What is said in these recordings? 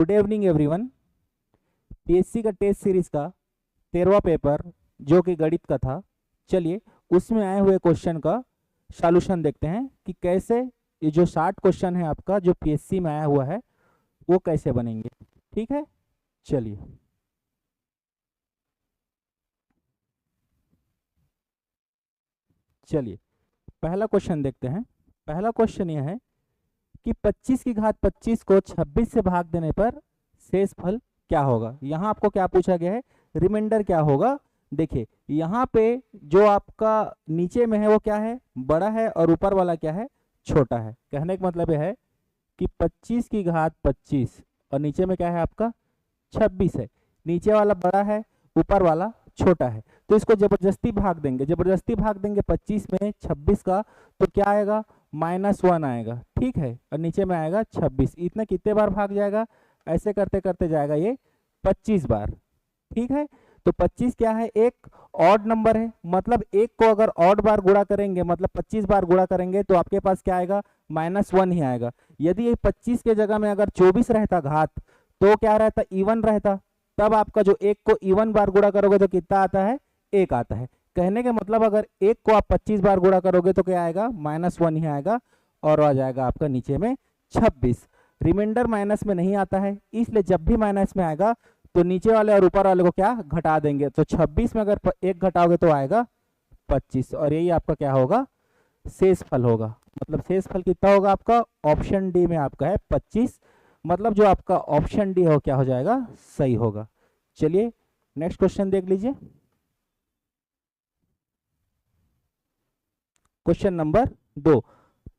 Good evening everyone. PSC का test series का 13वां paper जो कि गणित का था, चलिए उसमें आए हुए क्वेश्चन का सॉल्यूशन देखते हैं कि कैसे ये जो 60 क्वेश्चन है आपका जो पीएससी में आया हुआ है वो कैसे बनेंगे। ठीक है, चलिए चलिए पहला क्वेश्चन देखते हैं। पहला क्वेश्चन यह है कि 25 की घात 25 को 26 से भाग देने पर शेष फल क्या होगा। यहाँ आपको क्या पूछा गया है, रिमाइंडर क्या होगा। देखिए यहाँ पे जो आपका नीचे में है वो क्या है, बड़ा है, और ऊपर वाला क्या है, छोटा है। कहने का मतलब यह है कि 25 की घात 25 और नीचे में क्या है आपका 26 है। नीचे वाला बड़ा है, ऊपर वाला छोटा है, तो इसको जबरदस्ती भाग देंगे। जबरदस्ती भाग देंगे 25 में 26 का, तो क्या आएगा, -1 आएगा। ठीक है, और नीचे में आएगा 26। इतना कितने बार भाग जाएगा, ऐसे करते करते जाएगा ये 25 बार। ठीक है, तो 25 क्या है, एक ऑड नंबर है, मतलब एक को अगर ऑड बार गुणा करेंगे, मतलब 25 बार गुणा करेंगे तो आपके पास क्या आएगा, -1 ही आएगा। यदि ये 25 के जगह में अगर 24 रहता घात, तो क्या रहता, इवन रहता। तब आपका जो एक को इवन बार गुणा करोगे तो कितना आता है, एक आता है। कहने का मतलब अगर एक को आप 25 बार गुणा करोगे तो क्या आएगा, -1 ही आएगा, और आ जाएगा आपका नीचे में 26। रिमाइंडर माइनस में नहीं आता है, इसलिए जब भी माइनस में आएगा तो नीचे वाले और ऊपर वाले को क्या घटा देंगे। तो 26 में अगर एक घटाओगे तो आएगा 25, और यही आपका क्या होगा, शेष फल होगा। मतलब शेष फल कितना होगा आपका, ऑप्शन डी में आपका है 25। मतलब जो आपका ऑप्शन डी हो क्या हो जाएगा, सही होगा। चलिए नेक्स्ट क्वेश्चन देख लीजिए। क्वेश्चन नंबर 2,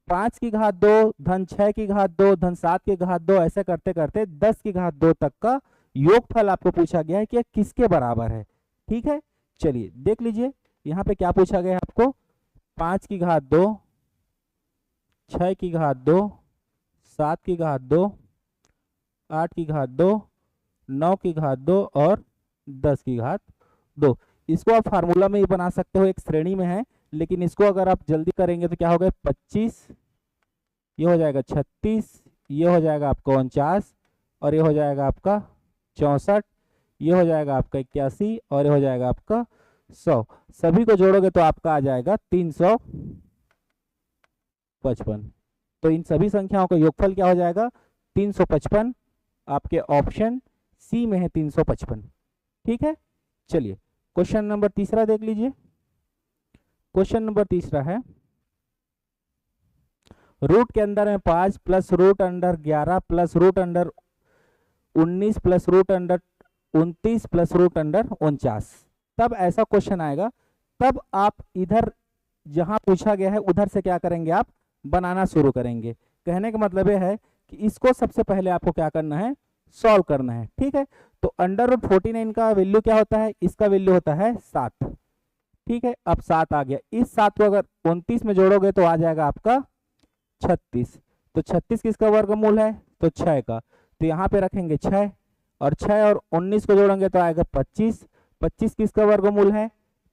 5 की घात 2 धन 6 की घात 2 धन 7 की घात 2 ऐसे करते करते 10 की घात 2 तक का योगफल आपको पूछा गया है कि किसके बराबर है। ठीक है, चलिए देख लीजिए यहाँ पे क्या पूछा गया है आपको। 5 की घात 2, 6 की घात 2, 7 की घात 2, 8 की घात 2, 9 की घात 2 और 10 की घात 2। इसको आप फार्मूला में ही बना सकते हो, एक श्रेणी में है, लेकिन इसको अगर आप जल्दी करेंगे तो क्या होगा, 25, ये हो जाएगा 36, ये हो जाएगा आपका 49, और ये हो जाएगा आपका 64, ये हो जाएगा आपका 81, और ये हो जाएगा आपका 100। सभी को जोड़ोगे तो आपका आ जाएगा 355। तो इन सभी संख्याओं का योगफल क्या हो जाएगा, 355। आपके ऑप्शन सी में है 355। ठीक है, चलिए क्वेश्चन नंबर तीसरा देख लीजिए। क्वेश्चन नंबर तीसरा है, रूट के अंदर में 5 plus root under 11 plus root under 19 plus root under 29 plus root under 49। तब ऐसा क्वेश्चन आएगा, तब आप इधर जहां पूछा गया है उधर से क्या करेंगे, आप बनाना शुरू करेंगे। कहने का मतलब यह है कि इसको सबसे पहले आपको क्या करना है, सॉल्व करना है। ठीक है, तो अंडर रूट 49 का वैल्यू क्या होता है, इसका वैल्यू होता है 7। ठीक है, अब 7 आ गया, इस 7 को अगर 29 में जोड़ोगे तो आ जाएगा आपका 36। तो 36 किसका वर्गमूल है, तो 6 का। तो यहाँ पे रखेंगे 6, और 6 और 19 को जोड़ेंगे तो आएगा 25। 25 किसका वर्गमूल है,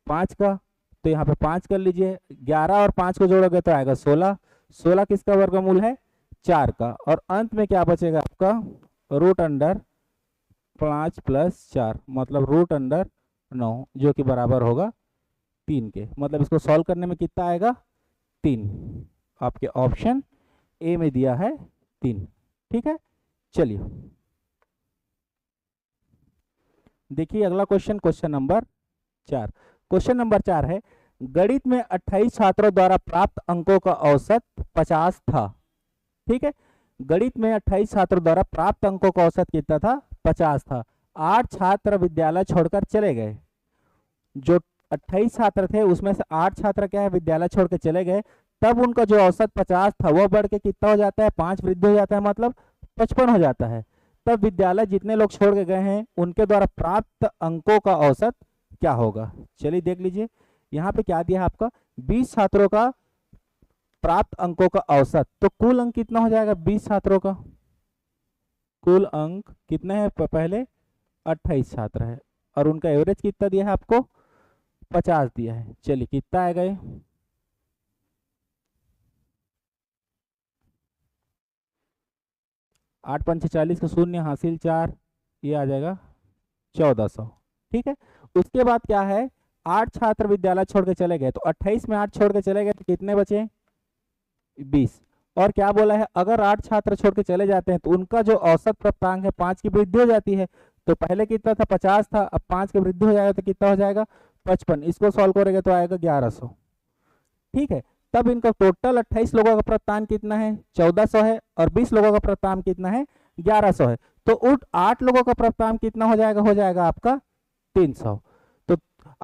5 का। तो यहाँ पे 5 कर लीजिए। 11 और 5 को जोड़ोगे तो आएगा 16। 16 किसका वर्गमूल है, 4 का। और अंत में क्या बचेगा आपका, रूट अंडर 5 प्लस 4, मतलब रूट अंडर 9, जो कि बराबर होगा 3 के। मतलब इसको सॉल्व करने में कितना आएगा, 3। आपके ऑप्शन ए में दिया है 3। ठीक है, चलिए देखिए अगला question, question number 4। Question number 4 है, गणित में 28 छात्रों द्वारा प्राप्त अंकों का औसत 50 था। ठीक है, गणित में 28 छात्रों द्वारा प्राप्त अंकों का औसत कितना था, 50 था। 8 छात्र विद्यालय छोड़कर चले गए। जो 28 छात्र थे उसमें से 8 छात्र क्या है, विद्यालय छोड़ के चले गए। तब उनका जो औसत 50 था वो बढ़ के कितना हो जाता है, 5 वृद्धि हो जाता है, मतलब 55 हो जाता है। तब विद्यालय जितने लोग छोड़ के गए हैं उनके द्वारा प्राप्त अंकों का औसत क्या होगा। चलिए देख लीजिए, यहाँ पे क्या दिया है आपका, 20 छात्रों का प्राप्त अंकों का औसत। तो कुल अंक कितना हो जाएगा, 20 छात्रों का कुल अंक कितने हैं, पहले 28 छात्र है, और उनका एवरेज कितना दिया है आपको, 50 दिया है। चलिए कितना आएगा ये, 8 5 40 का शून्य हासिल 4, ये आ जाएगा 1400। ठीक है, उसके बाद क्या है, 8 छात्र विद्यालय छोड़ के चले गए, तो 28 में 8 छोड़ के चले गए तो कितने बचे, 20। और क्या बोला है, अगर 8 छात्र छोड़ के चले जाते हैं तो उनका जो औसत प्राप्तांक है 5 की वृद्धि हो जाती है। तो पहले कितना था, 50 था, अब 5 की वृद्धि हो जाएगा तो कितना हो जाएगा, 55। इसको सॉल्व करेंगे तो आएगा 1100। ठीक है, तब इनका टोटल 28 लोगों का प्राप्तांक कितना है, 1400 है, और 20 लोगों का प्राप्तांक कितना है, 1100 है। तो उन 8 लोगों का प्राप्तांक कितना हो जाएगा आपका 300। तो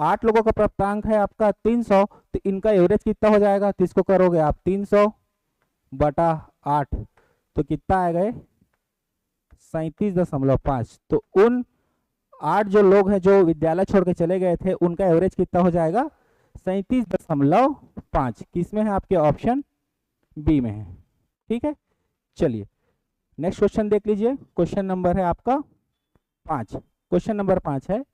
8 लोगों का प्राप्तांक है आपका 300, तो इनका एवरेज कितना हो जाएगा, तो इसको करोगे आप 300 बटा 8, तो कितना आएगा 37.5। तो उन 8 जो लोग हैं जो विद्यालय छोड़ के चले गए थे, उनका एवरेज कितना हो जाएगा 37.5। किस में है, आपके ऑप्शन बी में है। ठीक है, चलिए नेक्स्ट क्वेश्चन देख लीजिए। क्वेश्चन नंबर है आपका 5। क्वेश्चन नंबर 5 है,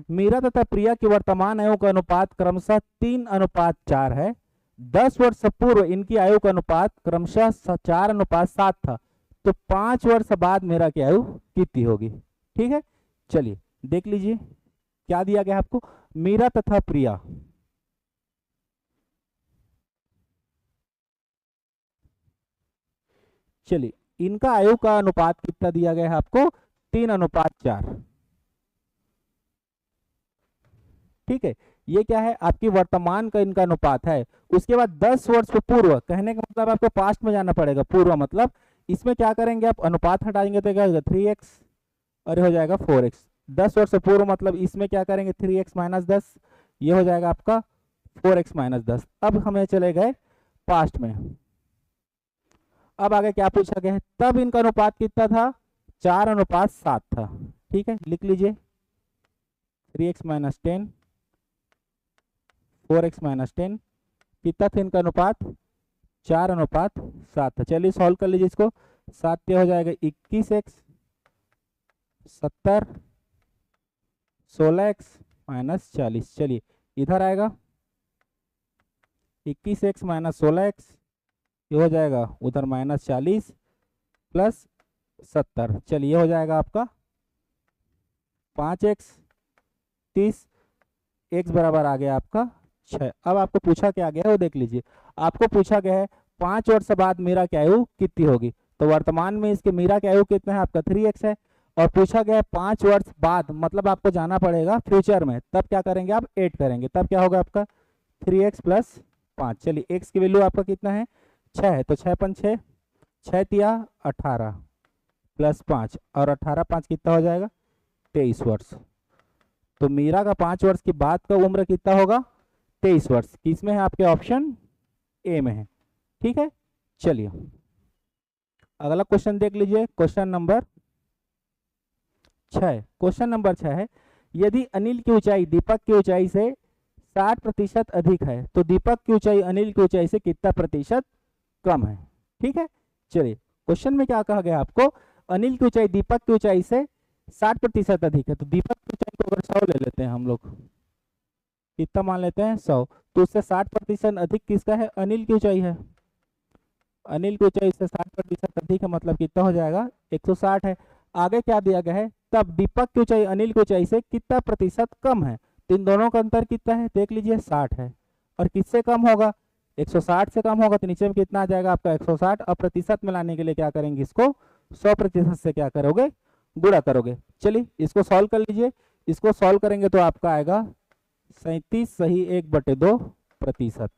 मीरा तथा प्रिया की वर्तमान आयु का अनुपात क्रमशः 3:4 है। 10 वर्ष पूर्व इनकी आयु का अनुपात क्रमशः 4:7 था। तो 5 वर्ष बाद मीरा की आयु कितनी होगी। ठीक है, चलिए देख लीजिए क्या दिया गया आपको, मीरा तथा प्रिया, चलिए इनका आयु का अनुपात कितना दिया गया है आपको, 3:4। ठीक है, ये क्या है, आपकी वर्तमान का इनका अनुपात है। उसके बाद 10 वर्ष पूर्व, कहने का मतलब आपको पास्ट में जाना पड़ेगा, पूर्व मतलब इसमें क्या करेंगे आप, अनुपात हटाएंगे तो क्या होगा 3x और हो जाएगा 4x। 10 वर्ष पूर्व मतलब इसमें क्या करेंगे 3x - 10, ये हो जाएगा आपका 4x - 10। अब हमें चले गए पास्ट में। अब आगे क्या पूछा गया है, तब इनका अनुपात कितना था, 4:7 था। ठीक है, लिख लीजिए 3x - 10 4x - 10, कितना था इनका अनुपात, 4:7 था। चलिए सॉल्व कर लीजिए इसको, 7 हो जाएगा 21x 70 16x - 40। चलिए इधर आएगा 21x - 16x, ये हो जाएगा उधर -40 प्लस 70। चलिए हो जाएगा आपका 5x 30, x बराबर आ गया आपका 6। अब आपको पूछा क्या गया है वो देख लीजिए, आपको पूछा गया है 5 वर्ष बाद मीरा की आयु कितनी होगी। तो वर्तमान में इसके मीरा की आयु कितना है आपका 3x है, और पूछा गया है 5 वर्ष बाद, मतलब आपको जाना पड़ेगा फ्यूचर में, तब क्या करेंगे आप 8 करेंगे, तब क्या होगा आपका 3x + 5। चलिए x की वैल्यू आपका कितना है 6 है, तो 6 × 6 6 तिया 18 प्लस 5, और 18 5 कितना हो जाएगा 23 वर्ष। तो मीरा का 5 वर्ष की बाद का उम्र कितना होगा 23 वर्ष। किसमें है आपके ऑप्शन ए में है। ठीक है, चलिए अगला क्वेश्चन देख लीजिए। क्वेश्चन नंबर 6, क्वेश्चन नंबर 6 है, यदि अनिल की ऊंचाई दीपक की ऊंचाई से 60% अधिक है तो दीपक की ऊंचाई अनिल की ऊंचाई से कितना प्रतिशत कम है। ठीक है, चलिए क्वेश्चन में क्या कहा गया आपको, अनिल की ऊंचाई दीपक की ऊंचाई से 60% अधिक है। तो दीपक की ऊंचाई को अगर 100 ले लेते हैं हम लोग, कितना मान लेते हैं 100, तो उससे 60% अधिक किसका है, अनिल की ऊंचाई है। अनिल की ऊंचाई से 60% अधिक है, मतलब कितना हो जाएगा 160 है। आगे क्या दिया गया है, तब दीपक की ऊंचाई अनिल की ऊंचाई से कितना प्रतिशत कम है। तो इन दोनों का अंतर कितना है, देख लीजिए 60 है, और किससे कम होगा 160 से कम होगा, तो नीचे में कितना आ जाएगा आपका 160। अब प्रतिशत में लाने के लिए क्या करेंगे, इसको 100% से क्या करोगे, गुणा करोगे। चलिए इसको सॉल्व कर लीजिए, इसको सॉल्व करेंगे तो आपका आएगा 37 सही 1/2%।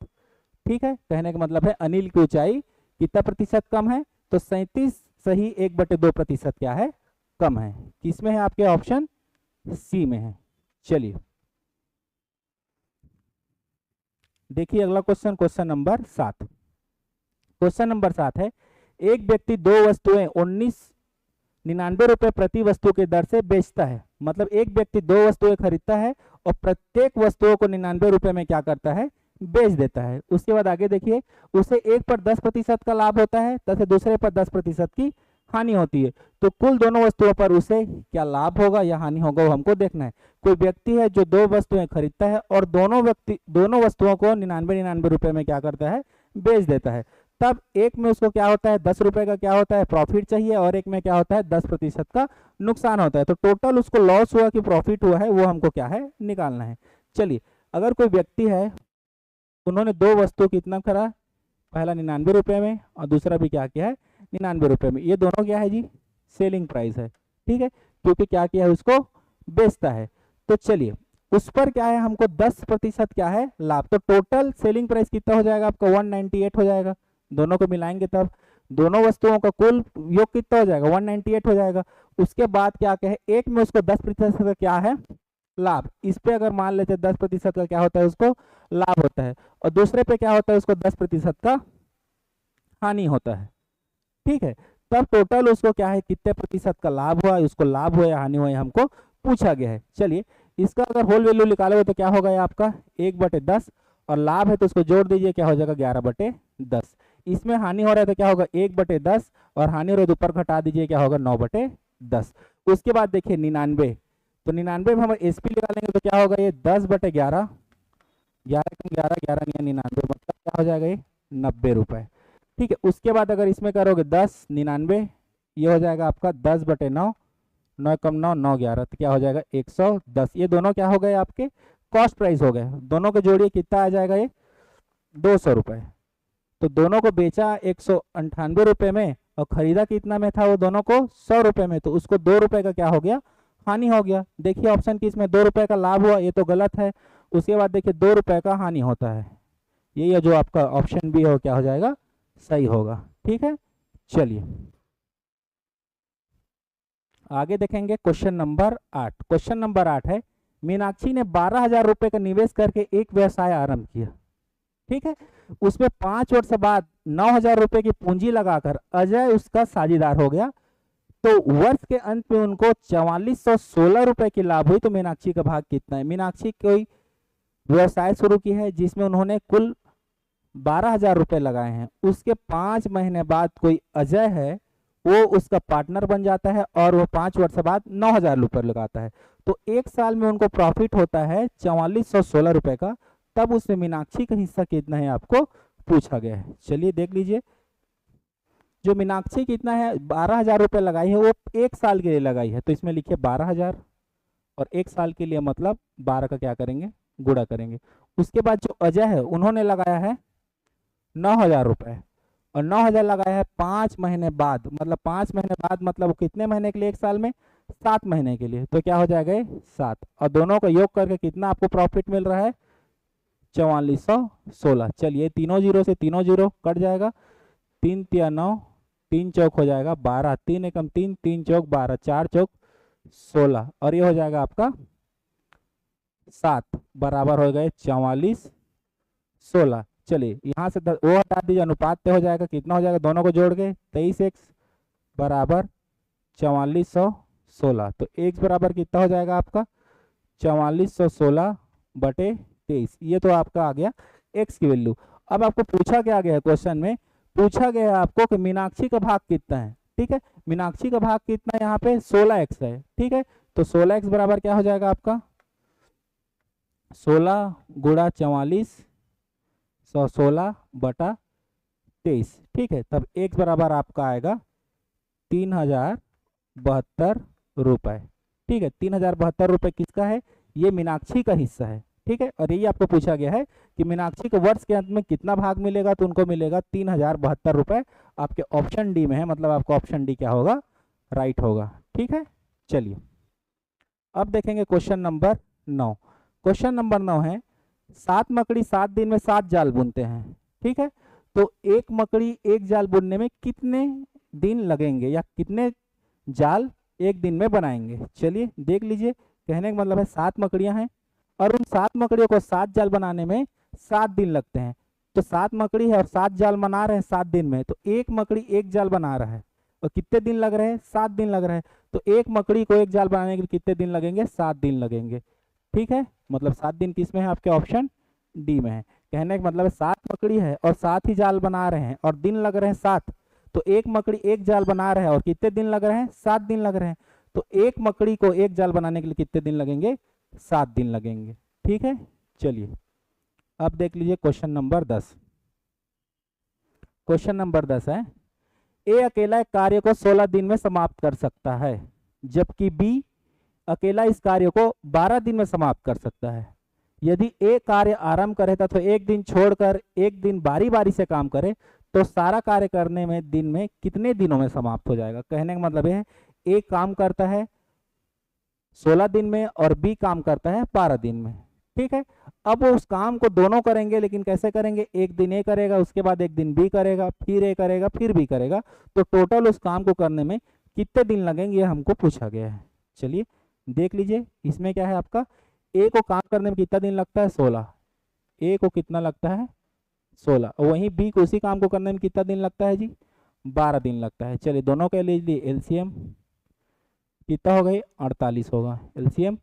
ठीक है, कहने का मतलब है अनिल की ऊंचाई कितना प्रतिशत कम है, तो 37 सही 1/2% क्या है, कम है। किसमें है आपके ऑप्शन सी में है। चलिए देखिए अगला question, question number 7। Question number 7 है, एक व्यक्ति 2 वस्तुएं 19.99 रुपए प्रति वस्तु के दर से बेचता है। मतलब एक व्यक्ति 2 वस्तुएं खरीदता है और प्रत्येक वस्तुओं को 99 रुपए में क्या करता है, बेच देता है। उसके बाद आगे देखिए, उसे एक पर 10% का लाभ होता है तथा दूसरे पर 10% की हानि होती है। तो कुल दोनों वस्तुओं पर उसे क्या लाभ होगा या हानि होगा, वो हमको देखना है। कोई व्यक्ति है जो 2 वस्तुएं खरीदता है और दोनों वस्तुओं को 99 रुपए में क्या करता है, बेच देता है। तब एक में उसको क्या होता है 10 रुपए का क्या होता है प्रॉफिट चाहिए, और एक में क्या होता है 10% का नुकसान होता है। तो टोटल उसको लॉस हुआ कि प्रॉफिट हुआ है वो हमको क्या है निकालना है। चलिए, अगर कोई व्यक्ति है, उन्होंने दो वस्तु कितना करा, पहला 99 रुपये में और दूसरा भी क्या किया है 99 रुपये में, ये दोनों क्या है जी सेलिंग प्राइस है, ठीक है, क्योंकि क्या किया है उसको बेचता है। तो चलिए, उस पर क्या है हमको 10% क्या है लाभ। तो टोटल सेलिंग प्राइस कितना हो जाएगा आपका 198 हो जाएगा, दोनों को मिलाएंगे तब दोनों वस्तुओं का कुल योग कितना हो जाएगा 198 हो जाएगा। उसके बाद क्या कहे, एक में उसको 10% का क्या है लाभ, इस पे अगर मान लेते 10% का क्या होता है उसको लाभ होता है, और दूसरे पे क्या होता है उसको 10% का हानि होता है, ठीक है। तब टोटल उसको क्या है कितने प्रतिशत का लाभ हुआ, उसको लाभ हुआ या हानि हुआ हमको पूछा गया है। चलिए, इसका अगर होल वैल्यू निकालोगे तो क्या होगा ये आपका 1/10, और लाभ है तो उसको जोड़ दीजिए क्या हो जाएगा 11/10। इसमें हानि हो रहा है तो क्या होगा 1/10, और हानि हो रहा है तो ऊपर घटा दीजिए क्या होगा 9/10। उसके बाद देखिए 99, तो 99 में हम एसपी निकालेंगे तो क्या होगा ये 10/11, 11 99 मतलब क्या हो जाएगा ये 90 रुपए, ठीक है। उसके बाद अगर इसमें करोगे 10 99, ये हो जाएगा आपका 10/9, 9 कम 9 9 11, तो क्या हो जाएगा 110। ये दोनों क्या हो गए आपके कॉस्ट प्राइस हो गए, दोनों को जोड़िए कितना आ जाएगा ये 200 रुपए। तो दोनों को बेचा 198 रुपये में और खरीदा कितना में था वो दोनों को 100 रुपये में, तो उसको 2 रुपये का क्या हो गया हानि हो गया। देखिए ऑप्शन की इसमें 2 रुपये का लाभ हुआ, ये तो गलत है। उसके बाद देखिए 2 रुपये का हानि होता है, ये जो आपका ऑप्शन बी हो क्या हो जाएगा सही होगा, ठीक है। चलिए आगे देखेंगे क्वेश्चन नंबर 8। क्वेश्चन नंबर 8 है, मीनाक्षी ने 12,000 रुपये का निवेश करके एक व्यवसाय आरंभ किया, ठीक है। उसमें 5 वर्ष बाद 9,000 रुपये की पूंजी लगाकर अजय उसका साझेदार हो गया, तो वर्ष के अंत में उनको 4416 रुपए की लाभ हुई। तो मीनाक्षी का भाग कितना है। मीनाक्षी कोई व्यवसाय शुरू की है जिसमें उन्होंने कुल 12,000 रुपये लगाए हैं, उसके 5 महीने बाद कोई अजय है वो उसका पार्टनर बन जाता है और वो 5 वर्ष बाद 9,000 रुपये लगाता है, तो एक साल में उनको प्रॉफिट होता है 4416 रुपए का। तब उसमें मीनाक्षी का हिस्सा कितना है आपको पूछा गया है। चलिए देख लीजिए, जो मीनाक्षी कितना है 12,000 रुपये लगाई है वो एक साल के लिए लगाई है, तो इसमें लिखिए 12,000 और एक साल के लिए मतलब 12 का क्या करेंगे गुणा करेंगे। उसके बाद जो अजय है उन्होंने लगाया है 9,000 रुपये, और 9,000 लगाया है 5 महीने बाद, मतलब 5 महीने बाद मतलब कितने महीने के लिए एक साल में 7 महीने के लिए, तो क्या हो जाएगा 7, और दोनों का योग करके कितना आपको प्रॉफिट मिल रहा है 4416। चलिए तीनों जीरो से तीनों जीरो कट जाएगा, 3 तिया 9, 3 चौक हो जाएगा 12, 3 एकम 3, 3 चौक 12, 4 चौक 16, और ये हो जाएगा आपका 7 बराबर हो गए 4416। चलिए यहाँ से वो हटा दीजिए, अनुपात पे हो जाएगा कितना हो जाएगा दोनों को जोड़ के 23x बराबर 4416, तो x बराबर कितना हो जाएगा आपका 4416/23, ये तो आपका आ गया x की वैल्यू। अब आपको पूछा क्या गया है क्वेश्चन में, पूछा गया है आपको कि मीनाक्षी का भाग कितना है, ठीक है। मीनाक्षी का भाग कितना है यहाँ पे 16x है, ठीक है। तो 16x बराबर क्या हो जाएगा आपका 16 गुणा 4416/23, ठीक है। तब x बराबर आपका आएगा 3072 रुपए, ठीक है। 3072 रुपए किसका है, ये मीनाक्षी का हिस्सा है, ठीक है। और यही आपको पूछा गया है कि मीनाक्षी को वर्ष के अंत में कितना भाग मिलेगा, तो उनको मिलेगा 3072 रुपए। आपके ऑप्शन डी में है, मतलब आपका ऑप्शन डी क्या होगा राइट होगा, ठीक है। चलिए अब देखेंगे क्वेश्चन नंबर 9। क्वेश्चन नंबर 9 है, 7 मकड़ी 7 दिन में 7 जाल बुनते हैं, ठीक है। तो एक मकड़ी एक जाल बुनने में कितने दिन लगेंगे या कितने जाल एक दिन में बनाएंगे। चलिए देख लीजिए, कहने का मतलब है 7 मकड़ियां हैं और उन 7 मकड़ियों को 7 जाल बनाने में 7 दिन लगते हैं। तो 7 मकड़ी है और 7 जाल बना रहे हैं 7 दिन में, तो एक मकड़ी एक जाल बना रहा है और कितने दिन लग रहे हैं 7 दिन लग रहे हैं। तो एक मकड़ी को एक जाल बनाने के लिए कितने दिन लगेंगे 7 दिन लगेंगे, ठीक है। मतलब 7 दिन किस में है आपके ऑप्शन डी में है। कहने का मतलब है 7 मकड़ी है और 7 ही जाल बना रहे हैं और दिन लग रहे हैं 7, तो एक मकड़ी एक जाल बना रहे हैं और कितने दिन लग रहे हैं 7 दिन लग रहे हैं। तो एक मकड़ी को एक जाल बनाने के लिए कितने दिन लगेंगे 7 दिन लगेंगे, ठीक है। चलिए अब देख लीजिए क्वेश्चन नंबर 10। क्वेश्चन नंबर 10 है, ए अकेला एक कार्य को 16 दिन में समाप्त कर सकता है, जबकि बी अकेला इस कार्य को 12 दिन में समाप्त कर सकता है। यदि ए कार्य आरंभ करे तो एक दिन छोड़कर एक दिन बारी बारी से काम करे तो सारा कार्य करने में दिन में कितने दिनों में समाप्त हो जाएगा। कहने का मतलब यह है, ए काम करता है 16 दिन में और बी काम करता है 12 दिन में। ठीक है, अब वो उस काम को दोनों करेंगे, लेकिन कैसे करेंगे, एक दिन ए करेगा, उसके बाद एक दिन बी करेगा, फिर ए करेगा, फिर बी करेगा, तो टोटल उस काम को करने में कितने दिन लगेंगे ये हमको पूछा गया है। चलिए देख लीजिए, इसमें क्या है आपका, ए को काम करने में कितना दिन लगता है 16, ए को कितना लगता है 16, और वहीं बी को उसी काम को करने में कितना दिन लगता है जी 12 दिन लगता है। चलिए दोनों के लिए एलसीएम कितना होगा, 48 होगा एलसीएम।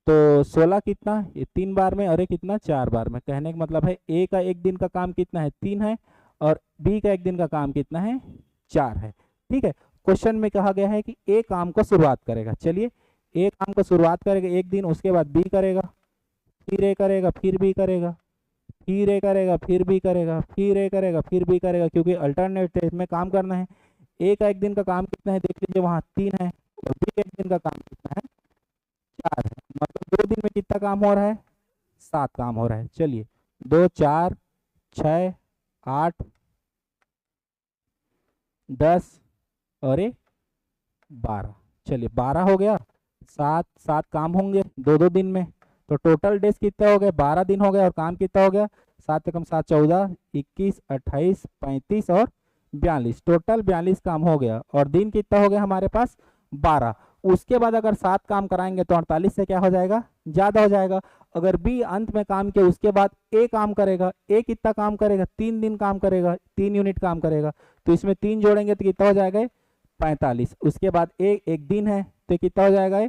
तो 16 कितना, ये 3 बार में और ये कितना 4 बार में। कहने का मतलब है ए का एक दिन का काम कितना है 3 है और बी का एक दिन का काम कितना है 4 है। ठीक है, क्वेश्चन में कहा गया है कि ए काम को शुरुआत करेगा। चलिए ए काम को शुरुआत करेगा एक दिन, उसके बाद बी करेगा, फिर ए करेगा, फिर बी करेगा, फिर ए करेगा, फिर बी करेगा, फिर ए करेगा, फिर बी करेगा, क्योंकि अल्टरनेट में काम करना है। ए का एक दिन का काम कितना है देख लीजिए, वहाँ 3 है और बी का एक दिन का काम कितना है 4 है। मतलब 2 दिन में कितना काम हो रहा है 7 काम हो रहा है। चलिए 2 4 6 8 10 और 12, चलिए 12 हो गया, 7 काम होंगे 2 दिन में, तो टोटल डेज कितने हो गए 12 दिन हो गए, और काम कितना हो गया 7 कम 7 14 21 28 35 और 42, टोटल 42 काम हो गया, और दिन कितना हो गया हमारे पास 12। उसके बाद अगर 7 काम कराएंगे तो 48 से क्या हो जाएगा, ज्यादा हो जाएगा। अगर बी अंत में काम किया उसके बाद ए काम करेगा, ए कितना काम करेगा 3 दिन काम करेगा, 3 यूनिट काम करेगा, तो इसमें 3 जोड़ेंगे तो कितना हो जाएगा 45। उसके बाद ए एक दिन है तो कितना हो जाएगा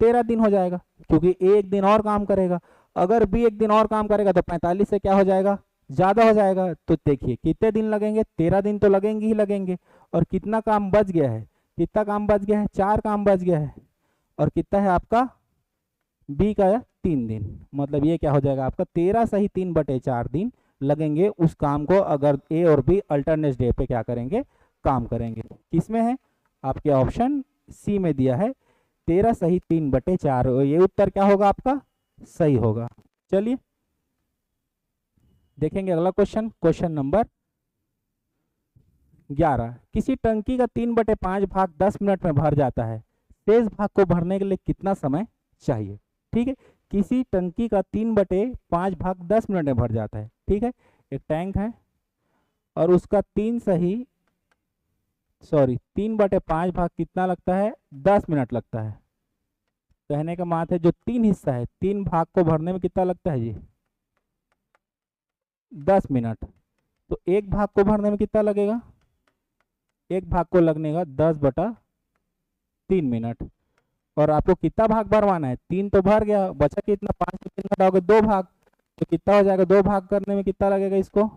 13 दिन हो जाएगा, क्योंकि ए एक दिन और काम करेगा। अगर बी एक दिन और काम करेगा तो 45 से क्या हो जाएगा, ज्यादा हो जाएगा। तो देखिए कितने दिन लगेंगे, 13 दिन तो लगेंगे ही लगेंगे। और कितना काम बच गया है, कितना काम बच गया है 4 काम बच गया है, और कितना है आपका बी का 3 दिन। मतलब ये क्या हो जाएगा आपका 13 सही 3/4 दिन लगेंगे उस काम को, अगर ए और बी अल्टरनेट डे पे क्या करेंगे, काम करेंगे। किसमें है, आपके ऑप्शन सी में दिया है 13 सही 3/4, ये उत्तर क्या होगा आपका, सही होगा। चलिए देखेंगे अगला क्वेश्चन, क्वेश्चन नंबर 11, किसी टंकी का 3/5 भाग 10 मिनट में भर जाता है, शेष भाग को भरने के लिए कितना समय चाहिए। ठीक है, किसी टंकी का 3/5 भाग 10 मिनट में भर जाता है। ठीक है, एक टैंक है और उसका 3/5 भाग कितना लगता है 10 मिनट लगता है। कहने का मात है जो 3 हिस्सा है, 3 भाग को भरने में कितना लगता है जी 10 मिनट। तो एक भाग को भरने में कितना लगेगा, एक भाग को लगने का 10/3 मिनट। और आपको कितना भाग भरवाना है, 3 तो भर गया, बचा कितना 5 से 3 घटाओगे 2 भाग, तो कितना हो जाएगा 2 भाग करने में कितना लगेगा, इसको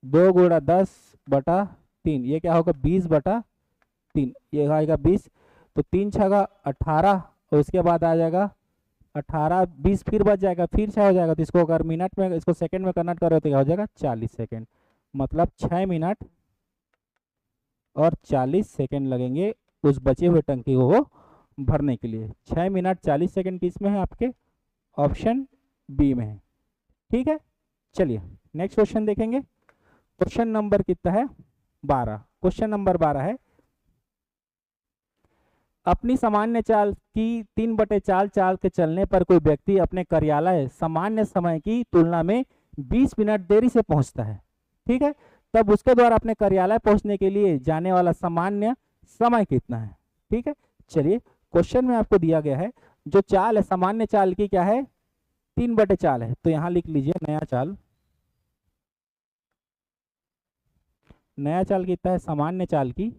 2 गुणा 10/3, ये क्या होगा 20/3, ये आएगा 20। तो 3 छगा 18, और उसके बाद आ जाएगा 18 20 फिर बच जाएगा, फिर 6 हो जाएगा। तो इसको अगर मिनट में, इसको सेकंड में कन्वर्ट करो तो क्या हो जाएगा 40 सेकंड। मतलब 6 मिनट और 40 सेकंड लगेंगे उस बचे हुए टंकी को भरने के लिए। 6 मिनट 40 सेकंड किस में है, आपके ऑप्शन बी में है। ठीक है, चलिए नेक्स्ट क्वेश्चन देखेंगे। क्वेश्चन नंबर कितना है 12। क्वेश्चन नंबर 12 है, अपनी सामान्य चाल की 3/4 चाल के चलने पर कोई व्यक्ति अपने कार्यालय सामान्य समय की तुलना में 20 मिनट देरी से पहुंचता है। ठीक है, तब उसके द्वारा अपने कार्यालय पहुंचने के लिए जाने वाला सामान्य समय कितना है। ठीक है, चलिए क्वेश्चन में आपको दिया गया है जो चाल है सामान्य चाल की क्या है 3/4 है, तो यहां लिख लीजिए नया चाल। नया चाल कितना है, सामान्य चाल की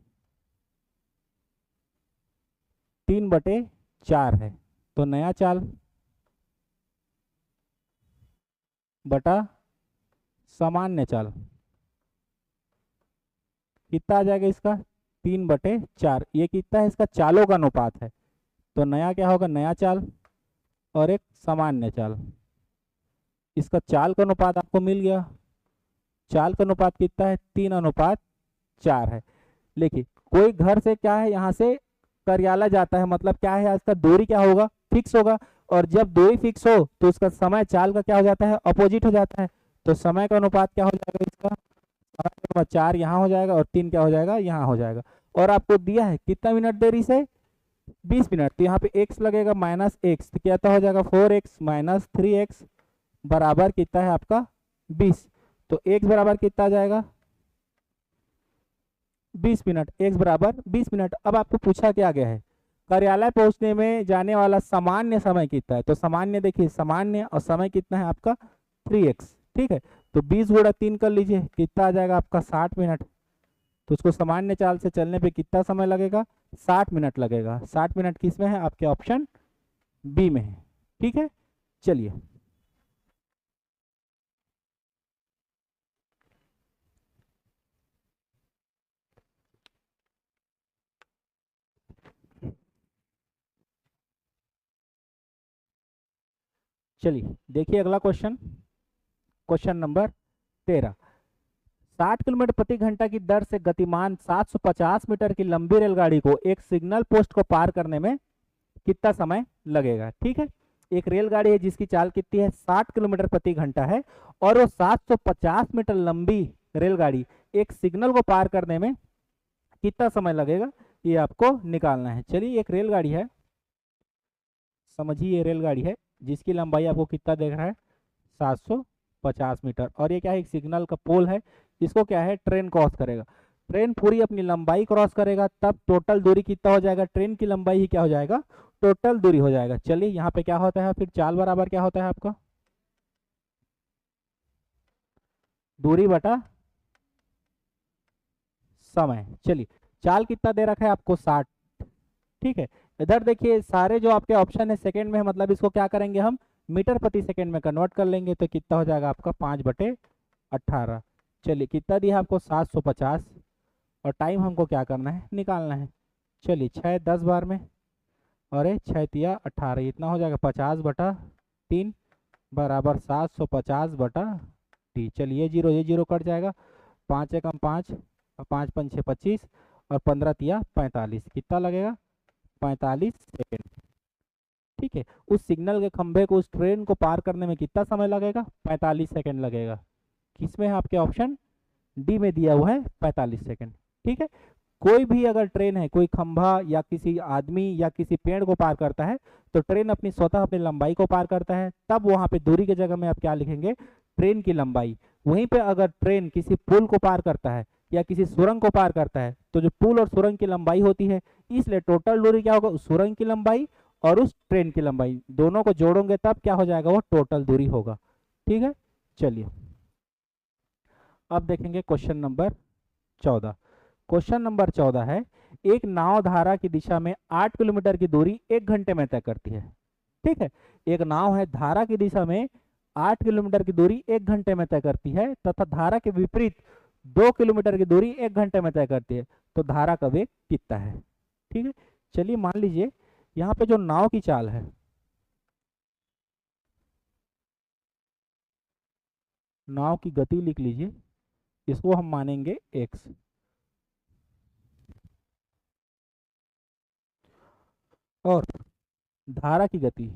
3/4 है, तो नया चाल बटा सामान्य चाल कितना आ जाएगा इसका 3/4। ये कितना है, इसका चालों का अनुपात है, तो नया क्या होगा नया चाल और एक सामान्य चाल, इसका चाल का अनुपात आपको मिल गया चाल का अनुपात कितना है, 3:4 है। लेकिन कोई घर से क्या है, यहाँ से कार्यालय जाता है, मतलब क्या है, इसका दूरी क्या होगा, फिक्स होगा। और जब दूरी फिक्स हो तो उसका समय चाल का क्या हो जाता है, अपोजिट हो जाता है। तो समय का अनुपात क्या हो जाएगा, इसका समय का अनुपात 4 यहाँ हो जाएगा और 3 क्या हो जाएगा, यहाँ हो जाएगा। और आपको दिया है कितना मिनट देरी से, 20 मिनट। तो यहाँ पे x लगेगा माइनस एक्स, तो क्या हो जाएगा 4x माइनस 3x बराबर कितना है आपका 20। तो x बराबर कितना आ जाएगा 20 मिनट, x बराबर 20 मिनट। अब आपको पूछा क्या गया है, कार्यालय पहुंचने में जाने वाला सामान्य समय कितना है। तो सामान्य देखिए, सामान्य और समय कितना है आपका 3x, ठीक है। तो 20 गुणा 3 कर लीजिए, कितना आ जाएगा आपका 60 मिनट। तो उसको सामान्य चाल से चलने पे कितना समय लगेगा, 60 मिनट लगेगा। 60 मिनट किस में है, आपके ऑप्शन बी में है, ठीक है। चलिए चलिए देखिए अगला क्वेश्चन, क्वेश्चन नंबर 13। 60 किलोमीटर प्रति घंटा की दर से गतिमान 750 मीटर की लंबी रेलगाड़ी को एक सिग्नल पोस्ट को पार करने में कितना समय लगेगा, ठीक है। एक रेलगाड़ी है जिसकी चाल कितनी है, 60 किलोमीटर प्रति घंटा है, और वो 750 मीटर लंबी रेलगाड़ी एक सिग्नल को पार करने में कितना समय लगेगा, ये आपको निकालना है। चलिए एक रेलगाड़ी है, समझिए ये रेलगाड़ी है जिसकी लंबाई आपको कितना देख रहा है, 750 मीटर। और ये क्या है, एक सिग्नल का पोल है, इसको क्या है, ट्रेन क्रॉस करेगा। ट्रेन पूरी अपनी लंबाई क्रॉस करेगा, तब टोटल दूरी कितना हो जाएगा, ट्रेन की लंबाई ही क्या हो जाएगा, टोटल दूरी हो जाएगा। चलिए यहाँ पे क्या होता है, फिर चाल बराबर क्या होता है आपका, दूरी बटा समय। चलिए चाल कितना दे रखा है आपको, 60, ठीक है। इधर देखिए सारे जो आपके ऑप्शन है सेकंड में है, मतलब इसको क्या करेंगे हम, मीटर प्रति सेकंड में कन्वर्ट कर लेंगे। तो कितना हो जाएगा आपका 5/18। चलिए कितना दिया आपको 750, और टाइम हमको क्या करना है, निकालना है। चलिए 6 10 बार में, और 6×3 = 18, इतना हो जाएगा 50/3 बराबर 750/t। चलिए ये जीरो कट जाएगा, 5 एकम 5 और 5 5 6 25 और 15×3 = 45, कितना लगेगा 45 सेकेंड, ठीक है। उस सिग्नल के खंभे को, उस ट्रेन को पार करने में कितना समय लगेगा, 45 सेकेंड लगेगा। किसमें है आपके ऑप्शन डी में दिया हुआ है 45 सेकेंड, ठीक है। कोई भी अगर ट्रेन है, कोई खंभा या किसी आदमी या किसी पेड़ को पार करता है, तो ट्रेन अपनी स्वतः अपनी लंबाई को पार करता है, तब वहां पे दूरी की जगह में आप क्या लिखेंगे, ट्रेन की लंबाई। वहीं पे अगर ट्रेन किसी पुल को पार करता है या किसी सुरंग को पार करता है, तो जो पुल और सुरंग की लंबाई होती है, इसलिए टोटल दूरी क्या होगा, उस सुरंग की लंबाई और उस ट्रेन की लंबाई दोनों को जोड़ोगे तब क्या हो जाएगा, वो टोटल दूरी होगा, ठीक है। चलिए अब देखेंगे क्वेश्चन नंबर 14। क्वेश्चन नंबर 14 है, एक नाव धारा की दिशा में 8 किलोमीटर की दूरी 1 घंटे में तय करती है, ठीक है। एक नाव है, धारा की दिशा में 8 किलोमीटर की दूरी 1 घंटे में तय करती है, तथा धारा के विपरीत 2 किलोमीटर की दूरी 1 घंटे में तय करती है। तो धारा का वेग कितना है, ठीक है। चलिए मान लीजिए यहाँ पे जो नाव की चाल है, नाव की गति लिख लीजिए, इसको हम मानेंगे x, और धारा की गति,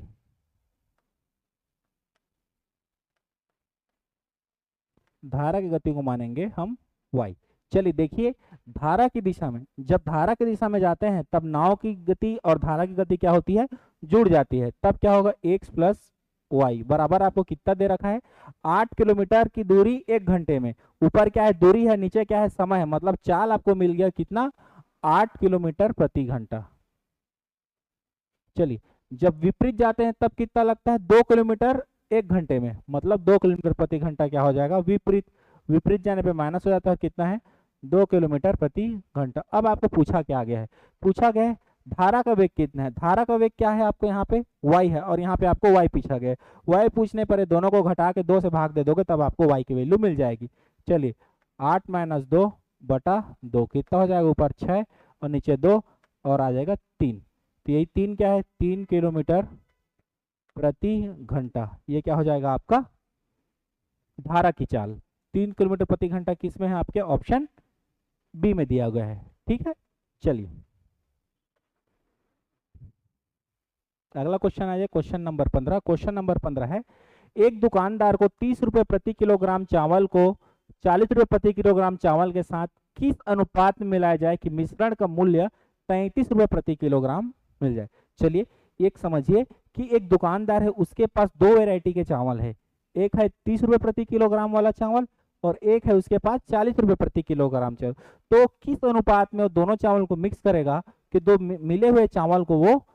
धारा की गति को मानेंगे हम y। चलिए देखिए धारा की दिशा में, जब धारा की दिशा में जाते हैं तब नाव की गति और धारा की गति क्या होती है, जुड़ जाती है। तब क्या होगा, x + y बराबर आपको कितना दे रखा है, 8 किलोमीटर की दूरी 1 घंटे में। ऊपर क्या है, दूरी है, नीचे क्या है, समय है, मतलब चाल आपको मिल गया कितना, 8 किलोमीटर प्रति घंटा। चलिए जब विपरीत जाते हैं तब कितना लगता है, 2 किलोमीटर 1 घंटे में, मतलब 2 किलोमीटर प्रति घंटा क्या हो जाएगा, विपरीत। विपरीत जाने पे माइनस हो जाता है, कितना है 2 किलोमीटर प्रति घंटा। अब आपको पूछा क्या गया है, पूछा गया है धारा का वेग कितना है। धारा का वेग क्या है आपको, यहाँ पे y है, और यहाँ पे आपको y पूछा गया है। y पूछने पर दोनों को घटा के 2 से भाग दे दोगे तब आपको y की वैल्यू मिल जाएगी। चलिए 8 - 2/2 कितना हो जाएगा, ऊपर 6 और नीचे 2 और आ जाएगा 3। तो यही 3 क्या है, 3 किलोमीटर प्रति घंटा, ये क्या हो जाएगा आपका धारा की चाल। 3 किलोमीटर प्रति घंटा किस में है? आपके ऑप्शन बी में दिया गया है। ठीक है, चलिए अगला क्वेश्चन आ जाए, क्वेश्चन नंबर 15। क्वेश्चन नंबर 15 है, एक दुकानदार को 30 रुपए प्रति किलोग्राम चावल को 40 रुपए प्रति किलोग्राम चावल के साथ किस अनुपात में मिलाया जाए कि मिश्रण का मूल्य 33 रुपए प्रति किलोग्राम मिल जाए। चलिए एक समझिए कि एक दुकानदार है, उसके पास दो वैरायटी के चावल है, एक है 30 रुपए प्रति किलोग्राम वाला चावल और एक है उसके पास 40 रुपए प्रति किलोग्राम चावल। तो किस अनुपात में वो दोनों चावल को मिक्स करेगा कि दो मिले हुए चावल को वो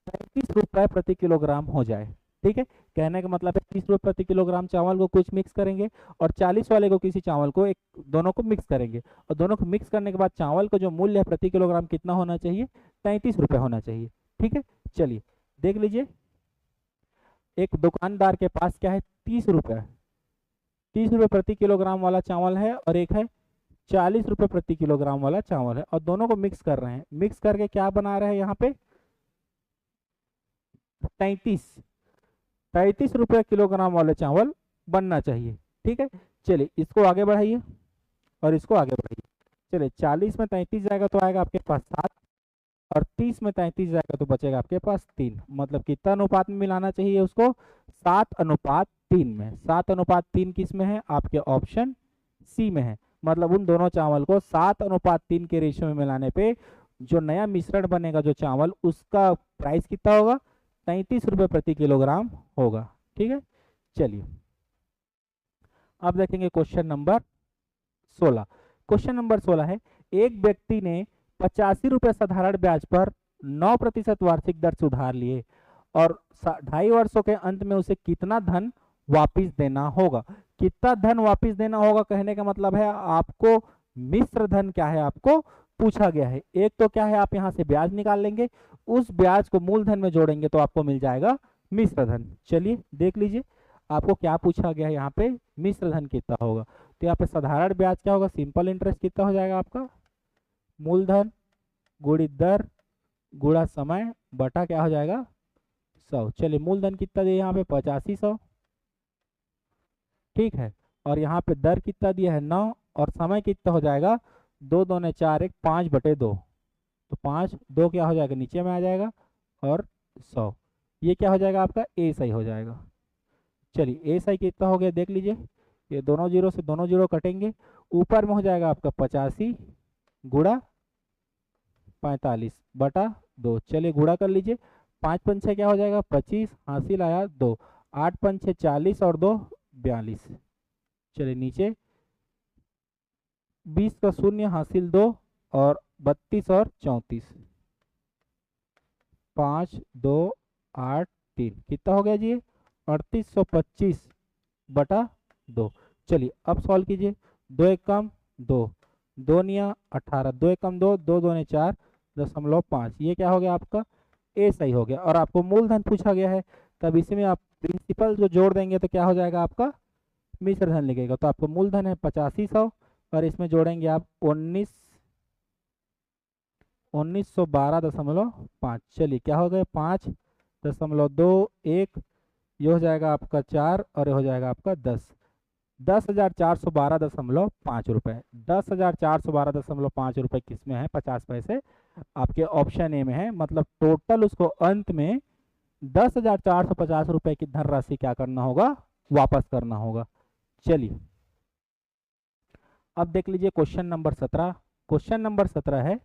35 रुपए प्रति किलोग्राम हो जाए। ठीक है, कहने का मतलब है 30 रुपए प्रति किलोग्राम चावल को कुछ मिक्स करेंगे और 40 वाले को किसी चावल को एक दोनों को मिक्स करेंगे और दोनों को मिक्स करने के बाद चावल का जो मूल्य है प्रति किलोग्राम कितना होना चाहिए? 33 रुपए होना चाहिए। ठीक है, चलिए देख लीजिए, एक दुकानदार के पास क्या है? 30 रुपए प्रति किलोग्राम वाला चावल है और एक है 40 रुपए प्रति किलोग्राम वाला चावल है और दोनों को मिक्स कर रहे हैं। मिक्स करके क्या बना रहे हैं यहाँ पे? 33 रुपए किलोग्राम वाले चावल बनना चाहिए। ठीक है, चलिए इसको आगे बढ़ाइए और इसको आगे बढ़ाइए। चलिए 40 में 33 जाएगा तो आएगा आपके पास 7 और 30 में 33 जाएगा तो बचेगा आपके पास 3। मतलब कितना अनुपात में मिलाना चाहिए उसको? 7:3 में। 7:3 किस में है? आपके ऑप्शन सी में है। मतलब उन दोनों चावल को 7:3 के रेशियो में मिलाने पे जो नया मिश्रण बनेगा जो चावल, उसका प्राइस कितना होगा? 33 रुपए प्रति किलोग्राम होगा। ठीक है, चलिए अब देखेंगे क्वेश्चन नंबर 16। क्वेश्चन नंबर 16 है, एक व्यक्ति ने 85 रुपए साधारण ब्याज पर 9% वार्षिक दर से उधार लिए और 2.5 वर्षों के अंत में उसे कितना धन वापिस देना होगा? कितना धन वापिस देना होगा कहने का मतलब है आपको मिश्र धन क्या है आपको पूछा गया है। एक तो क्या है, आप यहाँ से ब्याज निकाल लेंगे, उस ब्याज को मूलधन में जोड़ेंगे तो आपको मिल जाएगा मिश्र धन। चलिए देख लीजिए आपको क्या पूछा गया है यहाँ पे, मिश्र धन कितना होगा। तो यहाँ पे साधारण ब्याज क्या होगा? सिंपल इंटरेस्ट कितना हो जाएगा आपका? मूलधन गुणित दर गुणा समय बटा क्या हो जाएगा? 100। चलिए मूलधन कितना दिया यहाँ पे? 8500। ठीक है, और यहाँ पे दर कितना दिया है? 9 और समय कितना हो जाएगा? 2 दूने 4 1 5/2 तो 5 2 क्या हो जाएगा? नीचे में आ जाएगा और 100। ये क्या हो जाएगा आपका? ए सही हो जाएगा। चलिए ए सही कितना हो गया देख लीजिए, ये दोनों जीरो से दोनों जीरो कटेंगे, ऊपर में हो जाएगा आपका 85 गुणा 45/2। चलिए गुणा कर लीजिए, 5 पंचे क्या हो जाएगा? 25, हासिल आया 2, 8 पंचे 40 और 2 42। चलिए नीचे 20 का शून्य हासिल 2 और 32 और 34, 5 2 8 3 कितना हो गया जी? 3825/2। चलिए अब सॉल्व कीजिए, 2 1 कम 2, 2 निया 18, 2 1 कम 2, 2 दूने 4.5। ये क्या हो गया आपका? ए सही हो गया। और आपको मूलधन पूछा गया है, तब इसमें आप प्रिंसिपल जो जोड़ देंगे तो क्या हो जाएगा आपका? मिश्र धन लिखेगा। तो आपको मूलधन है 8500 और इसमें जोड़ेंगे आप 1912.5। चलिए क्या हो गया? 5.21, ये हो जाएगा आपका 4 और ये हो जाएगा आपका 10। 10,412.5 रुपए। 10,412.5 रुपए किस में है? 50 पैसे आपके ऑप्शन ए में है। मतलब टोटल उसको अंत में 10,450 रुपए की धनराशि क्या करना होगा? वापस करना होगा। चलिए अब देख लीजिए क्वेश्चन नंबर 17। क्वेश्चन नंबर 17 है,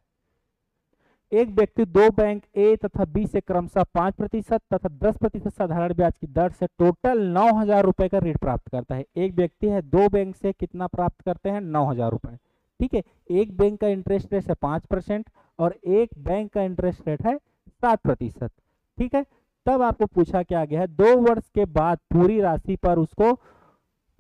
एक व्यक्ति दो बैंक ए तथा बी से क्रमशः 5% तथा 10% साधारण ब्याज की दर से टोटल 9,000 रुपए का ऋण प्राप्त करता है। एक व्यक्ति है, दो बैंक से कितना प्राप्त करते हैं? 9,000 रुपए। ठीक है, एक बैंक का इंटरेस्ट रेट है 5% और एक बैंक का इंटरेस्ट रेट है 7%। ठीक है, तब आपको पूछा क्या गया है? 2 वर्ष के बाद पूरी राशि पर उसको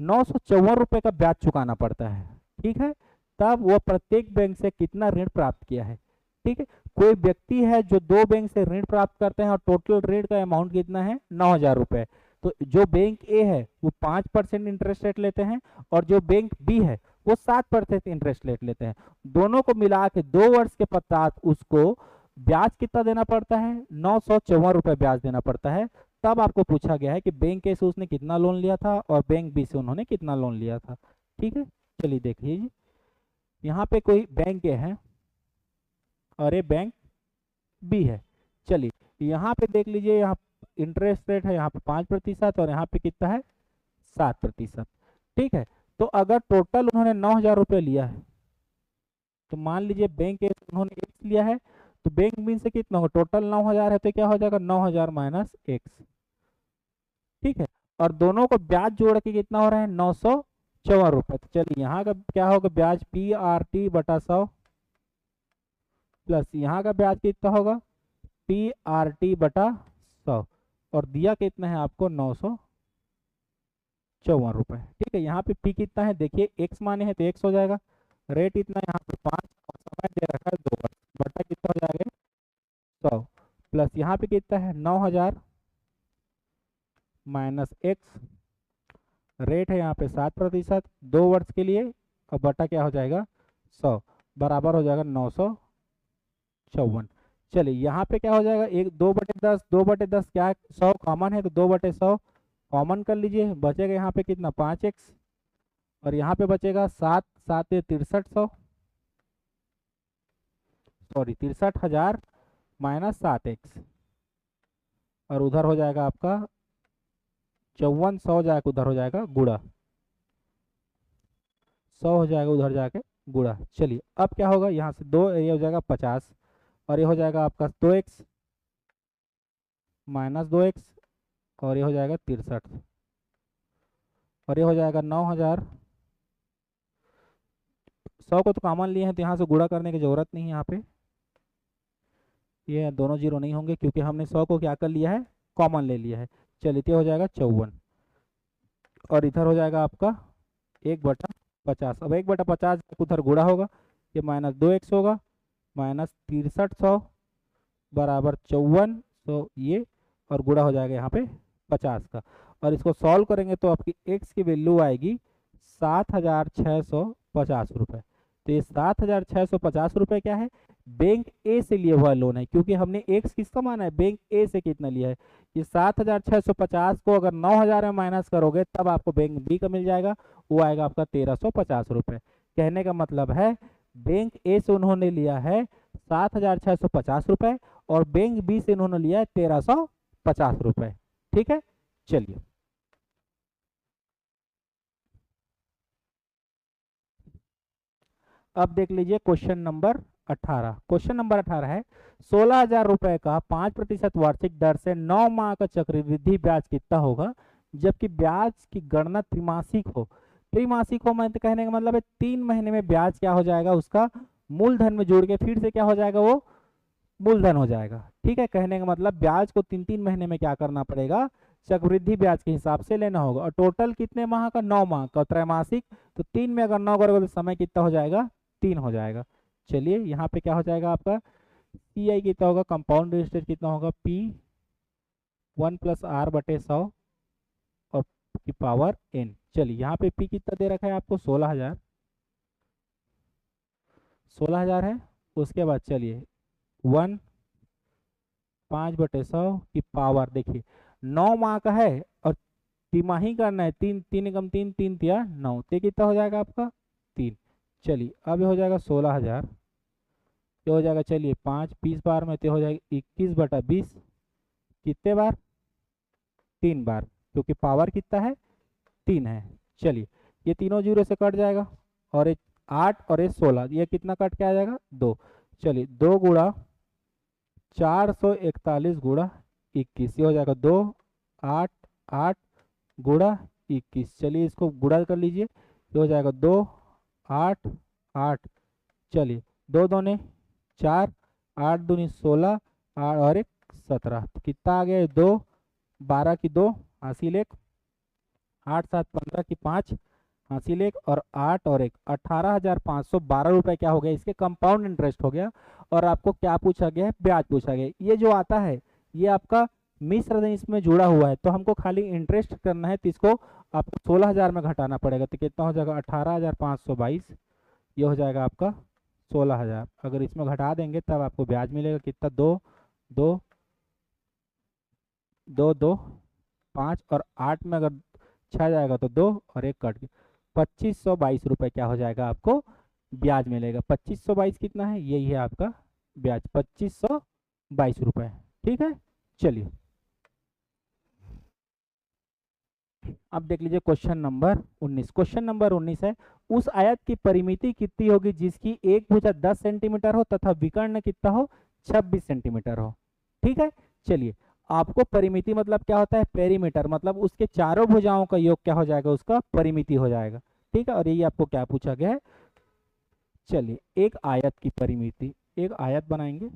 954 रुपए का ब्याज चुकाना पड़ता है। ठीक है, तब वो प्रत्येक बैंक से कितना ऋण प्राप्त किया है? ठीक है, कोई व्यक्ति है जो दो बैंक से ऋण प्राप्त करते हैं और टोटल ऋण का अमाउंट कितना है? 9,000 रुपए। तो जो बैंक ए है वो 5% इंटरेस्ट रेट लेते हैं और जो बैंक बी है वो 7% इंटरेस्ट रेट लेते हैं। दोनों को मिला के 2 वर्ष के पश्चात उसको ब्याज कितना देना पड़ता है? 954 रुपए ब्याज देना पड़ता है। तब आपको पूछा गया है कि बैंक ए से उसने कितना लोन लिया था और बैंक बी से उन्होंने कितना लोन लिया था। ठीक है, चलिए देख लीजिए, यहाँ पे कोई बैंक ए है और ये बैंक बी है। चलिए यहाँ पे देख लीजिए, यहाँ इंटरेस्ट रेट है यहाँ पे 5% और यहाँ पे कितना है 7%। ठीक है, तो अगर टोटल उन्होंने 9,000 रुपये लिया है, तो मान लीजिए बैंक ए उन्होंने एक्स लिया है, तो बैंक बी से कितना होगा, टोटल 9,000 है तो क्या हो जाएगा 9,000 माइनस एक्स। ठीक है, और दोनों को ब्याज जोड़ के कितना हो रहा है 954 रुपये। तो चलिए यहाँ का क्या होगा ब्याज PRT बटा 100 प्लस यहाँ का ब्याज कितना होगा PRT बटा 100, और दिया कितना है आपको 954 रुपये। ठीक है, यहाँ पे P कितना है देखिए, x माने है तो x हो जाएगा, रेट इतना यहाँ पे 5 और समय दे रखा है 2 वर्ष, बटा कितना हो जाएगा 100 प्लस यहाँ पे कितना है 9,000 माइनस एक्स, रेट है यहाँ पे 7% 2 वर्ष के लिए, और बटा क्या हो जाएगा 100 बराबर हो जाएगा 954। चलिए यहाँ पे क्या हो जाएगा, 2/10, 2/10 क्या 100 कॉमन है तो 2/100 कॉमन कर लीजिए, बचेगा यहाँ पे कितना 5x, और यहाँ पे बचेगा 7 7 6300, सॉरी 63,000 माइनस 7x, और उधर हो जाएगा आपका 5400 जाके उधर हो जाएगा गुड़ा, 100 हो जाएगा उधर जाके गुड़ा। चलिए अब क्या होगा, यहाँ से 2 ये हो जाएगा 50, और ये हो जाएगा आपका 2x माइनस 2x, और ये हो जाएगा 63, और ये हो जाएगा 9,000। 100 को तो कॉमन लिए हैं तो यहाँ से गुणा करने की जरूरत नहीं है, यहाँ पे ये दोनों जीरो नहीं होंगे क्योंकि हमने 100 को क्या कर लिया है कॉमन ले लिया है। चलिए तो हो जाएगा 54, और इधर हो जाएगा आपका 1/50। अब 1/50 उधर गुणा होगा, ये माइनस 2x होगा, माइनस 6300 बराबर 5400 ये, और गुणा हो जाएगा यहाँ पे 50 का, और इसको सॉल्व करेंगे तो आपकी x की वैल्यू आएगी 7,650 रुपये। तो ये 7,650 रुपये क्या है, बैंक ए से लिया हुआ लोन है, क्योंकि हमने x किसका माना है बैंक ए से कितना लिया है। ये 7,650 को अगर 9,000 में माइनस करोगे तब आपको बैंक बी का मिल जाएगा, वो आएगा आपका 1,350 रुपये। कहने का मतलब है बैंक ए से उन्होंने लिया है 7,650 रुपये, और बैंक बी से उन्होंने लिया है 1,350 रुपये। ठीक है, चलिए अब देख लीजिए क्वेश्चन नंबर 18। क्वेश्चन नंबर 18 है 16,000 रुपए का 5% वार्षिक दर से 9 माह का चक्रवृद्धि ब्याज कितना होगा, जबकि ब्याज की गणना त्रैमासिक हो। त्रैमासिक हो मैं तो कहने का मतलब है 3 महीने में ब्याज क्या हो जाएगा उसका मूलधन में जोड़ के फिर से क्या हो जाएगा वो मूलधन हो जाएगा। ठीक है, कहने का मतलब ब्याज को 3 महीने में क्या करना पड़ेगा चक्रवृद्धि ब्याज के हिसाब से लेना होगा, और टोटल कितने माह का 9 माह का, त्रैमासिक तो 3 में अगर 9 करोगे तो समय कितना हो जाएगा 3 हो जाएगा। चलिए यहाँ पे क्या हो जाएगा आपका CI कितना होगा, कंपाउंड इंटरेस्ट कितना होगा P1 + R/100 और की पावर n। चलिए यहाँ पे P कितना दे रखा है आपको 16,000 है। उसके बाद चलिए 1 5/100 की पावर, देखिए 9 माह का है और तिमाही करना है, 3 3 कम 3 3 तिया 9, तो कितना हो जाएगा आपका 3। चलिए अब ये हो जाएगा 16,000, ये हो जाएगा चलिए 5 20 बार में तो हो जाएगा 21/20, कितने बार 3 बार, क्योंकि पावर कितना है 3 है। चलिए ये तीनों जीरो से कट जाएगा, और 8 और 16 ये कितना कट के आ जाएगा 2। चलिए 2 गुणा 441 गुणा 21, ये हो जाएगा 2 8 8 गुणा 21। चलिए इसको गुणा कर लीजिए, ये हो जाएगा 2 8 8, चलिए 2 दूने 4 8 दूनी 16 8 और 1 17, तो कितना आ गया 2 12 की 2 हासिल 1 8 7 15 की 5 हासिल 1 और 8 और 1 18,512 रुपए क्या हो गया इसके कंपाउंड इंटरेस्ट हो गया। और आपको क्या पूछा गया है ब्याज पूछा गया। ये जो आता है ये आपका मिश्र धन इसमें जुड़ा हुआ है, तो हमको खाली इंटरेस्ट करना है, तो इसको आपको 16,000 में घटाना पड़ेगा, तो कितना हो जाएगा 18,522, ये हो जाएगा आपका 16,000। अगर इसमें घटा देंगे तब आपको ब्याज मिलेगा कितना 2 2 2 2 5 और 8 में अगर 6 जाएगा तो 2 और 1 कट गया, 2522 रुपये क्या हो जाएगा आपको ब्याज मिलेगा। 2522 कितना है, यही है आपका ब्याज 2522 रुपये। ठीक है, चलिए अब देख लीजिए क्वेश्चन नंबर 19। क्वेश्चन नंबर 19 है, उस आयत की परिमिति कितनी होगी जिसकी एक भुजा 10 सेंटीमीटर हो तथा विकर्ण कितना हो 26 सेंटीमीटर हो। ठीक है, चलिए आपको परिमिति मतलब क्या होता है, पेरीमीटर मतलब उसके चारों भुजाओं का योग क्या हो जाएगा, उसका परिमिति हो जाएगा। ठीक है, और यही आपको क्या पूछा गया है। चलिए एक आयत की परिमिति, एक आयत बनाएंगे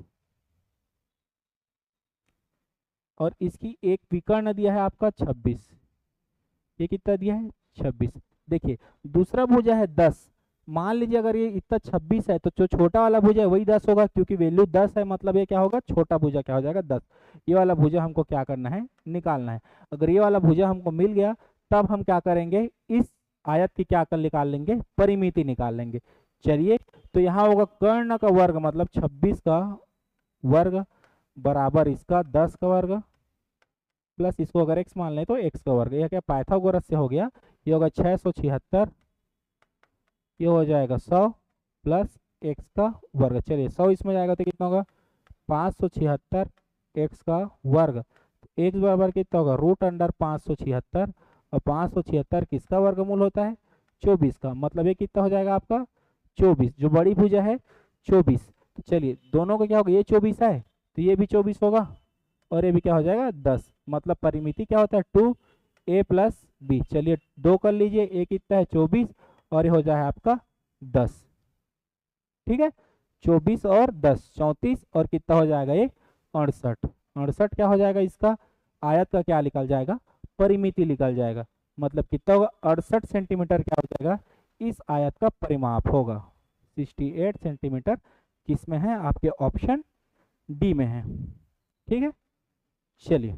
और इसकी एक विकर्ण दिया है आपका 26, ये कितना दिया है 26। देखिए दूसरा भुजा है 10, मान लीजिए अगर ये इतना 26 है तो जो छोटा वाला भुजा है वही 10 होगा, क्योंकि वैल्यू 10 है, मतलब ये क्या होगा छोटा भुजा क्या हो जाएगा 10। ये वाला भुजा हमको क्या करना है, निकालना है। अगर ये वाला भुजा हमको मिल गया तब हम क्या करेंगे, इस आयत की क्या कर निकाल लेंगे, परिमिति निकाल लेंगे। चलिए तो यहाँ होगा कर्ण का वर्ग मतलब 26 का वर्ग बराबर इसका 10 का वर्ग प्लस इसको अगर x मान लें तो x का वर्ग। यह क्या पाइथागोरस से हो गया, ये होगा 676, ये हो जाएगा 100 प्लस x का वर्ग। चलिए 100 इसमें जाएगा तो कितना होगा 576 x का वर्ग। x बराबर कितना होगा √576, और 576 किसका वर्गमूल होता है 24 का, मतलब ये कितना हो जाएगा आपका 24, जो बड़ी भुजा है 24। तो चलिए दोनों का क्या होगा, ये 24 है तो ये भी 24 होगा और ये भी क्या हो जाएगा 10, मतलब परिमिति क्या होता है 2a + b। चलिए 2 कर लीजिए, a कितना है 24 और ये हो जाए आपका 10। ठीक है, 24 और 10 34 और कितना हो जाएगा ये 68। 68 क्या हो जाएगा, इसका आयत का क्या निकल जाएगा, परिमिति निकल जाएगा, मतलब कितना होगा 68 सेंटीमीटर क्या हो जाएगा, इस आयत का परिमाप होगा 68 सेंटीमीटर। किसमें है, आपके ऑप्शन डी में है। ठीक है, चलिए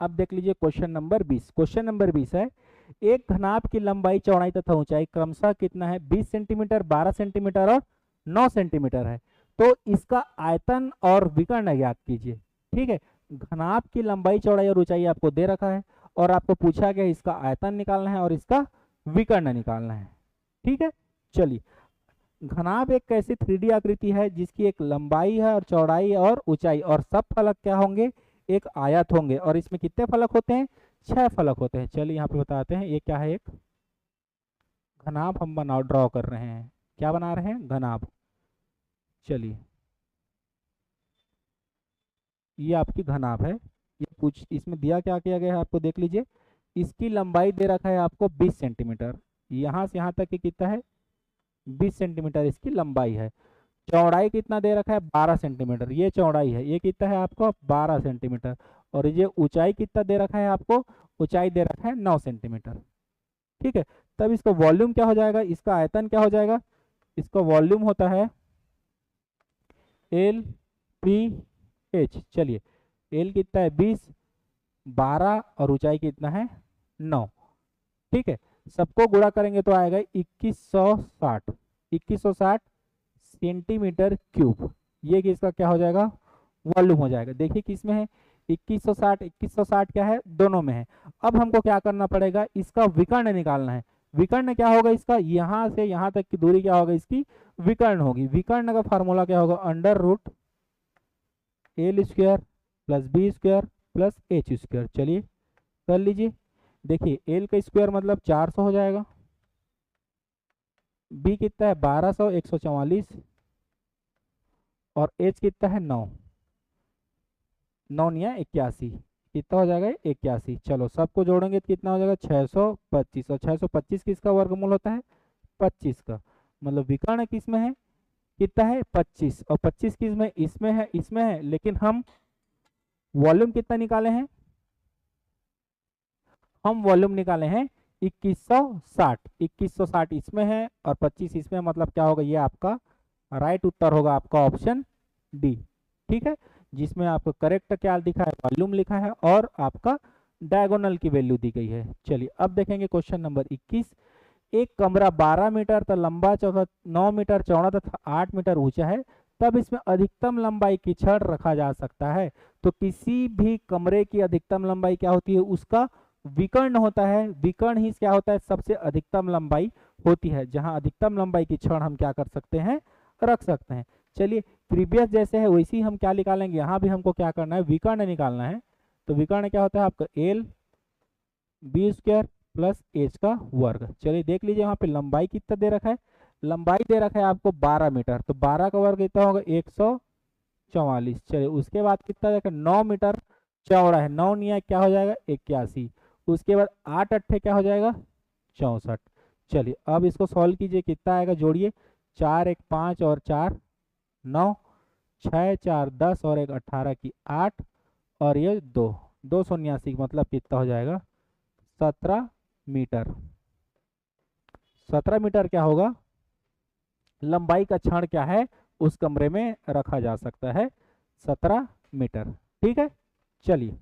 अब देख लीजिए क्वेश्चन नंबर 20। क्वेश्चन नंबर 20 है, एक घनाभ की लंबाई चौड़ाई तथा ऊंचाई क्रमशः कितना है 20 सेंटीमीटर 12 सेंटीमीटर और 9 सेंटीमीटर है, तो इसका आयतन और विकर्ण ज्ञात कीजिए। ठीक है, घनाभ की लंबाई चौड़ाई और ऊंचाई आपको दे रखा है और आपको पूछा गया इसका आयतन निकालना है और इसका विकर्ण निकालना है। ठीक है, चलिए घनाभ एक ऐसी 3D आकृति है जिसकी एक लंबाई है और चौड़ाई और ऊंचाई, और सब फलक क्या होंगे, एक आयत होंगे, और इसमें कितने फलक होते हैं 6 फलक होते हैं। चलिए यहाँ पे बताते हैं, ये क्या है, एक घनाभ हम ड्रॉ कर रहे हैं। क्या बना रहे हैं, घनाभ। चलिए ये आपकी घनाभ है, ये इसमें दिया क्या किया गया है आपको देख लीजिए। इसकी लंबाई दे रखा है आपको 20 सेंटीमीटर, यहाँ से यहाँ तक की कितना है 20 सेंटीमीटर इसकी लंबाई है। चौड़ाई कितना दे रखा है 12 सेंटीमीटर, ये चौड़ाई है, ये कितना है आपको 12 सेंटीमीटर, और ये ऊंचाई कितना दे रखा है आपको, ऊंचाई दे रखा है 9 सेंटीमीटर। ठीक है, तब इसका वॉल्यूम क्या हो जाएगा, इसका आयतन क्या हो जाएगा, इसका वॉल्यूम होता है LPH। चलिए L कितना है 20, 12 और ऊंचाई कितना है 9। ठीक है, सबको गुणा करेंगे तो आएगा 2160 सेंटीमीटर क्यूब। ये किसका क्या हो जाएगा, वॉल्यूम हो जाएगा। देखिए किसमें है 2160 क्या है, दोनों में है। अब हमको क्या करना पड़ेगा, इसका विकर्ण निकालना है। विकर्ण क्या होगा इसका, यहाँ से यहाँ तक की दूरी क्या होगा, इसकी विकर्ण होगी। विकर्ण का फार्मूला क्या होगा, √L² + B² + H²। चलिए कर लीजिए, देखिए L का स्क्वायर मतलब 400 हो जाएगा, B कितना है 1200 144 और H कितना है 9 9 या 81, कितना हो जाएगा 81। चलो सबको जोड़ेंगे तो कितना हो जाएगा 625, और 625 किसका वर्गमूल होता है 25 का, मतलब विकर्ण किस में है कितना है 25, और 25 किस में, इसमें है, इसमें है, लेकिन हम वॉल्यूम कितना निकाले हैं, हम वॉल्यूम निकाले हैं 2160 इसमें है और 25 इसमें, मतलब क्या होगा, ये आपका राइट उत्तर होगा आपका ऑप्शन डी। ठीक है, जिसमें आपको करेक्ट क्या लिखा है, वॉल्यूम लिखा है और आपका डायगोनल की वैल्यू दी गई है। चलिए अब देखेंगे क्वेश्चन नंबर 21। एक कमरा 12 मीटर तक लंबा 9 मीटर चौड़ा तथा 8 मीटर ऊंचा है, तब इसमें अधिकतम लंबाई की छड़ रखा जा सकता है, तो किसी भी कमरे की अधिकतम लंबाई क्या होती है, उसका विकर्ण होता है, विकर्ण ही क्या होता है, सबसे अधिकतम लंबाई होती है, जहां अधिकतम लंबाई की क्षण हम क्या कर सकते हैं, रख सकते हैं। चलिए प्रीवियस जैसे है वैसे हम क्या निकालेंगे, यहाँ भी हमको क्या करना है, विकर्ण निकालना है। तो विकर्ण क्या होता है आपका L B square plus H का वर्ग। चलिए देख लीजिए यहाँ पे लंबाई कितना दे रखा है, लंबाई दे रखा है आपको 12 मीटर, तो 12 का वर्ग कितना होगा 144। चलिए उसके बाद कितना देखा 9 मीटर चौड़ा है, 9 निया क्या हो जाएगा 81। उसके बाद 8 अट्ठे क्या हो जाएगा 64। चलिए अब इसको सॉल्व कीजिए, कितना आएगा जोड़िए, 4 1 5 और 4 9, 6 4 10 और 1 18 की 8 और ये 289 मतलब कितना हो जाएगा 17 मीटर। 17 मीटर क्या होगा लंबाई का क्षण क्या है उस कमरे में रखा जा सकता है, 17 मीटर। ठीक है, चलिए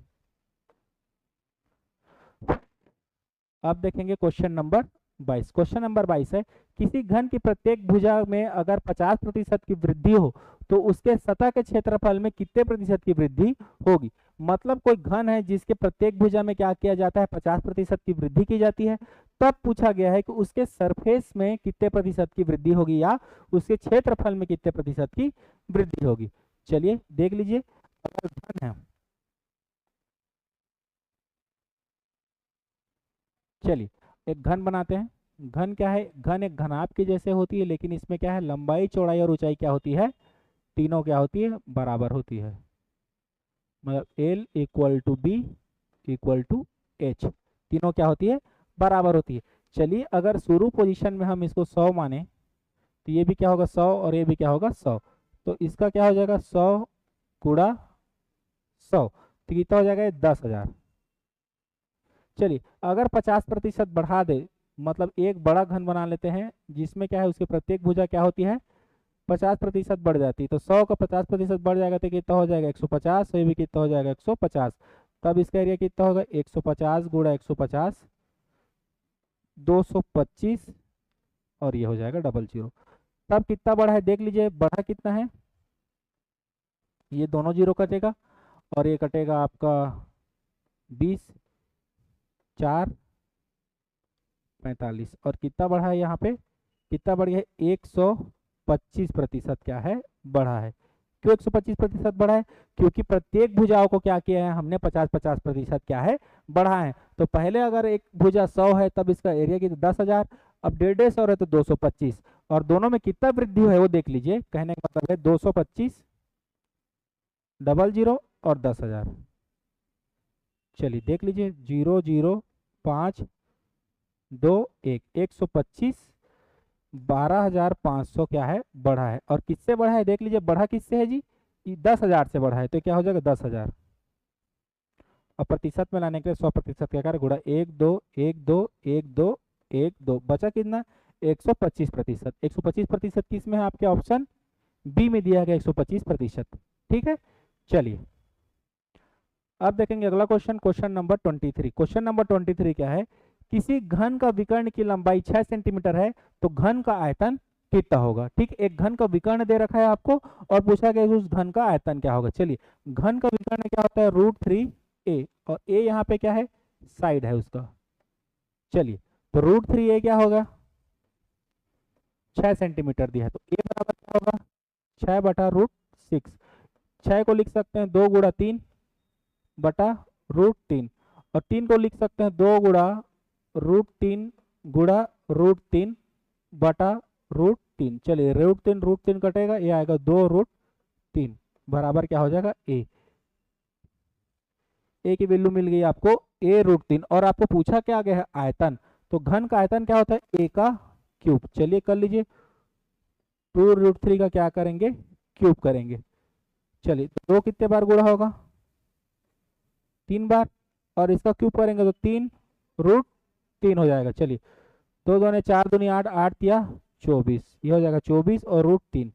अब देखेंगे क्वेश्चन नंबर 22। क्वेश्चन नंबर 22 है, किसी घन की प्रत्येक भुजा में अगर 50% की वृद्धि हो तो उसके सतह के क्षेत्रफल में कितने प्रतिशत की वृद्धि होगी। मतलब कोई घन है जिसके प्रत्येक भुजा में क्या किया जाता है 50% की वृद्धि की जाती है, तब पूछा गया है कि उसके सरफेस में कितने प्रतिशत की वृद्धि होगी या उसके क्षेत्रफल में कितने प्रतिशत की वृद्धि होगी। चलिए देख लीजिए, अगर घन है, चलिए एक घन बनाते हैं। घन क्या है, घन एक घनाभ के जैसे होती है, लेकिन इसमें क्या है लंबाई चौड़ाई और ऊंचाई क्या होती है, तीनों क्या होती है बराबर होती है। मतलब L equal to B equal to H, तीनों क्या होती है बराबर होती है। चलिए अगर शुरू पोजीशन में हम इसको 100 माने तो ये भी क्या होगा 100 और ये भी क्या होगा 100, तो इसका क्या हो जाएगा 100 गुणा 100, तो कितना हो जाएगा 10,000। चलिए अगर 50% बढ़ा दे, मतलब एक बड़ा घन बना लेते हैं जिसमें क्या है उसकी प्रत्येक भुजा क्या होती है 50% बढ़ जाती है, तो 100 का 50% बढ़ जाएगा तो कितना हो जाएगा 150, तो ये भी कितना हो जाएगा 150। तब इसका एरिया कितना होगा 150 गुणा 150 225 और ये हो जाएगा 00। तब कितना बढ़ा है देख लीजिए, बढ़ा कितना है, ये दोनों जीरो कटेगा और ये कटेगा आपका 20 4 45 और कितना बढ़ा है यहाँ पे, कितना बढ़ गया है 125% क्या है बढ़ा है। क्यों 125% बढ़ा है, क्योंकि प्रत्येक भुजाओं को क्या किया है हमने 50-50% क्या है बढ़ा है। तो पहले अगर एक भुजा 100 है तब इसका एरिया की 10,000, अब 150 है तो 225, और दोनों में कितना वृद्धि है वो देख लीजिए, कहने का मतलब है 225 00 और 10,000। चलिए देख लीजिए 0 0 5 2 1 125 12,500 क्या है बढ़ा है। और किससे बढ़ा है देख लीजिए, बढ़ा किससे है जी 10,000 से बढ़ा है, तो क्या हो जाएगा 10,000। और प्रतिशत में लाने के लिए 100% क्या करें गुणा 1 2 1 2 1 2 1 2, बचा कितना 125%। 125% किस में है आपके ऑप्शन बी में दिया गया 125%। ठीक है, चलिए अब देखेंगे अगला question, question number 23। Question number 23 क्या है, किसी घन का विकर्ण की लंबाई 6 सेंटीमीटर है तो घन का आयतन कितना होगा। ठीक, एक घन का विकर्ण दे रखा है आपको और पूछा गया उस घन का आयतन क्या होगा। चलिए घन का विकर्ण क्या होता है √3a, और a यहाँ पे क्या है साइड है उसका। चलिए तो √3a क्या होगा 6 सेंटीमीटर दिया है, तो a बराबर क्या होगा 6/√6। 6 को लिख सकते हैं 2 गुणा 3 बटा √3, और 3 को लिख सकते हैं 2 गुणा √3 गुणा √3 बटा √3। चलिए √3 कटेगा, ये आएगा 2√3 बराबर क्या हो जाएगा ए की वैल्यू मिल गई आपको a√3। और आपको पूछा क्या गया है आयतन, तो घन का आयतन क्या होता है a का क्यूब। चलिए कर लीजिए 2√3 का क्या करेंगे क्यूब करेंगे। चलिए तो 2 कितने बार गुणा होगा 3 बार, और इसका क्यूब करेंगे तो 3√3 हो जाएगा। चलिए 2 2 4 2 8 8 या 24, ये हो जाएगा 24 और √3,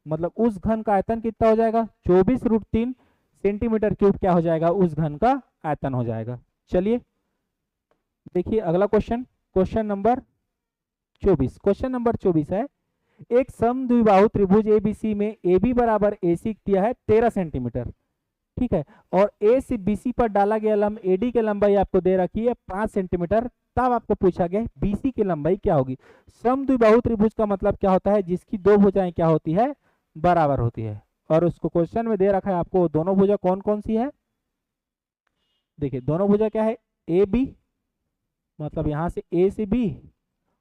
मतलब उस घन का आयतन कितना हो जाएगा 24√3 सेंटीमीटर क्यूब क्या हो जाएगा उस घन का आयतन हो जाएगा। चलिए देखिए अगला question, question number 24। Question number 24 है, एक समद्विबाहु त्रिभुज एबीसी में AB बराबर AC दिया है 13 सेंटीमीटर। ठीक है। और ए से बीसी पर डाला गया लंब एडी की लंबाई आपको दे रखी है 5 सेंटीमीटर, तब आपको पूछा गया बीसी की लंबाई क्या होगी। समद्विबाहु त्रिभुज का मतलब क्या होता है, जिसकी दो भुजाएं क्या होती है, बराबर होती है। और उसको क्वेश्चन में दे रखा है आपको दोनों भुजा कौन कौन सी है। देखिए दोनों भुजा क्या है, ए बी, मतलब यहां से ए से बी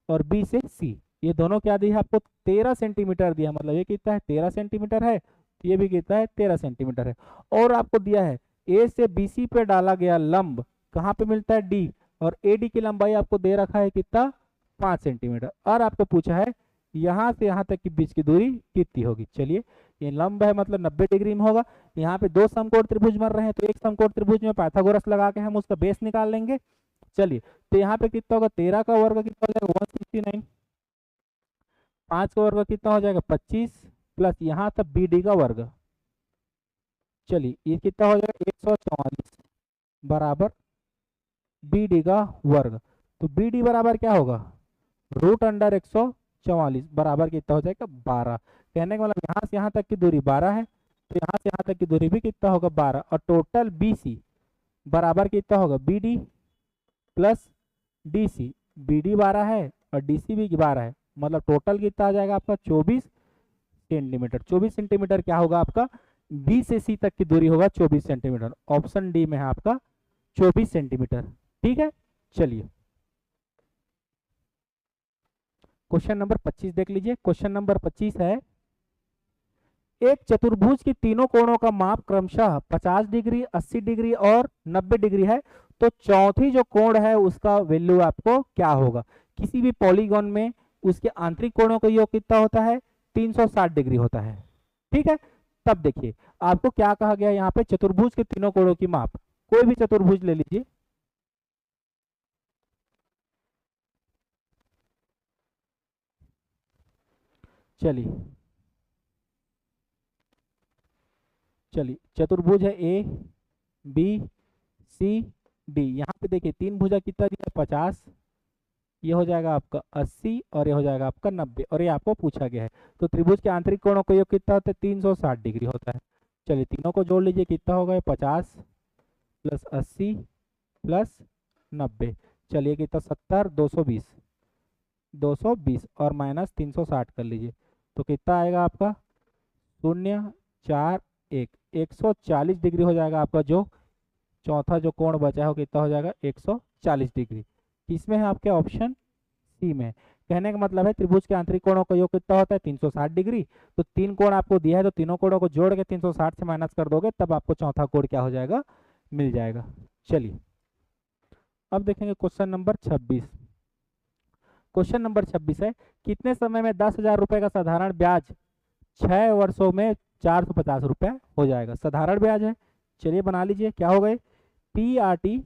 और बी से सी, ये दोनों क्या दी है आपको 13 सेंटीमीटर दिया, मतलब ये कितना है 13 सेंटीमीटर है, ये भी कितना है 13 सेंटीमीटर है। और आपको दिया है ए से बीसी पे डाला गया लंब कहाँ पे मिलता है, डी, और एडी की लंबाई आपको दे रखा है कितना 5 सेंटीमीटर। और आपको पूछा है यहाँ से यहाँ तक की बीच की दूरी कितनी होगी। चलिए ये लंब है मतलब 90 डिग्री में होगा। यहाँ पे दो समकोण त्रिभुज बन रहे हैं, तो एक समकोण त्रिभुज में पाइथागोरस लगा के हम उसका बेस निकाल लेंगे। चलिए तो यहाँ पे कितना होगा, 13 का वर्ग कितना हो जाएगा 169, 5 का वर्ग कितना हो जाएगा 25, प्लस यहाँ तक बी डी का वर्ग, चलिए ये कितना हो जाएगा 144 बराबर बी डी का वर्ग। तो बी डी बराबर क्या होगा, रूट अंडर 144 बराबर कितना हो जाएगा 12। कहने का मतलब यहाँ से यहाँ तक की दूरी 12 है, तो यहाँ से यहाँ तक की दूरी भी कितना होगा 12, और टोटल बी सी बराबर कितना होगा B D plus D C, B D 12 है और डी सी भी 12 है, मतलब टोटल कितना आ जाएगा आपका 24 सेंटीमीटर। 24 सेंटीमीटर क्या होगा आपका, बी से सी तक की दूरी होगा 24 सेंटीमीटर। ऑप्शन डी में है आपका 24 सेंटीमीटर। ठीक है, चलिए क्वेश्चन नंबर 25 देख लीजिए। क्वेश्चन नंबर 25 है, एक चतुर्भुज की तीनों कोणों का माप क्रमशः 50 डिग्री, 80 डिग्री और 90 डिग्री है, तो चौथी जो कोण है उसका वैल्यू आपको क्या होगा। किसी भी पॉलीगॉन में उसके आंतरिक कोणों का योग कितना होता है 360 डिग्री होता है। ठीक है, तब देखिए आपको क्या कहा गया यहाँ पे, चतुर्भुज के तीनों कोणों की माप, कोई भी चतुर्भुज ले लीजिए, चलिए चतुर्भुज है ए बी सी डी। यहाँ पे देखिए तीन भुजा कितना दिया 50, ये हो जाएगा आपका 80 और ये हो जाएगा आपका 90, और ये आपको पूछा गया है। तो त्रिभुज के आंतरिक कोणों का योग कितना होता है 360 डिग्री होता है। चलिए तीनों को जोड़ लीजिए, कितना होगा 50 प्लस 80 प्लस 90, चलिए कितना 70, 220, 220 और माइनस 360 कर लीजिए, तो कितना आएगा आपका 0 4 1, 140 डिग्री हो जाएगा आपका। जो चौथा जो कोण बचा है वो कितना हो जाएगा 140 डिग्री। किसमें है आपके, ऑप्शन सी में। कहने का मतलब है त्रिभुज के आंतरिक कोणों का योग कितना होता है 360 डिग्री। तो तीन कोण आपको दिया है, तो तीनों कोणों को जोड़ के 360 से माइनस कर दोगे, तब आपको चौथा कोण क्या हो जाएगा, मिल जाएगा। चलिए अब देखेंगे क्वेश्चन नंबर 26। क्वेश्चन नंबर 26 है, कितने समय में 10,000 रुपए का साधारण ब्याज 6 वर्षों में 450 रुपए हो जाएगा। साधारण ब्याज है, चलिए बना लीजिए, क्या हो गए पी आर टी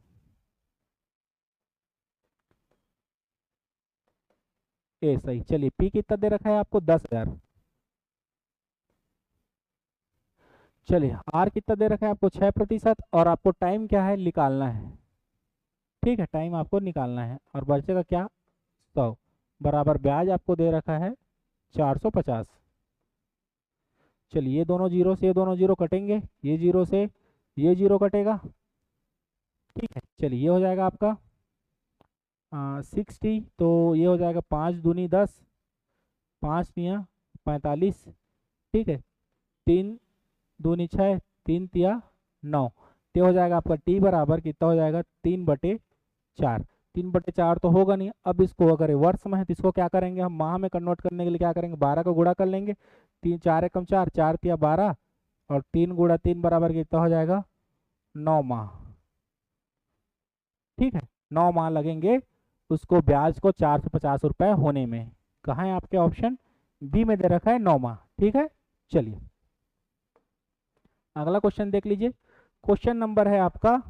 ए सही। चलिए पी कितना दे रखा है आपको 10,000, चलिए आर कितना दे रखा है आपको 6%, और आपको टाइम क्या है निकालना है। ठीक है, टाइम आपको निकालना है, और बचेगा क्या 100 बराबर ब्याज आपको दे रखा है 450। चलिए ये दोनों जीरो से ये दोनों जीरो कटेंगे, ये जीरो से ये जीरो कटेगा। ठीक है, चलिए ये हो जाएगा आपका 60, तो ये हो जाएगा 5 दूनी 10, 5 तिया 45। ठीक है, 3 दूनी 6, 3 तिया 9, तो हो जाएगा आपका टी बराबर कितना हो जाएगा 3/4। 3/4 तो होगा नहीं। अब इसको अगर वर्ष में है तो इसको क्या करेंगे हम, माह में कन्वर्ट करने के लिए क्या करेंगे 12 का गुणा कर लेंगे। 3 4 एकम 4, 4 तिया 12, और 3 गुणा 3 बराबर कितना हो जाएगा 9 माह। ठीक है, 9 माह लगेंगे उसको ब्याज को 450 रुपए होने में। कहाँ है आपके, ऑप्शन बी में दे रखा है 9 माह। ठीक है, चलिए अगला क्वेश्चन देख लीजिए। क्वेश्चन नंबर है आपका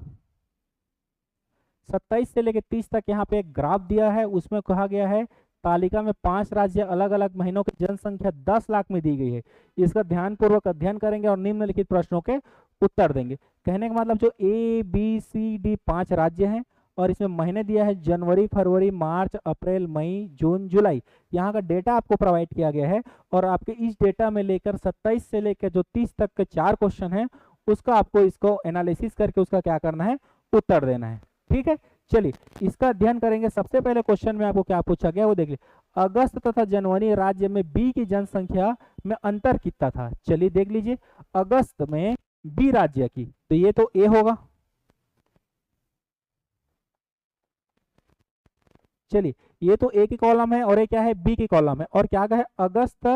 27 से लेकर 30 तक। यहाँ पे एक ग्राफ दिया है, उसमें कहा गया है तालिका में 5 राज्य अलग अलग महीनों की जनसंख्या 10 लाख में दी गई है। इसका ध्यानपूर्वक अध्ययन करेंगे और निम्नलिखित प्रश्नों के उत्तर देंगे। कहने का मतलब जो ए बी सी डी 5 राज्य हैं, और इसमें महीने दिया है जनवरी, फरवरी, मार्च, अप्रैल, मई, जून, जुलाई। यहाँ का डेटा आपको प्रोवाइड किया गया है, और आपके इस डेटा में लेकर 27 से लेकर जो 30 तक के 4 क्वेश्चन हैं उसका आपको इसको एनालिसिस करके उसका क्या करना है, उत्तर देना है। ठीक है, चलिए इसका अध्ययन करेंगे। सबसे पहले क्वेश्चन में आपको क्या पूछा गया वो देख लीजिए, अगस्त तथा जनवरी राज्य में बी की जनसंख्या में अंतर कितना था। चलिए देख लीजिए, अगस्त में बी राज्य की, तो ये तो ए होगा। चलिए ये तो ए की कॉलम है और ये क्या है, बी की कॉलम है। और क्या है, अगस्त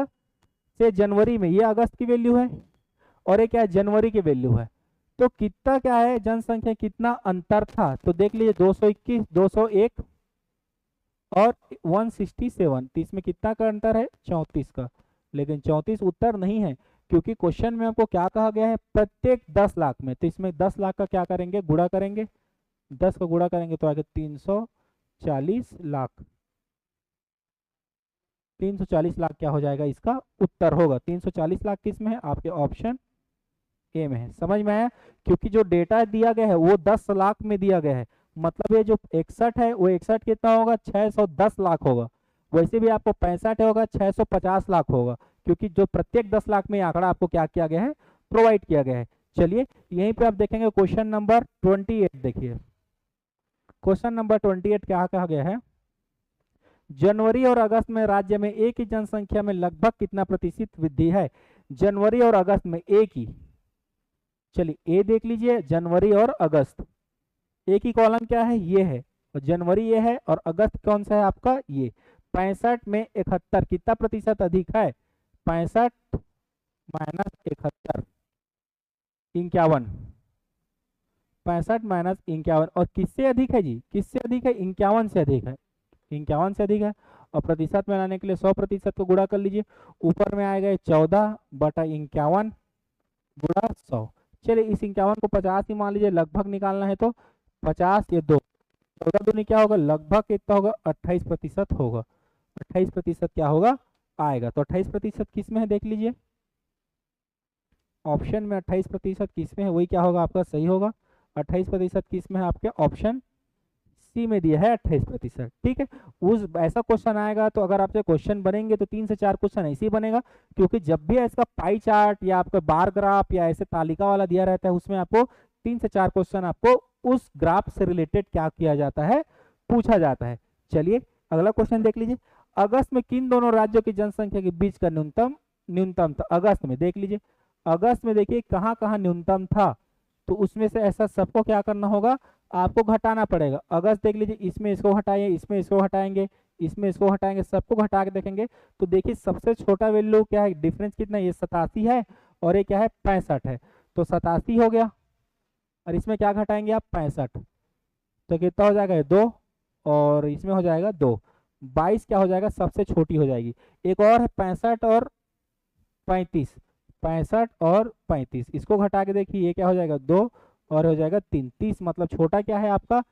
से जनवरी में, ये अगस्त की वैल्यू है और ये क्या है, जनवरी की वैल्यू है। तो कितना क्या है जनसंख्या, कितना अंतर था, तो देख लीजिए 221, 201 और 167, तो इसमें कितना का अंतर है, 34 का। लेकिन 34 उत्तर नहीं है, क्योंकि क्वेश्चन में हमको क्या कहा गया है, प्रत्येक 10 लाख में। तो इसमें 10 लाख का क्या करेंगे, गुणा करेंगे, 10 का गुणा करेंगे तो आगे 340 लाख। 340 लाख क्या हो जाएगा, इसका उत्तर होगा। 340 लाख किस में है, आपके ऑप्शन ए में है। समझ में आया, क्योंकि जो डेटा दिया गया है वो 10 लाख में दिया गया है, मतलब ये जो 61 है वो 61 कितना होगा, 610 लाख होगा। वैसे भी आपको 65 होगा, 650 लाख होगा, क्योंकि जो प्रत्येक 10 लाख में आंकड़ा आपको क्या किया गया है, प्रोवाइड किया गया है। चलिए यहीं पे आप देखेंगे क्वेश्चन नंबर 28, देखिए क्वेश्चन नंबर 28 क्या कहा गया है, जनवरी और अगस्त में राज्य में ए की जनसंख्या में लगभग कितना प्रतिशत वृद्धि है। जनवरी और अगस्त में ए की, चलिए ए देख लीजिए, जनवरी और अगस्त, ए की कॉलम क्या है, ये है, और जनवरी ये है, और अगस्त कौन सा है आपका, ये। 65 में 71 कितना प्रतिशत अधिक है, 65 माइनस 71, 51, 65 माइनस 51, और किससे अधिक है जी, किससे अधिक है, 51 से अधिक है, 51 से अधिक है। और प्रतिशत में लाने के लिए 100% को गुणा कर लीजिए, ऊपर में आएगा 14/51 गुणा 100। चलिए इस 51 को 50 ही मान लीजिए, लगभग निकालना है तो 50 ये 2, 14 दूनी क्या होगा, लगभग कितना होगा, 28% होगा। 28% क्या होगा, आएगा। तो 28% किस में है, देख लीजिए ऑप्शन में 28% किस में है, वही क्या होगा आपका, सही होगा। 28% किस में है, आपके ऑप्शन सी में दिया है 28%। ठीक है, उस ऐसा क्वेश्चन आएगा तो अगर आपसे क्वेश्चन बनेंगे तो 3 से 4 क्वेश्चन ऐसे ही बनेगा, क्योंकि जब भी इसका पाई चार्ट या आपका बार ग्राफ या ऐसे तालिका वाला दिया रहता है, उसमें आपको 3 से 4 क्वेश्चन आपको उस ग्राफ से रिलेटेड क्या किया जाता है, पूछा जाता है। चलिए अगला क्वेश्चन देख लीजिए, अगस्त में किन दोनों राज्यों की जनसंख्या के बीच का न्यूनतम था। अगस्त में देख लीजिए, अगस्त में देखिए कहाँ कहाँ न्यूनतम था, तो उसमें से ऐसा सबको क्या करना होगा, आपको घटाना पड़ेगा। अगस्त देख लीजिए, इसमें इसको हटाइए, इसमें इसको हटाएंगे, इसमें इसको हटाएंगे, सबको घटा के देखेंगे तो देखिए सबसे छोटा वैल्यू क्या है, डिफरेंस कितना है, ये 87 है और ये क्या है, 65 है। तो 87 हो गया, और इसमें क्या घटाएंगे आप, 65, तो कितना हो जाएगा, 2, और इसमें हो जाएगा 2, 22 क्या हो जाएगा, सबसे छोटी हो जाएगी। एक और है 65 और 35, 65 और 35, इसको घटा के देखिए ये क्या हो जाएगा, 2 और हो जाएगा 3, 30, मतलब छोटा क्या है आपका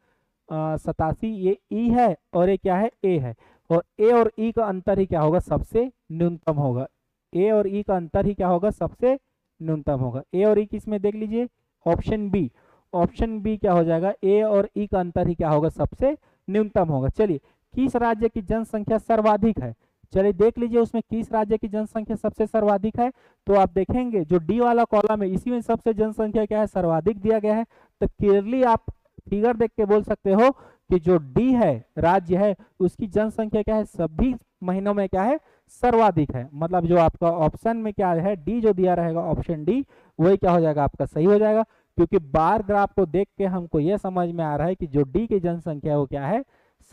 87, ये ई है और ये क्या है, ए है। और ए और ई का अंतर ही क्या होगा, सबसे न्यूनतम होगा। ए और ई का अंतर ही क्या होगा, सबसे न्यूनतम होगा। ए और ई किस में, देख लीजिए ऑप्शन बी, ऑप्शन बी क्या हो जाएगा, ए और ई का अंतर ही क्या होगा, सबसे न्यूनतम होगा। चलिए किस राज्य की जनसंख्या सर्वाधिक है, चलिए देख लीजिए उसमें किस राज्य की जनसंख्या सबसे सर्वाधिक है। तो आप देखेंगे जो डी वाला कॉलम है, इसी में सबसे जनसंख्या क्या है, सर्वाधिक दिया गया है। तो क्लियरली आप फिगर देख के बोल सकते हो कि जो डी है राज्य है, उसकी जनसंख्या क्या है, सभी महीनों में क्या है, सर्वाधिक है। मतलब जो आपका ऑप्शन में क्या है, डी जो दिया रहेगा, ऑप्शन डी, वही क्या हो जाएगा, आपका सही हो जाएगा। क्योंकि बार ग्राफ को देख के हमको यह समझ में आ रहा है कि जो डी की जनसंख्या है वो क्या है,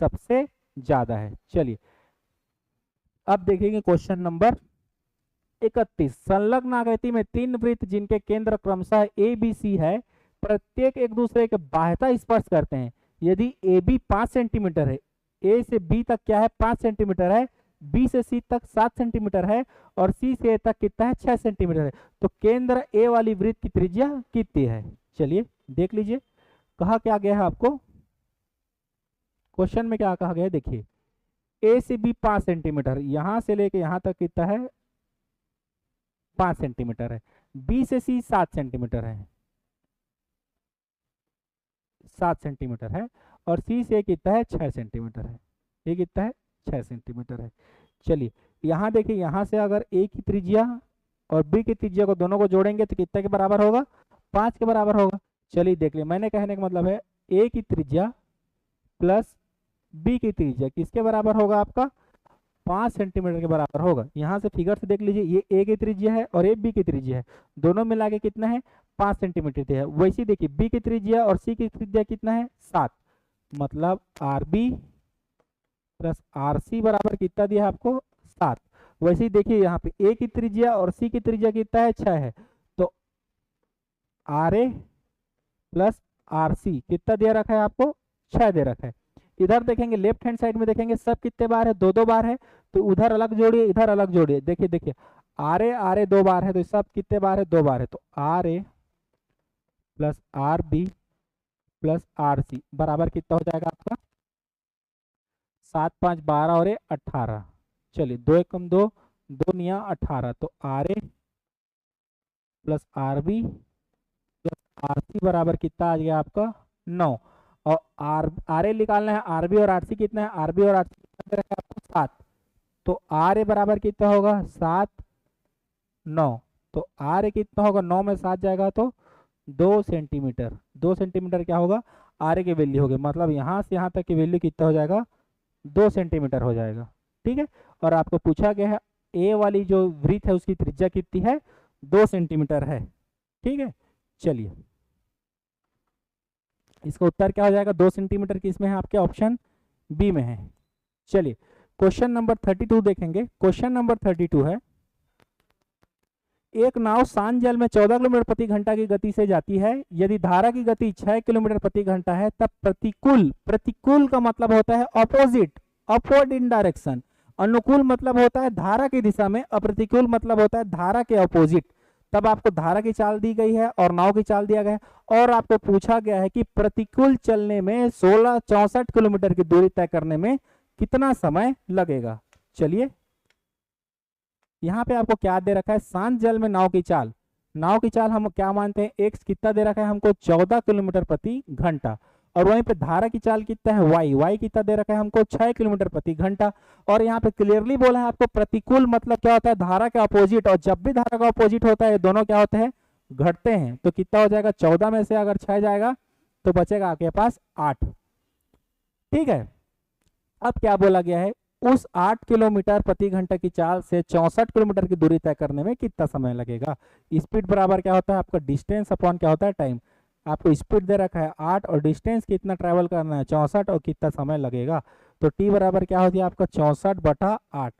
सबसे ज्यादा है। चलिए अब देखेंगे क्वेश्चन नंबर 31, संलग्न आकृति में 3 वृत्त जिनके केंद्र क्रमशः ए बी सी है, प्रत्येक एक दूसरे के बाह्यता स्पर्श करते हैं। यदि ए बी 5 सेंटीमीटर है, ए से बी तक क्या है, 5 सेंटीमीटर है, बी से सी तक 7 सेंटीमीटर है, और सी से ए तक कितना है, 6 सेंटीमीटर है, तो केंद्र ए वाली वृत्त की त्रिज्या कितनी है। चलिए देख लीजिए कहा क्या गया है आपको, क्वेश्चन में क्या कहा गया है, देखिए ए से बी 5 सेंटीमीटर, यहां से लेके यहां तक कितना है, 5 सेंटीमीटर है। बी से सी 7 सेंटीमीटर है, 7 सेंटीमीटर है, और सी से कितना है, 6 सेंटीमीटर है। ये कितना है, 6 सेंटीमीटर है। चलिए यहाँ देखिए, यहाँ से अगर ए की त्रिज्या और बी की त्रिज्या को दोनों को जोड़ेंगे तो कितने के बराबर होगा, 5 के बराबर होगा। चलिए देख लिया, मैंने कहने का मतलब है ए की त्रिज्या प्लस बी की त्रिज्या किसके बराबर होगा आपका 5 सेंटीमीटर के बराबर होगा। यहाँ से फिगर से देख लीजिए, ये ए की त्रिज्या है और ये बी की त्रिज्या है, दोनों मिला के कितना है 5 सेंटीमीटर है। वैसे ही देखिए बी की त्रिज्या और सी की त्रिज्या कितना है 7, मतलब R B plus R C बराबर कितना दिया है आपको 7। वैसे ही देखिए यहाँ पे ए की त्रिज्या और सी की त्रिज्या कितना है 6 है, तो R A plus R C कितना दे रखा है आपको 6 दे रखा है। इधर देखेंगे लेफ्ट हैंड साइड में देखेंगे सब कितने बार है 2 बार है, तो उधर अलग जोड़िए इधर अलग जोड़िए। देखिए देखिए आर ए 2 बार है, तो सब कितने बार है 2 बार है, तो R A plus R B plus R C बराबर कितना हो जाएगा आपका 7 5 12 और 18। चलिए 2 एकम 2 2 निया 18, तो R A plus R B plus R C बराबर कितना आ गया आपका 9। और आर ए निकालना है, आर बी और आर सी कितना है, आर बी और आर सी कितना है आपको 7, तो आर ए बराबर कितना होगा 7 9, तो आर ए कितना होगा 9 में 7 जाएगा तो 2 सेंटीमीटर। 2 सेंटीमीटर क्या होगा आर ए की वैल्यू होगी, मतलब यहाँ से यहाँ तक की वैल्यू कितना हो जाएगा 2 सेंटीमीटर हो जाएगा। ठीक है, और आपको पूछा गया है ए वाली जो वृत्त है उसकी त्रिज्या कितनी है 2 सेंटीमीटर है। ठीक है, चलिए इसका उत्तर क्या हो जाएगा 2 सेंटीमीटर किसमें है आपके ऑप्शन बी में है। चलिए क्वेश्चन नंबर 32 देखेंगे। क्वेश्चन नंबर 32 है, एक नाव शांत जल में 14 किलोमीटर प्रति घंटा की गति से जाती है, यदि धारा की गति 6 किलोमीटर प्रति घंटा है तब प्रतिकूल, प्रतिकूल का मतलब होता है ऑपोजिट, अपवर्ड इन डायरेक्शन, अनुकूल मतलब होता है धारा की दिशा में, अप्रतिकूल मतलब होता है धारा के अपोजिट। तब आपको धारा की चाल दी गई है और नाव की चाल दिया गया है, और आपको पूछा गया है कि प्रतिकूल चलने में 64 किलोमीटर की दूरी तय करने में कितना समय लगेगा। चलिए यहाँ पे आपको क्या दे रखा है शांत जल में नाव की चाल, नाव की चाल हम क्या मानते हैं एक्स कितना दे रखा है हमको 14 किलोमीटर प्रति घंटा, और वहीं पे धारा की चाल कितना है वाई कितना दे रखा है हमको 6 किलोमीटर प्रति घंटा। और यहाँ पे क्लियरली बोला है आपको प्रतिकूल मतलब क्या होता है धारा के अपोजिट, और जब भी धारा का अपोजिट होता है दोनों क्या होते हैं घटते हैं, तो कितना हो जाएगा 14 में से अगर 6 जाएगा तो बचेगा आपके पास 8। ठीक है, अब क्या बोला गया है उस 8 किलोमीटर प्रति घंटा की चाल से 64 किलोमीटर की दूरी तय करने में कितना समय लगेगा। स्पीड बराबर क्या होता है आपका डिस्टेंस अपॉन क्या होता है टाइम। आपको स्पीड दे रखा है 8 और डिस्टेंस कितना ट्रैवल करना है 64 और कितना समय लगेगा, तो टी बराबर क्या होती है आपका 64/8।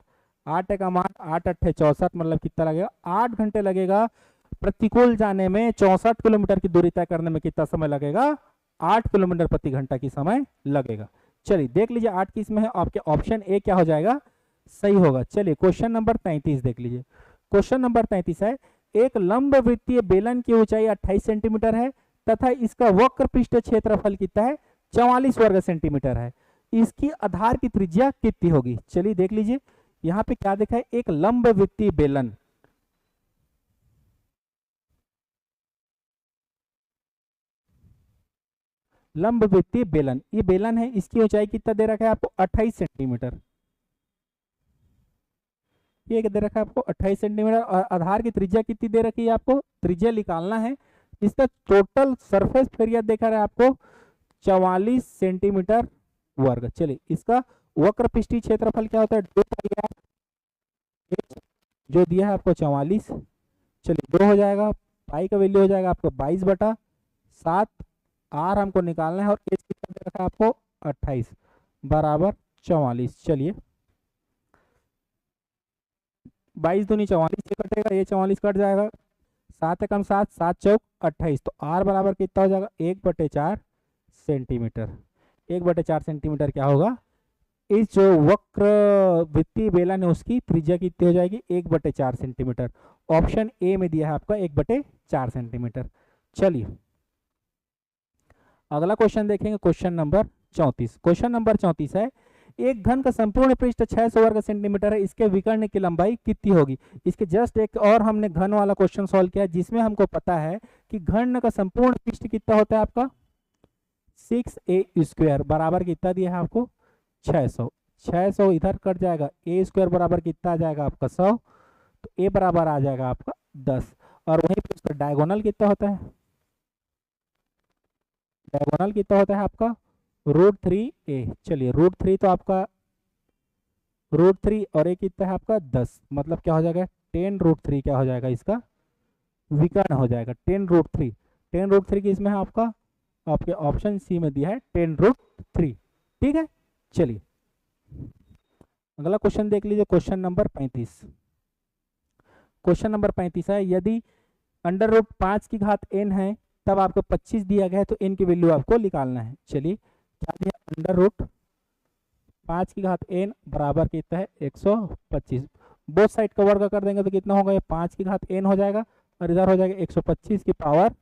8 का मान 8 8 64, मतलब कितना लगेगा 8 घंटे लगेगा प्रतिकूल जाने में। 64 किलोमीटर की दूरी तय करने में कितना समय लगेगा 8 किलोमीटर प्रति घंटा की समय लगेगा। चलिए देख लीजिए 8 किस में है, आपके ऑप्शन ए क्या हो जाएगा सही होगा। चलिए क्वेश्चन नंबर 33 देख लीजिए। क्वेश्चन नंबर 33 है, एक लंब वृत्तीय बेलन की ऊंचाई 28 सेंटीमीटर है तथा इसका वक्र पृष्ठ क्षेत्रफल कितना है 44 वर्ग सेंटीमीटर है, इसकी आधार की त्रिज्या कितनी होगी। चलिए देख लीजिए यहाँ पे क्या देखा है एक लंब वृत्तीय बेलन, लंब वृत्तीय बेलन, ये बेलन है, इसकी ऊंचाई कितना दे रखा है आपको 28 सेंटीमीटर, ये दे रखा है आपको 28 सेंटीमीटर, और आधार की त्रिज्या कितनी दे रखी है आपको त्रिज्या निकालना है। इसका टोटल सरफेस एरिया देखा रहा है आपको 44 सेंटीमीटर वर्ग। चलिए इसका वक्र पृष्ठीय क्षेत्रफल क्या होता है 2 जो दिया है आपको 44, चलिए 2 हो जाएगा, पाई का वैल्यू हो जाएगा आपको 22/7, आर हमको निकालना है और एच कितना दे रखा है आपको 28 बराबर 44। चलिए 22 दूनी 44 से कटेगा, ये 44 कट जाएगा, 7 एकम 7 7 चौक 28, तो आर बराबर कितना हो जाएगा 1/4 सेंटीमीटर। 1/4 सेंटीमीटर क्या होगा इस जो वक्र वृत्तीय बेलन है उसकी त्रिज्या कितनी हो जाएगी 1/4 सेंटीमीटर। ऑप्शन ए में दिया है आपका 1/4 सेंटीमीटर। चलिए अगला क्वेश्चन देखेंगे, क्वेश्चन नंबर 34। क्वेश्चन नंबर 34 है, एक घन का संपूर्ण पृष्ठ 600 वर्ग सेंटीमीटर है, इसके विकर्ण की लंबाई कितनी होगी। इसके जस्ट एक और हमने घन वाला क्वेश्चन सॉल्व किया जिसमें हमको पता है कि घन का संपूर्ण पृष्ठ कितना होता है आपका 6a² बराबर कितना दिया है आपको 600। 600 इधर कट जाएगा, a² बराबर कितना आ जाएगा आपका 100, तो a बराबर आ जाएगा आपका 10, और वहीं पर उसका डायगोनल कितना होता है डायगोनल कितना होता है आपका √3a। चलिए √3 तो आपका √3 और एक कितना है आपका 10, मतलब क्या हो जाएगा 10√3 क्या हो जाएगा इसका विकर्ण हो जाएगा 10√3। 10√3 किस में है आपका आपके ऑप्शन सी में दिया है 10√3। ठीक है, चलिए अगला क्वेश्चन देख लीजिए, क्वेश्चन नंबर 35। क्वेश्चन नंबर 35 है, यदि √5 की घात n है तब आपको 25 दिया गया है तो n की वैल्यू आपको निकालना है। चलिए क्या दिया, √5 की घात n बराबर कितना है 125। बोथ साइड का वर्ग कर देंगे तो कितना होगा, ये 5 की घात n हो जाएगा और इधर हो जाएगा 125 की पावर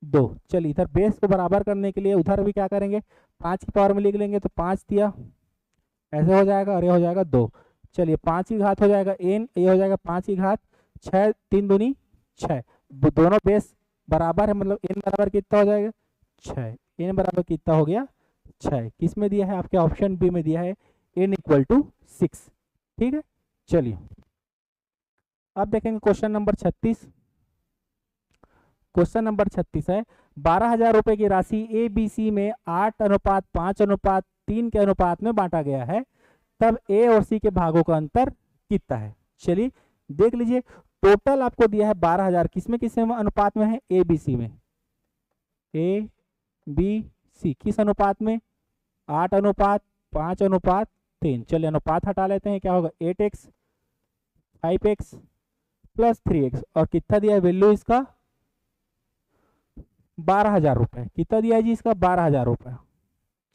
2। चलिए इधर बेस को बराबर करने के लिए उधर भी क्या करेंगे 5 की पावर में लिख लेंगे, तो 5 दिया ऐसे हो जाएगा और ये हो जाएगा 2। चलिए 5 की घात हो जाएगा n, ये हो जाएगा 5 की घात 6, 3 दूनी 6, दोनों बेस बराबर है, मतलब n बराबर कितना हो जाएगा 6। n बराबर कितना हो गया 6। किस में दिया है आपके ऑप्शन बी में दिया है n = 6। ठीक है, चलिए अब देखेंगे क्वेश्चन नंबर 36। क्वेश्चन नंबर 36 है, 12,000 रुपए की राशि ए बी सी में 8:5:3 के अनुपात में बांटा गया है, तब ए और सी के भागों का अंतर कितना है। चलिए देख लीजिए, टोटल आपको दिया है 12,000, किसमें अनुपात में है ए बी सी में, ए बी सी किस अनुपात में 8:5:3। चलिए अनुपात हटा लेते हैं, क्या होगा 8x 5x + 3x और कितना दिया है वैल्यू इसका 12,000 रुपए। कितना दिया है जी इसका 12,000 रुपए।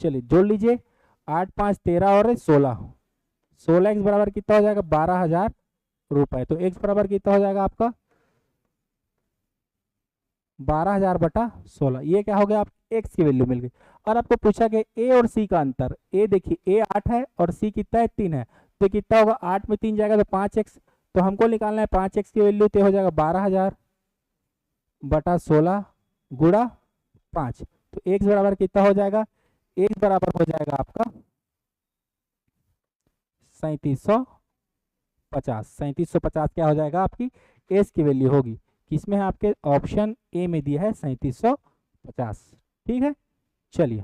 चलिए जोड़ लीजिए 8 5 13 और 16x बराबर कितना हो जाएगा 12,000 रुपए। तो x बराबर कितना हो जाएगा आपका 12,000/16। ये क्या हो गया, आप x की वैल्यू मिल गई। और आपको पूछा गया a और c का अंतर। a देखिए a 8 है और c कितना है 3 है, तो कितना होगा 8 में 3 जाएगा तो 5x। तो हमको निकालना है 5x की वैल्यू, तो हो जाएगा 12,000/16 गुणा 5। तो x बराबर कितना हो जाएगा, x बराबर हो जाएगा आपका 3750। 3750 क्या हो जाएगा आपकी s की वैल्यू होगी, किसमें है आपके ऑप्शन ए में दिया है 3750। ठीक है, चलिए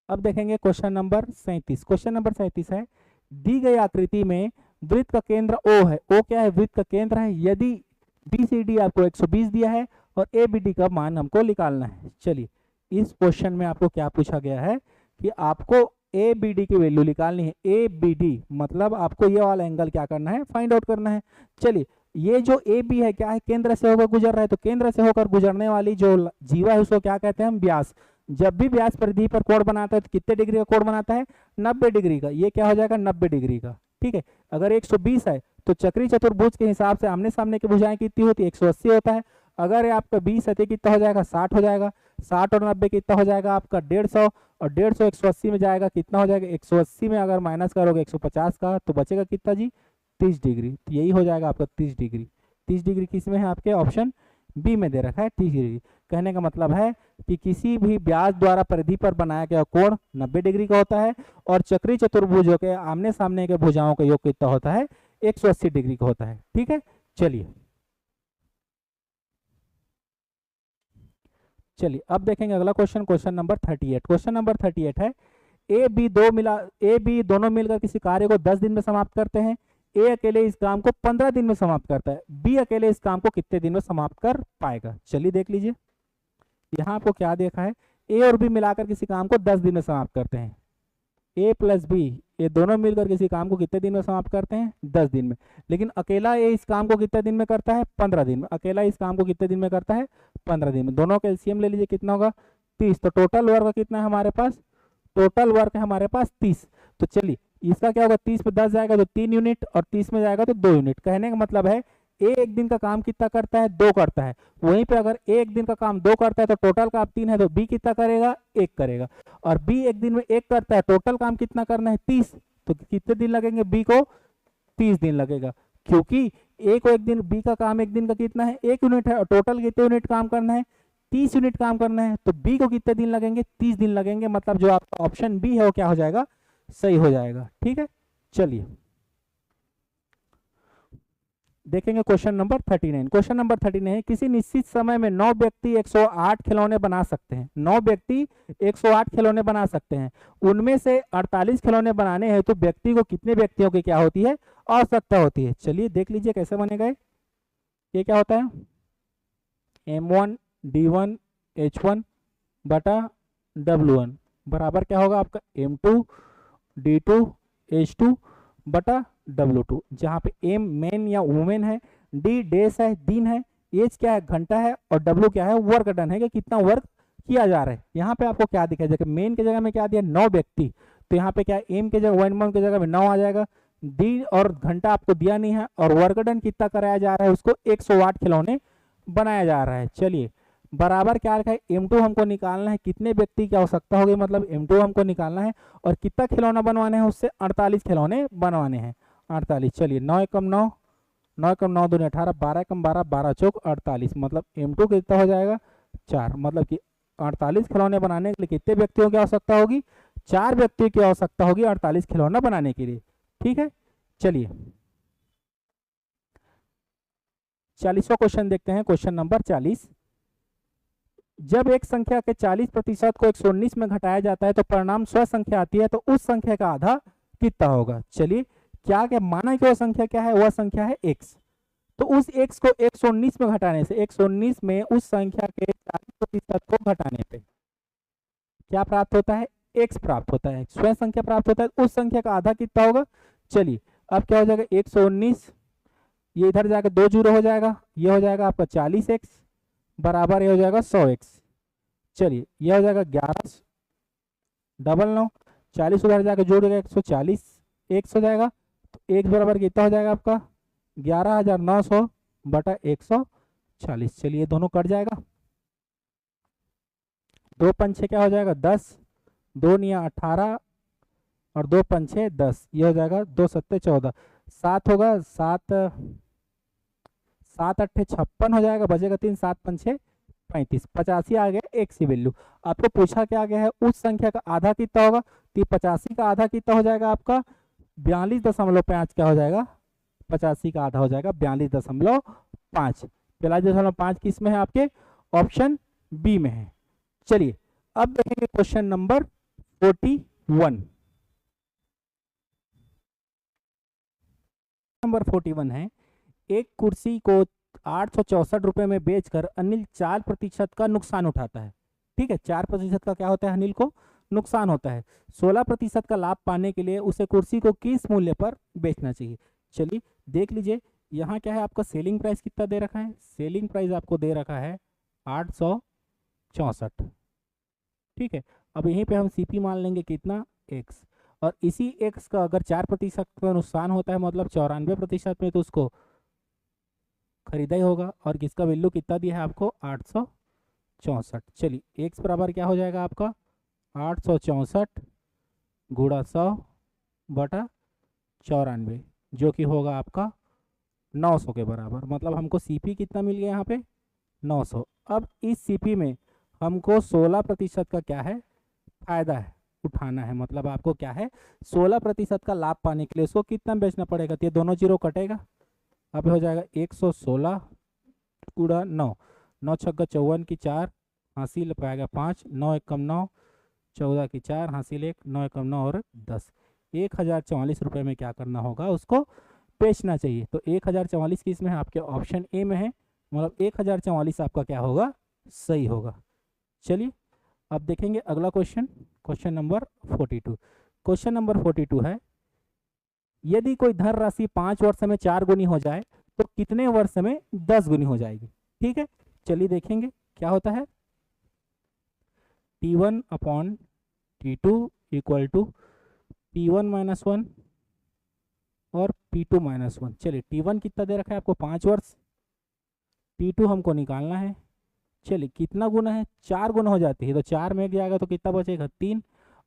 अब देखेंगे क्वेश्चन नंबर 37। क्वेश्चन नंबर 37 है, दी गई आकृति में वृत्त का केंद्र O है। O क्या है, वृत्त का केंद्र है। यदि BCD आपको 120 दिया है और ABD का मान हमको निकालना है। चलिए इस क्वेश्चन में आपको क्या पूछा गया है कि आपको ABD की वैल्यू निकालनी है। ABD मतलब आपको ये वाला एंगल क्या करना है, फाइंड आउट करना है। चलिए ये जो AB है क्या है, केंद्र से होकर गुजर रहा है, तो केंद्र से होकर गुजरने वाली जो जीवा है उसको क्या कहते हैं हम, व्यास। जब भी व्यास परिधि पर कोण बनाता है तो कितने डिग्री का कोण बनाता है, 90 डिग्री का। ये क्या हो जाएगा 90 डिग्री का। ठीक है, अगर 120 है तो चक्री चतुर्भुज के हिसाब से आमने सामने की भुजाएं कितनी होती है, 180 होता है। अगर आपका 20 है तो कितना हो जाएगा 60 हो जाएगा। 60 और 90 कितना हो जाएगा आपका 150, और 150 180 में जाएगा कितना हो जाएगा 180 में अगर माइनस करोगे 150 का तो बचेगा कितना जी 30 डिग्री। तो यही हो जाएगा आपका 30 डिग्री। 30 डिग्री किस में है आपके ऑप्शन बी में दे रखा है 30 डिग्री। कहने का मतलब है कि किसी भी व्यास द्वारा परिधि पर बनाया गया कोण 90 डिग्री का होता है और चक्री चतुर्भुजों के आमने सामने के भुजाओं का योग कितना होता है 180 डिग्री का होता है। ठीक है, चलिए अब देखेंगे अगला question, question number 38। Question number 38 है, ए बी दोनों मिलकर किसी कार्य को 10 दिन में समाप्त करते हैं। ए अकेले इस काम को 15 दिन में समाप्त करता है, बी अकेले इस काम को कितने दिन में समाप्त कर पाएगा। चलिए देख लीजिए, यहाँ आपको क्या देखा है, ए और बी मिलाकर किसी काम को 10 दिन में समाप्त करते हैं। ए प्लस बी ये दोनों मिलकर किसी काम को कितने दिन में समाप्त करते हैं 10 दिन में। लेकिन अकेला ए इस काम को कितने दिन में करता है 15 दिन में। अकेला इस काम को कितने दिन में करता है 15 दिन में। दोनों का एलसीएम ले लीजिए कितना होगा 30। तो टोटल वर्क कितना है हमारे पास, टोटल वर्क है हमारे पास 30। तो चलिए इसका क्या होगा 30 में 10 जाएगा तो 3 यूनिट और 30 में जाएगा तो 2 यूनिट। कहने का मतलब है ए एक दिन का काम कितना करता है 2 करता है। वहीं पे अगर ए एक दिन का काम 2 करता है तो टोटल काम 3 है, तो बी कितना करेगा 1 करेगा। और बी एक दिन में 1 करता है, टोटल काम कितना करना है 30, तो कितने दिन लगेंगे बी को 30 दिन लगेगा। क्योंकि ए को एक दिन, बी का काम एक दिन का कितना है 1 यूनिट है और टोटल कितने यूनिट काम करना है 30 यूनिट काम करना है, तो बी को कितने दिन लगेंगे 30 दिन लगेंगे। मतलब जो आपका ऑप्शन बी है वो क्या हो जाएगा सही हो जाएगा। ठीक है, चलिए देखेंगे क्वेश्चन नंबर 39। क्वेश्चन नंबर 39 है, किसी निश्चित समय में 9 व्यक्ति 108 खिलौने बना सकते हैं। 9 व्यक्ति 108 खिलौने बना सकते हैं। उनमें से 48 खिलौने बनाने हैं तो व्यक्ति को कितने व्यक्तियों की क्या होती है, आवश्यकता होती है। चलिए देख लीजिए कैसे बनेगा ये क्या होता है, M1 D1 H1 बटा W1 बराबर क्या होगा आपका M2 D2 H2 बटा W2, जहाँ पे M मेन या वुमेन है, D डेस है दिन है, H क्या है घंटा है, और W क्या है वर्क डन है कि कितना वर्क किया जा रहा है। यहाँ पे आपको क्या दिखाई देगा, मेन की जगह में क्या दिया 9 व्यक्ति, तो यहाँ पे क्या M की जगह 1 की जगह में 9 आ जाएगा। डी और घंटा आपको दिया नहीं है, और वर्क डन कितना कराया जा रहा है, उसको 108 खिलौने बनाया जा रहा है। चलिए बराबर क्या रखा है, M2 हमको निकालना है, कितने व्यक्ति की आवश्यकता होगी, मतलब M2 हमको निकालना है, और कितना खिलौना बनवाने हैं, उससे 48 खिलौने बनवाने हैं। 48, चलिए 9 एकम 9, 9 एकम 9 दूनी 18, 12 एकम 12, 12 चौक 48, मतलब M2 कितना हो जाएगा 4, मतलब कि 48 खिलौने बनाने के लिए कितने व्यक्तियों की आवश्यकता होगी, 4 व्यक्तियों की आवश्यकता होगी 48 खिलौना बनाने के लिए। ठीक है, चलिए 40वां क्वेश्चन देखते हैं। क्वेश्चन नंबर 40, जब एक संख्या के 40% को 119 में घटाया जाता है तो परिणाम स्व संख्या आती है, तो उस संख्या का आधा कितना होगा। चलिए क्या क्या माना कि वह संख्या क्या है, वह संख्या है x, तो उस x को 119 में घटाने से 119 में उस संख्या के 40% को घटाने पे क्या प्राप्त होता है, x प्राप्त होता है, स्वयं संख्या प्राप्त होता है। उस संख्या का आधा कितना होगा, चलिए अब क्या हो जाएगा 119, ये इधर जाकर 2 जीरो हो जाएगा, ये हो जाएगा आपका 40x बराबर ये हो जाएगा 100x। चलिए यह हो जाएगा 11 डबल 9, 40 उधर जाकर जोड़ेगा 140 x हो जाएगा, तो x बराबर कितना हो जाएगा आपका 11,900 बटा 140। चलिए दोनों कट जाएगा, 2 पंचे क्या हो जाएगा 10, 2 निया 18 और 2 पंचे 10, ये हो जाएगा 2 सत्ते 14, 7 होगा 7 7 अट्ठे 56 हो जाएगा, बचेगा 3, 7 पंचे 35, 85 आ गया x की वैल्यू। आपको पूछा क्या गया है उस संख्या का आधा कितना होगा, तो 85 का आधा कितना हो जाएगा आपका 42.5 क्या हो जाएगा, 85 का आधा हो जाएगा 42.5। 42.5 किस में है, आपके ऑप्शन बी में है। चलिए अब देखेंगे क्वेश्चन नंबर 41। नंबर 41 है, एक कुर्सी को 864 रुपए में बेचकर अनिल 4% का नुकसान उठाता है। ठीक है, 4% का क्या होता है, अनिल को नुकसान होता है। 16% का लाभ पाने के लिए उसे कुर्सी को किस मूल्य पर बेचना चाहिए। चलिए देख लीजिए, यहाँ क्या है आपका सेलिंग प्राइस कितना दे रखा है, सेलिंग प्राइस आपको दे रखा है 864। ठीक है, अब यहीं पे हम सीपी मान लेंगे कितना x, और इसी x का अगर 4% का नुकसान होता है मतलब 94% में, तो उसको खरीदा ही होगा, और किसका वैल्यू कितना दिया है आपको 864। चलिए x बराबर क्या हो जाएगा आपका 864 गुणा 100 बटा 94, जो कि होगा आपका 900 के बराबर, मतलब हमको सीपी कितना मिल गया यहाँ पे 900। अब इस सीपी में हमको 16% का क्या है फायदा है उठाना है, मतलब आपको क्या है 16% का लाभ पाने के लिए उसको कितना बेचना पड़ेगा, तो ये दोनों जीरो कटेगा, अब हो जाएगा 116 गुणा 9, 9 छक्का 54 की 4 हासिल पाएगा 5, 9 एकम 9, 14 की 4 हासिल 1, 9 एकम 9 और 10, 1044 रुपये में क्या करना होगा उसको बेचना चाहिए। तो 1044 किस में है, आपके ऑप्शन ए में है, मतलब 1044 आपका क्या होगा सही होगा। चलिए अब देखेंगे अगला question, question number 42। Question number 42 है, यदि कोई धन राशि 5 वर्ष में 4 गुनी हो जाए तो कितने वर्ष में 10 गुनी हो जाएगी। ठीक है, चलिए देखेंगे क्या होता है, T1 upon T2 equal to P1 minus 1 और P2 माइनस 1। चलिए T1 कितना दे रखा है आपको 5 वर्ष, T2 हमको निकालना है। चलिए कितना गुना है, 4 गुना हो जाती है, तो 4 में जाएगा तो कितना बचेगा 3,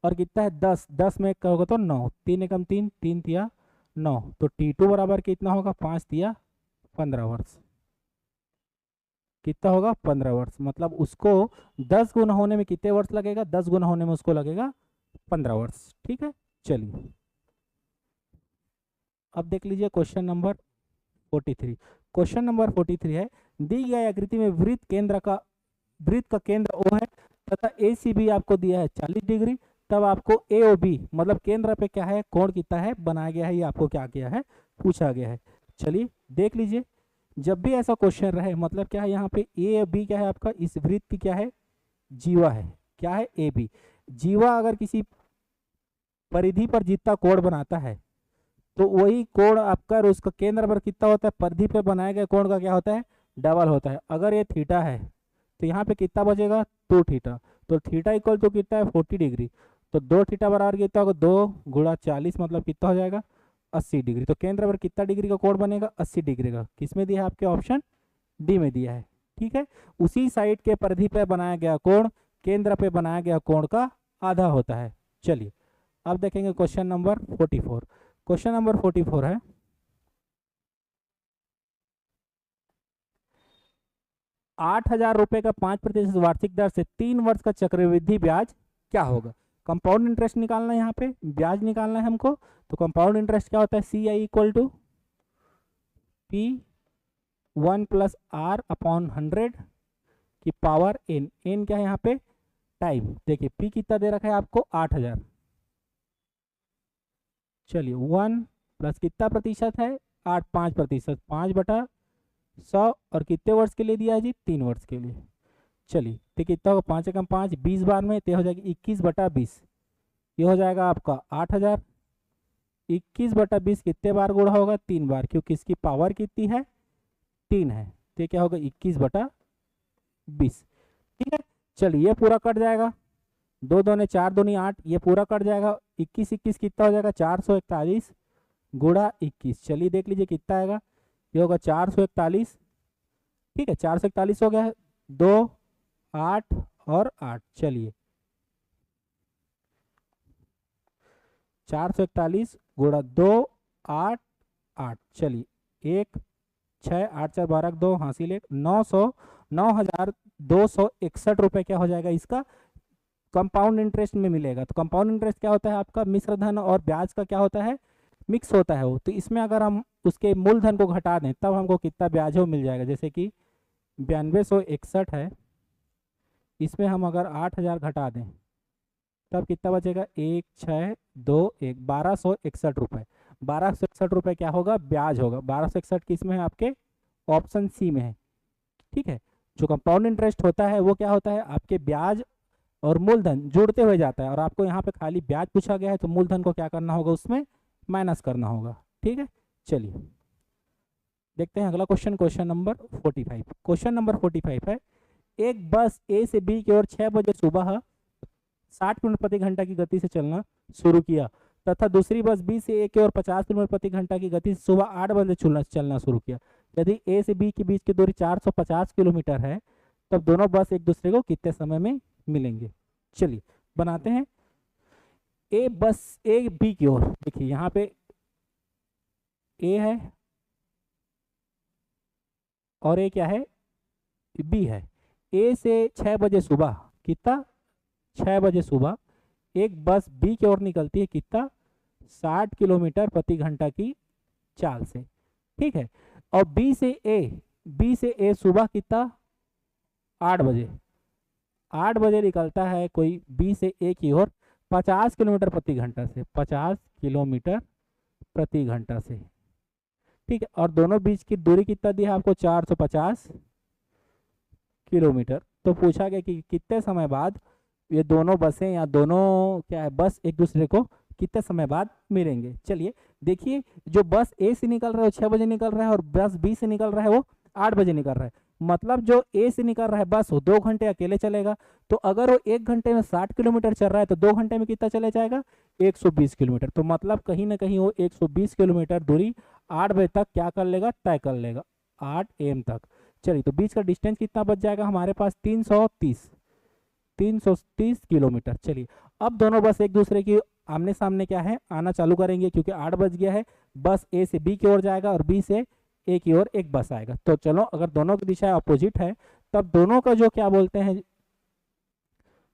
और कितना है 10, 10 में का होगा तो 9, 3 एकम 3, 3 तिया 9, तो T2 बराबर कितना होगा 5 तिया 15 वर्ष, कितना होगा 15 वर्ष, मतलब उसको 10 गुना होने में कितने वर्ष लगेगा, 10 गुना होने में उसको लगेगा 15 वर्ष। ठीक है, चलिए अब देख लीजिए क्वेश्चन नंबर 43। क्वेश्चन नंबर 43 है, दी गई आकृति में वृत्त का केंद्र O है तथा ACB आपको दिया है 40 डिग्री, तब आपको AOB मतलब केंद्र पे क्या है, कोण कितना है बनाया गया है, ये आपको क्या किया है, पूछा गया है। चलिए देख लीजिए, जब भी ऐसा क्वेश्चन रहे मतलब क्या है, यहाँ पे AB क्या है आपका, इस वृत्त की क्या है, जीवा है, क्या है AB। जीवा अगर किसी परिधि पर जितना कोण बनाता है तो वही कोण आपका उसका केंद्र पर कितना होता है, परिधि पे बनाए गए कोण का क्या होता है, डबल होता है। अगर ये थीटा है तो यहाँ पे कितना बचेगा, 2 थीटा, तो थीटा इक्वल टू कितना है, 40 डिग्री, तो 2 थीटा बराबर कितना होगा, 2 गुणा 40 मतलब कितना हो जाएगा, 80 डिग्री। तो केंद्र पर कितना डिग्री का कोण बनेगा, 80 डिग्री का। किस में दिया है आपके, ऑप्शन डी में दिया है। ठीक है, उसी साइड के परिधि पे बनाया गया कोण केंद्र पे बनाया गया कोण का आधा होता है। चलिए अब देखेंगे क्वेश्चन नंबर 44। क्वेश्चन नंबर 44 है, 8,000 रुपए का 5% वार्षिक दर से 3 वर्ष का चक्रवृद्धि ब्याज क्या होगा। कंपाउंड इंटरेस्ट निकालना है, यहाँ पे ब्याज निकालना है हमको, तो कंपाउंड इंटरेस्ट क्या होता है, CI equal to P1 plus R upon 100 की पावर N। N क्या है यहाँ पे, टाइम। देखिए P कितना दे रखा है आपको, 8,000। चलिए 1 प्लस कितना प्रतिशत है, 5%, 5/100 और कितने वर्ष के लिए दिया है जी, 3 वर्ष के लिए। चलिए तो कितना होगा, 5 एकम 5, 20 बार में तो हो जाएगी 21/20, ये हो जाएगा आपका 8,000। 21/20 कितने बार गुणा होगा, 3 बार, क्योंकि इसकी पावर कितनी है, 3 है, तो क्या होगा 21/20। ठीक है, चलिए ये पूरा कट जाएगा, 2 दूने 4 दूनी 8, ये पूरा कट जाएगा। 21 कितना हो जाएगा, 441 गुणा 21। चलिए देख लीजिए कितना आएगा, ये होगा 441। ठीक है, 441 हो गया है, 2 8 और 8। चलिए 441 गुणा 2 8 8, चलिए 1 6 8 4 12 2 हासिल 1, 9,261 रुपए क्या हो जाएगा, इसका कंपाउंड इंटरेस्ट में मिलेगा। तो कंपाउंड इंटरेस्ट क्या होता है आपका, मिश्र धन और ब्याज का क्या होता है, मिक्स होता है वो। तो इसमें अगर हम उसके मूलधन को घटा दें तब हमको कितना ब्याज हो मिल जाएगा। जैसे कि 9261 है, इसमें हम अगर 8,000 घटा दें तब कितना बचेगा, 1 6 2 1 1261 रुपये। 1261 रुपये क्या होगा, ब्याज होगा। 1261 किस में है आपके, ऑप्शन सी में है। ठीक है, जो कंपाउंड इंटरेस्ट होता है वो क्या होता है, आपके ब्याज और मूलधन जुड़ते हुए जाता है, और आपको यहाँ पे खाली ब्याज पूछा गया है तो मूलधन को क्या करना होगा, उसमें माइनस करना होगा। ठीक है, चलिए देखते हैं अगला question, question number 45। Question number 45 है, एक बस A से B की ओर 6 बजे सुबह 60 किलोमीटर प्रति घंटा की गति से चलना शुरू किया तथा दूसरी बस B से A की ओर 50 किलोमीटर प्रति घंटा की गति से सुबह 8 बजे चलना शुरू किया। यदि A से B के बीच की दूरी 450 किलोमीटर है तब दोनों बस एक दूसरे को कितने समय में मिलेंगे। चलिए बनाते हैं, बस A B की ओर, देखिए यहाँ पे A है और A क्या है, B है। A से 6 बजे सुबह कितना, 6 बजे सुबह एक बस B की ओर निकलती है कितना, 60 किलोमीटर प्रति घंटा की चाल से। ठीक है, और B से A सुबह कितना, 8 बजे, 8 बजे निकलता है कोई B से A की ओर 50 किलोमीटर प्रति घंटा से, 50 किलोमीटर प्रति घंटा से। ठीक है, और दोनों बीच की दूरी कितना दी है आपको, 450 किलोमीटर। तो पूछा गया कि कितने समय बाद ये दोनों बसें या दोनों क्या है बस एक दूसरे को कितने समय बाद मिलेंगे। चलिए देखिए, जो बस A से निकल रहा है वो 6 बजे निकल रहा है और बस B से निकल रहा है वो 8 बजे निकल रहा है। मतलब जो A से निकल रहा है बस वो 2 घंटे अकेले चलेगा, तो अगर वो 1 घंटे में 60 किलोमीटर चल रहा है तो 2 घंटे में कितना चले जाएगा, 120 किलोमीटर। तो मतलब कहीं ना कहीं वो 120 किलोमीटर दूरी 8 बजे तक क्या कर लेगा, तय कर लेगा, 8 AM तक। चलिए तो बीच का डिस्टेंस कितना बच जाएगा हमारे पास, 330 किलोमीटर। चलिए अब दोनों बस एक दूसरे की आमने सामने क्या है, आना चालू करेंगे, क्योंकि 8 बज गया है। बस A से B की ओर जाएगा और B से A की ओर एक बस आएगा। तो चलो अगर दोनों की दिशा अपोजिट है तब दोनों का जो क्या बोलते हैं,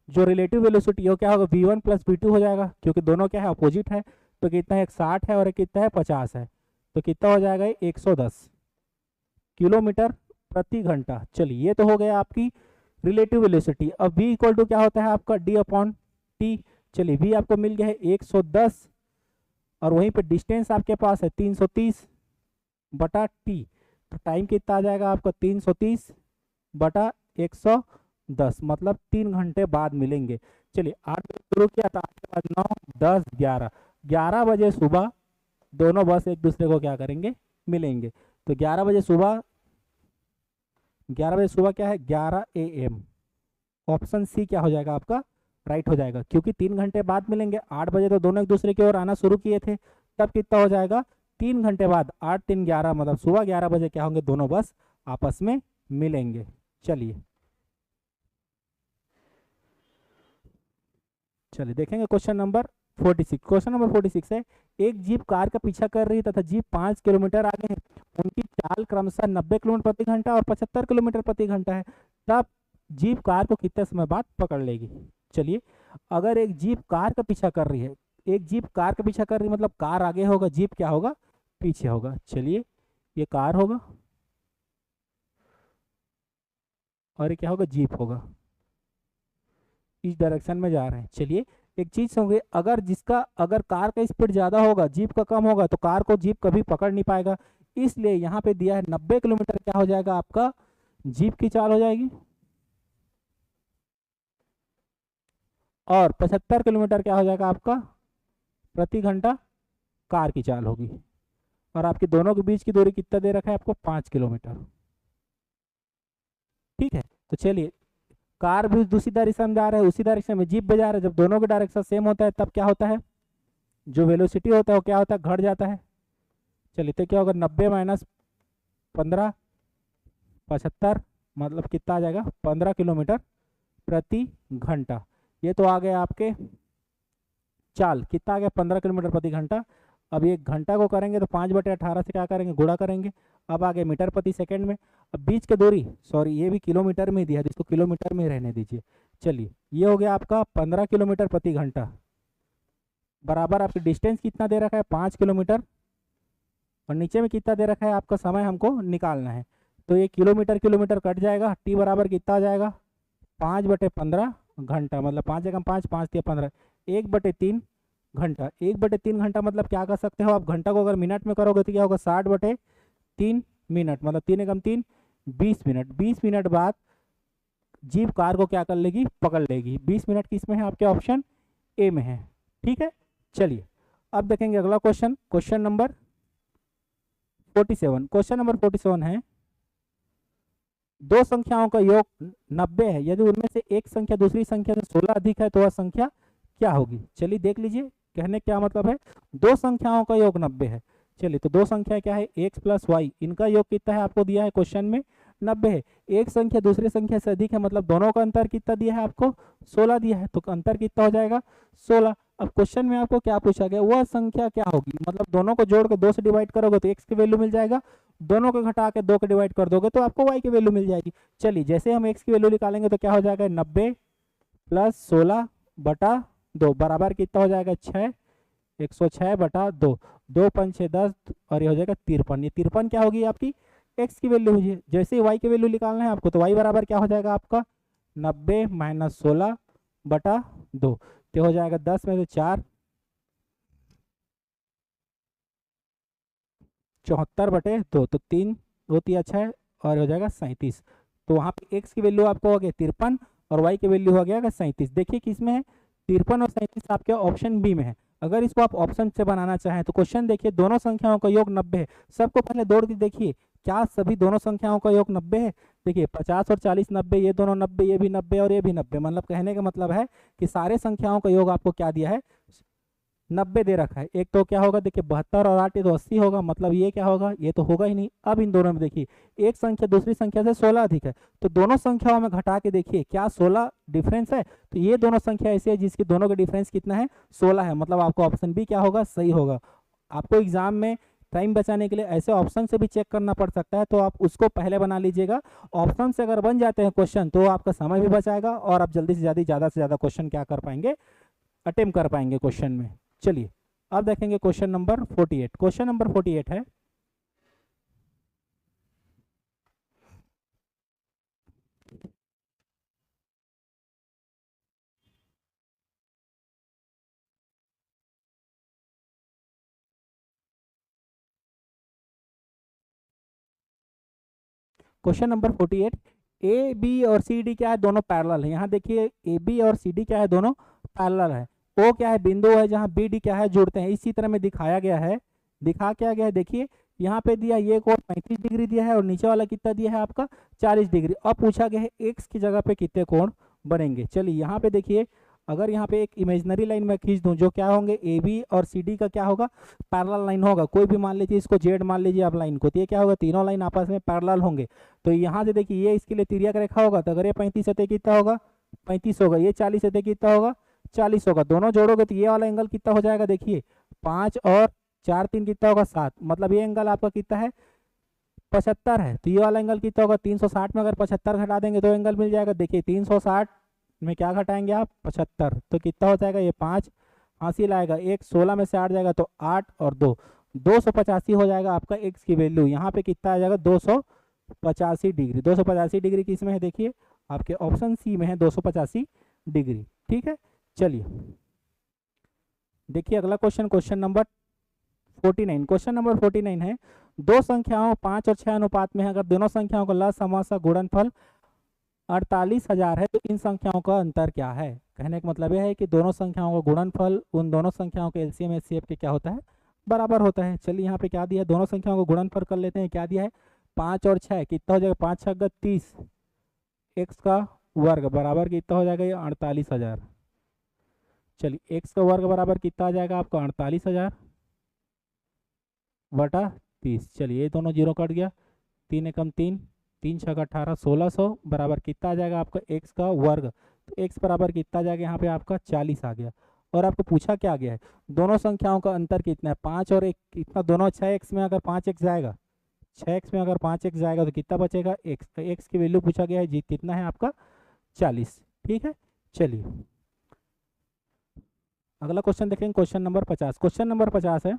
जो रिलेटिव वेलोसिटी हो क्या होगा, V1 प्लस V2 हो जाएगा, क्योंकि दोनों क्या है अपोजिट है। तो कितना है, एक 60 है और एक कितना है 50 है, तो कितना हो जाएगा 110। किलोमीटर प्रति घंटा। चलिए ये तो हो गया आपकी रिलेटिव वेलोसिटी। अब v इक्वल टू क्या होता है आपका d अपॉन टी। चलिए v आपको मिल गया है 110 और वहीं पे डिस्टेंस आपके पास है 330 बटा टी। तो टाइम कितना आ जाएगा आपका 330 बटा 110, मतलब 3 घंटे बाद मिलेंगे। चलिए 8 बजे शुरू किया था, 8 के बाद 9, 10, 11 बजे सुबह दोनों बस एक दूसरे को क्या करेंगे, मिलेंगे। तो 11 बजे सुबह क्या है 11 AM। ऑप्शन सी क्या हो जाएगा आपका, राइट हो जाएगा, क्योंकि 3 घंटे बाद मिलेंगे। 8 बजे तो दोनों एक दूसरे की ओर आना शुरू किए थे, तब कितना हो जाएगा 3 घंटे बाद, 8 3 11, मतलब सुबह 11 बजे क्या होंगे, दोनों बस आपस में मिलेंगे। चलिए देखेंगे क्वेश्चन नंबर 46। क्वेश्चन नंबर 46 है, एक जीप कार का पीछा कर रही है तथा जीप 5 किलोमीटर आगे है। उनकी चाल क्रमशः 90 किलोमीटर प्रति घंटा और 75 किलोमीटर प्रति घंटा है। तब जीप कार को कितने समय बाद पकड़ लेगी। चलिए अगर एक जीप कार का पीछा कर रही है, एक जीप कार का पीछा कर रही है, मतलब कार आगे होगा, जीप क्या होगा, पीछे होगा। चलिए ये कार होगा और ये क्या होगा, जीप होगा, इस डायरेक्शन में जा रहे हैं। चलिए एक चीज होगी, अगर कार का स्पीड ज्यादा होगा, जीप का कम होगा, तो कार को जीप कभी पकड़ नहीं पाएगा। इसलिए यहाँ पे दिया है 90 किलोमीटर क्या हो जाएगा आपका, जीप की चाल हो जाएगी, और 75 किलोमीटर क्या हो जाएगा आपका प्रति घंटा कार की चाल होगी। और आपकी दोनों के बीच की दूरी कितना दे रखा है आपको, 5 किलोमीटर। ठीक है, तो चलिए कार भी दूसरी डायरेक्शन में जा रहा है, उसी डायरेक्शन में जीप भी जा रहा है। जब दोनों का डायरेक्शन सेम होता है तब क्या होता है, जो वेलोसिटी होता है वो क्या होता है, घट जाता है। चलिए तो क्या होगा, 90 माइनस 15, 75, मतलब कितना आ जाएगा 15 किलोमीटर प्रति घंटा। ये तो आ गया आपके चाल, कितना आ गया 15 किलोमीटर प्रति घंटा। अब ये घंटा को करेंगे तो 5/18 से क्या करेंगे, गुणा करेंगे। अब आगे मीटर प्रति सेकंड में। अब बीच की दूरी, सॉरी ये भी किलोमीटर में दिया है, इसको किलोमीटर में रहने दीजिए। चलिए ये हो गया आपका 15 किलोमीटर प्रति घंटा, बराबर आपकी डिस्टेंस कितना दे रखा है 5 किलोमीटर, और नीचे में कितना दे रखा है आपका समय हमको निकालना है। तो ये किलोमीटर कट जाएगा, टी बराबर कितना आ जाएगा 5/15 घंटा, मतलब 5 जगह 5, 5 या 15, 1/3 घंटा। 1/3 घंटा मतलब क्या कर सकते हो आप, घंटा को अगर मिनट में करोगे तो क्या होगा 60/3 मिनट, मतलब 3 एकम 3, 20 मिनट। 20 मिनट बाद जीप कार को क्या कर लेगी, पकड़ लेगी। 20 मिनट किस में है आपके, ऑप्शन ए में है। ठीक है, चलिए अब देखेंगे अगला question, question number 47। Question number 47 है, दो संख्याओं का योग 90 है, यदि उनमें से एक संख्या दूसरी संख्या से 16 अधिक है तो वह संख्या क्या होगी। चलिए देख लीजिए, कहने क्या मतलब है, दो संख्याओं का योग 90 है। चलिए तो दो संख्या क्या है, x प्लस वाई, इनका योग कितना है आपको दिया है क्वेश्चन में 90 है। एक संख्या दूसरी संख्या से अधिक है, मतलब दोनों का अंतर कितना दिया है आपको 16 दिया है, तो अंतर कितना हो जाएगा 16। अब क्वेश्चन में आपको क्या पूछा गया, वह संख्या क्या होगी, मतलब दोनों को जोड़ के 2 से डिवाइड करोगे तो x की वैल्यू मिल जाएगा, दोनों को घटा के 2 के डिवाइड कर दोगे तो आपको y की वैल्यू मिल जाएगी। चलिए जैसे हम x की वैल्यू निकालेंगे तो क्या हो जाएगा 90 प्लस 16/2 बराबर कितना हो जाएगा 6, 106/2, 2 5 6 10, और ये हो जाएगा 53। ये 53 क्या होगी आपकी x की वैल्यू हुई है। जैसे y की वैल्यू निकालना है आपको तो y बराबर क्या हो जाएगा आपका 90 माइनस 16/2, तो हो जाएगा 10 में से 4, 74/2, तो 3 होती है 6, और हो जाएगा 37। तो वहाँ पे x की वैल्यू आपको हो गया 53 और y की वैल्यू हो गया 37। देखिए किस में है, 53 और 37 आपके ऑप्शन बी में है। अगर इसको आप ऑप्शन से बनाना चाहें तो क्वेश्चन देखिए, दोनों संख्याओं का योग 90 है। सबको पहले दौड़ के देखिए क्या सभी दोनों संख्याओं का योग 90 है। देखिए 50 और 40 90, ये दोनों 90, ये भी 90 और ये भी 90, मतलब कहने का मतलब है कि सारे संख्याओं का योग आपको क्या दिया है 90 दे रखा है। एक तो क्या होगा देखिए 72 और 8, ये तो 80 होगा, मतलब ये क्या होगा, ये तो होगा ही नहीं। अब इन दोनों में देखिए एक संख्या दूसरी संख्या से 16 अधिक है, तो दोनों संख्याओं में घटा के देखिए क्या 16 डिफरेंस है, तो ये दोनों संख्या ऐसी है जिसकी दोनों का डिफरेंस कितना है 16 है, मतलब आपको ऑप्शन बी क्या होगा सही होगा। आपको एग्जाम में टाइम बचाने के लिए ऐसे ऑप्शन से भी चेक करना पड़ सकता है, तो आप उसको पहले बना लीजिएगा। ऑप्शन से अगर बन जाते हैं क्वेश्चन तो आपका समय भी बचाएगा और आप जल्दी से ज़्यादा क्वेश्चन क्या कर पाएंगे, अटेम्प्ट कर पाएंगे क्वेश्चन में। चलिए अब देखेंगे क्वेश्चन नंबर 48। क्वेश्चन नंबर 48 है, क्वेश्चन नंबर 48, ए बी और सी डी क्या है, दोनों पैरेलल है। यहाँ देखिए ए बी और सी डी क्या है, दोनों पैरेलल है। ओ क्या है, बिंदु है जहाँ बी डी क्या है, जुड़ते हैं। इसी तरह में दिखाया गया है, दिखा क्या गया है, देखिए यहाँ पे दिया ये कोण 35 डिग्री दिया है और नीचे वाला कितना दिया है आपका 40 डिग्री। अब पूछा गया है एक्स की जगह पे कितने कोण बनेंगे। चलिए यहाँ पे देखिए, अगर यहाँ पे एक इमेजिनरी लाइन में खींच दूं, जो क्या होंगे ए बी और सी डी का क्या होगा, पैरेलल लाइन होगा। कोई भी मान लीजिए इसको जेड मान लीजिए आप लाइन को, तो ये क्या होगा, तीनों लाइन आपस में पैरेलल होंगे। तो यहाँ से देखिए ये इसके लिए तिर्यक रेखा होगा, तो अगर ये 35 है तो कितना होगा 35 होगा, ये 40 है तो कितना होगा 40 होगा। दोनों जोड़ोगे तो ये वाला एंगल कितना हो जाएगा, देखिए 5 और 4 3 कितना होगा 7, मतलब ये एंगल आपका कितना है 75 है। तो ये वाला एंगल कितना होगा 360 में अगर 75 घटा देंगे तो एंगल मिल जाएगा। देखिए 360 में क्या घटाएंगे आप 75, तो कितना हो जाएगा, ये 5 हासिल आएगा, एक 16 में से 8 जाएगा तो 8 और 2 285 हो जाएगा आपका एक्स की वैल्यू। यहाँ पे कितना आ जाएगा 285 डिग्री। 285 डिग्री किस में है, देखिए आपके ऑप्शन सी में है 285 डिग्री। ठीक है, चलिए देखिए अगला question, question number 49। Question number 49 है, दो संख्याओं 5 और 6 अनुपात में है, अगर दोनों संख्याओं का लसामसा गुणनफल 48,000 है तो इन संख्याओं का अंतर क्या है। कहने का मतलब यह है कि दोनों संख्याओं का गुणनफल उन दोनों संख्याओं के एलसीएम एचसीएफ के क्या होता है, बराबर होता है। चलिए यहाँ पे क्या दिया है, दोनों संख्याओं को गुणनफल कर लेते हैं। क्या दिया है 5 और 6, कितना हो जाएगा 5 6 30, एक्स का वर्ग बराबर कितना हो जाएगा, ये 48,000। चलिए एक्स का वर्ग बराबर कितना आ जाएगा आपका 48,000 बटा 30। चलिए ये दोनों जीरो कट गया, 3 एकम 3, 3 6 18, 1600 बराबर कितना आ जाएगा आपका एक्स का वर्ग। तो एक्स बराबर कितना आ जाएगा यहाँ पे आपका 40 आ गया। और आपको पूछा क्या गया है, दोनों संख्याओं का अंतर कितना है 5 और 1 कितना, दोनों 6x में अगर 5x जाएगा, 6x में अगर 5x जाएगा तो कितना बचेगा x। तो x की वैल्यू पूछा गया है जी कितना है आपका 40। ठीक है, चलिए अगला क्वेश्चन देखेंगे, क्वेश्चन नंबर 50। क्वेश्चन नंबर 50 है,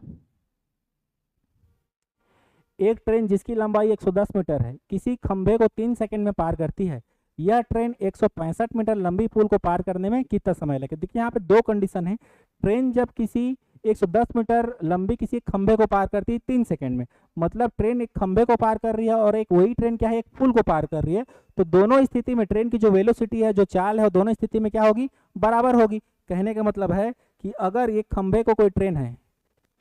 एक ट्रेन जिसकी लंबाई 110 मीटर है किसी खंभे को 3 सेकंड में पार करती है, यह ट्रेन 165 मीटर लंबी पुल को पार करने में कितना समय लगेगा। देखिए यहाँ पे दो कंडीशन है, ट्रेन जब किसी 110 मीटर लंबी किसी खंभे को पार करती है 3 सेकंड में, मतलब ट्रेन एक खंभे को पार कर रही है और एक वही ट्रेन क्या है एक पुल को पार कर रही है। तो दोनों स्थिति में ट्रेन की जो वेलोसिटी है, जो चाल है, दोनों स्थिति में क्या होगी, बराबर होगी। कहने का मतलब है कि अगर एक खंभे को कोई ट्रेन है,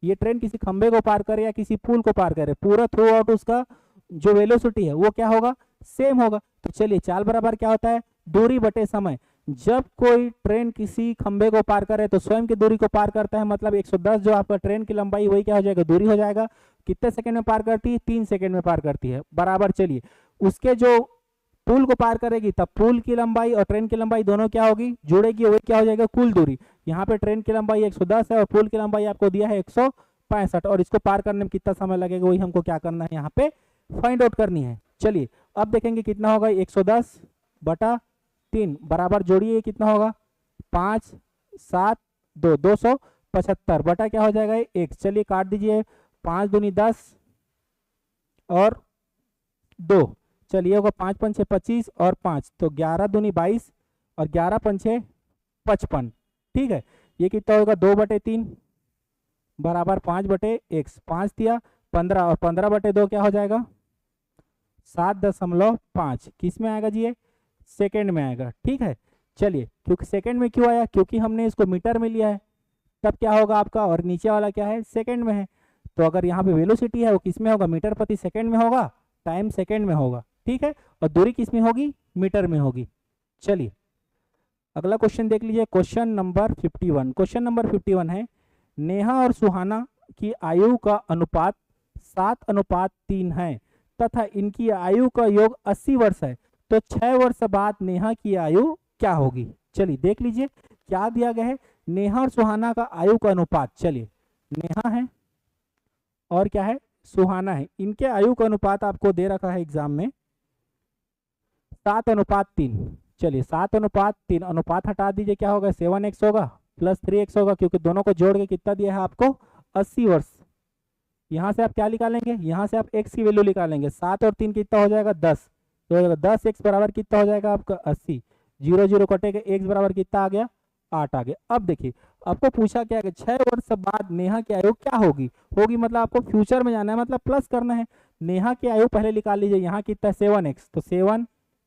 ये ट्रेन किसी खंभे को पार करे या किसी पुल को पार करे, पूरा थ्रू आउट उसका जो वेलोसिटी है वो क्या होगा, सेम होगा। तो चलिए चाल बराबर क्या होता है, दूरी बटे समय। जब कोई ट्रेन किसी खंभे को पार करे तो स्वयं की दूरी को पार करता है, मतलब 110 जो आपका ट्रेन की लंबाई वही क्या हो जाएगा, दूरी हो जाएगा। कितने सेकंड में पार करती है, 3 सेकंड में पार करती है, बराबर। चलिए उसके जो पुल को पार करेगी तब पुल की लंबाई और ट्रेन की लंबाई दोनों क्या होगी, जुड़ेगी, वही क्या हो जाएगा कुल दूरी। यहाँ पे ट्रेन की लंबाई 110 है और पुल की लंबाई आपको दिया है 165, और इसको पार करने में कितना समय लगेगा वही हमको क्या करना है, यहाँ पे फाइंड आउट करनी है। चलिए अब देखेंगे कितना होगा, 110 बटा 3 बराबर जोड़िए कितना होगा 5 7 2 275 बटा क्या हो जाएगा 1। चलिए काट दीजिए, 5 दूनी 10 और 2, चलिए होगा 5 5 6 25 और 5, तो 11 दूनी 22 और 11 5 6 55। ठीक है, ये कितना होगा 2 बटे 3 बराबर 5 बटे x, 5 दिया 15 और 15 बटे 2 क्या हो जाएगा 7.5। किस में आएगा जी, ये सेकेंड में आएगा। ठीक है, चलिए क्योंकि सेकेंड में क्यों आया, क्योंकि हमने इसको मीटर में लिया है, तब क्या होगा आपका, और नीचे वाला क्या है सेकेंड में है, तो अगर यहाँ पे वेलोसिटी है वो किस में होगा, मीटर प्रति सेकेंड में होगा, टाइम सेकेंड में होगा। ठीक है, और दूरी किस में होगी, मीटर में होगी। चलिए अगला क्वेश्चन देख लीजिए, क्वेश्चन नंबर 51। क्वेश्चन नंबर 51 है, नेहा और सुहाना की आयु का अनुपात 7:3 है तथा इनकी आयु का योग 80 वर्ष है, तो 6 वर्ष बाद नेहा की आयु क्या होगी। चलिए देख लीजिए क्या दिया गया है, नेहा और सुहाना का आयु का अनुपात। चलिए नेहा है और क्या है सुहाना है, इनके आयु का अनुपात आपको दे रखा है एग्जाम में 7:3। चलिए 7:3, अनुपात हटा दीजिए क्या होगा 7x होगा प्लस 3x होगा, क्योंकि दोनों को जोड़ के कितना दिया है आपको 80 वर्ष। यहाँ से आप क्या निकालेंगे, यहाँ से आप x की वैल्यू निकालेंगे, 7 और 3 कितना हो जाएगा 10, तो 10x बराबर कितना हो जाएगा आपका 80, 0 0 कटेगा, x बराबर कितना आ गया 8 आ गया। अब देखिए आपको पूछा क्या है, 6 वर्ष बाद नेहा की आयु क्या होगी। होगी मतलब आपको फ्यूचर में जाना है, मतलब प्लस करना है। नेहा की आयु पहले निकाल लीजिए, यहाँ कितना है 7x, तो 7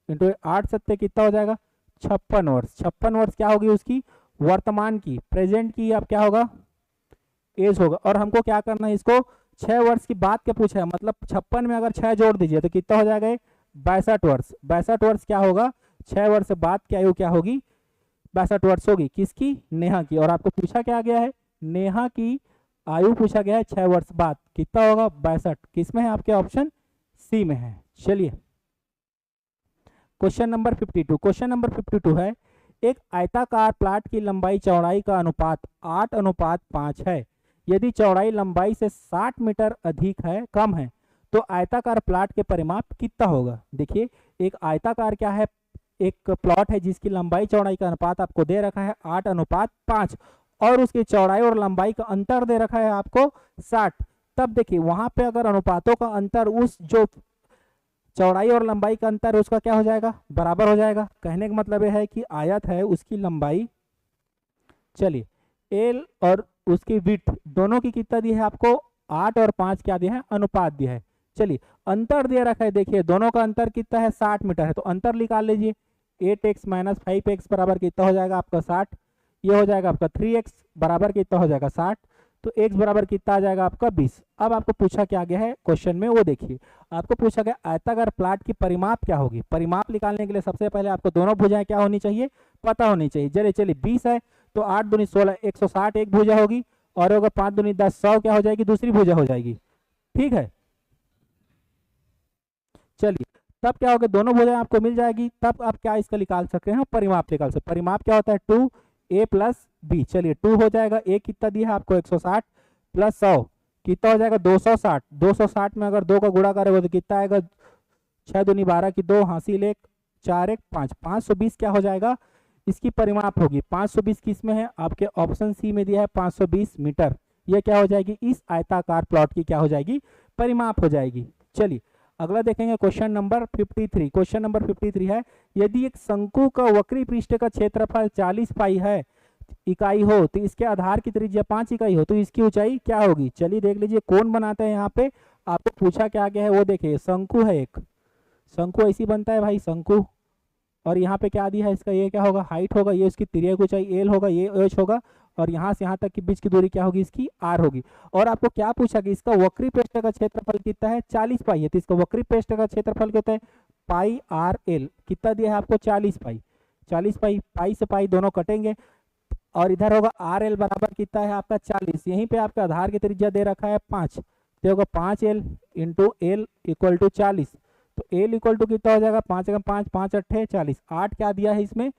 इंटू 8 सत्ते कितना हो जाएगा 56 वर्ष। 56 वर्ष क्या होगी उसकी वर्तमान की, प्रेजेंट की अब क्या होगा एज होगा। और हमको क्या करना है, इसको 6 वर्ष की बात के पूछा है, मतलब 56 में अगर 6 जोड़ दीजिए तो कितना हो जाएगा 62 वर्ष। 62 वर्ष क्या होगा 6 वर्ष बाद की आयु क्या होगी 62 वर्ष होगी, किसकी नेहा की। और आपको पूछा क्या गया है नेहा की आयु पूछा गया है 6 वर्ष बाद, कितना होगा 62, किसमें है आपके ऑप्शन सी में है। चलिए क्वेश्चन नंबर 52। क्वेश्चन नंबर 52 है एक आयताकार प्लाट की लंबाई चौड़ाई का अनुपात 8:5 है। यदि चौड़ाई लंबाई से 60 मीटर अधिक है कम है तो आयताकार प्लाट के परिमाप कितना होगा। देखिए एक आयताकार क्या है, एक प्लॉट है जिसकी लंबाई चौड़ाई का अनुपात आपको दे रखा है 8:5 और उसकी चौड़ाई और लंबाई का अंतर दे रखा है आपको 60। तब देखिए वहां पे अगर अनुपातों का अंतर उस जो चौड़ाई और लंबाई का अंतर है उसका क्या हो जाएगा बराबर हो जाएगा। कहने का मतलब यह है कि आयत है उसकी लंबाई, चलिए एल और उसकी विड्थ दोनों की कितना दी है आपको 8 और 5 क्या दिया है अनुपात दिया है। चलिए अंतर दे रखा है, देखिए दोनों का अंतर कितना है 60 मीटर है, तो अंतर निकाल लीजिए 8x - 5x बराबर कितना हो जाएगा आपका 60। ये हो जाएगा आपका 3x बराबर कितना हो जाएगा 60, तो x बराबर कितना आ जाएगा आपका 20। अब आपको पूछा क्या गया है क्वेश्चन में वो देखिए, आपको पूछा गया आयताकार प्लाट की परिमाप क्या होगी। परिमाप निकालने के लिए सबसे पहले आपको दोनों भुजाएं क्या होनी चाहिए पता होनी चाहिए। चलिए 20 है तो 8 दूनी 16 160 एक भुजा होगी, और अगर 5 दूनी 10 100 क्या हो जाएगी दूसरी भुजा हो जाएगी। ठीक है चलिए तब क्या होगा दोनों भुजाएं आपको मिल जाएगी, तब आप क्या इसका निकाल सकते हैं परिमाप निकाल सकते। परिमाप क्या होता है 2a + b। चलिए 2 हो जाएगा, a कितना दिया है आपको 160 + 100 कितना हो जाएगा 260। 260 में अगर 2 का गुणा करोगे तो कितना आएगा 6 दूनी 12 की 2 हासिल 1 4 1 5 520 क्या हो जाएगा इसकी परिमाप होगी। 520 किस में है आपके ऑप्शन सी में दिया है 520 मीटर। यह क्या हो जाएगी इस आयताकार प्लॉट की क्या हो जाएगी परिमाप हो जाएगी। चलिए अगला देखेंगे क्वेश्चन नंबर 53। क्वेश्चन नंबर 53 है यदि एक शंकु का वक्री पृष्ठ का क्षेत्रफल 40 पाई है इकाई हो तो इसके आधार की त्रिज्या 5 इकाई हो तो इसकी ऊंचाई क्या होगी। चलिए देख लीजिए कौन बनाता है, यहाँ पे आपको पूछा क्या गया है वो देखिए शंकु है, एक शंकु ऐसी बनता है भाई शंकु, और यहाँ पे क्या दिया है इसका ये क्या होगा हाइट होगा, ये इसकी त्रिज्या की ऊंचाई एल होगा, ये एच होगा, और यहाँ से यहाँ तक के बीच की दूरी क्या होगी इसकी आर होगी। और आपको क्या पूछा कि इसका वक्री पृष्ठ का क्षेत्रफल कितना है 40 पाई है, तो इसका वक्री पृष्ठ का क्षेत्रफल कितना है पाई आर एल कितना दिया है आपको 40 पाई। 40 पाई पाई से पाई दोनों कटेंगे और इधर होगा आर एल बराबर कितना है आपका 40। यहीं पे आपका आधार की त्रिज्या दे रखा है 5, तो होगा 5l into L equal to 40। तो एल इक्वल टू कितना हो जाएगा 5 × 5 5 8 40। 8 क्या दिया है इसमें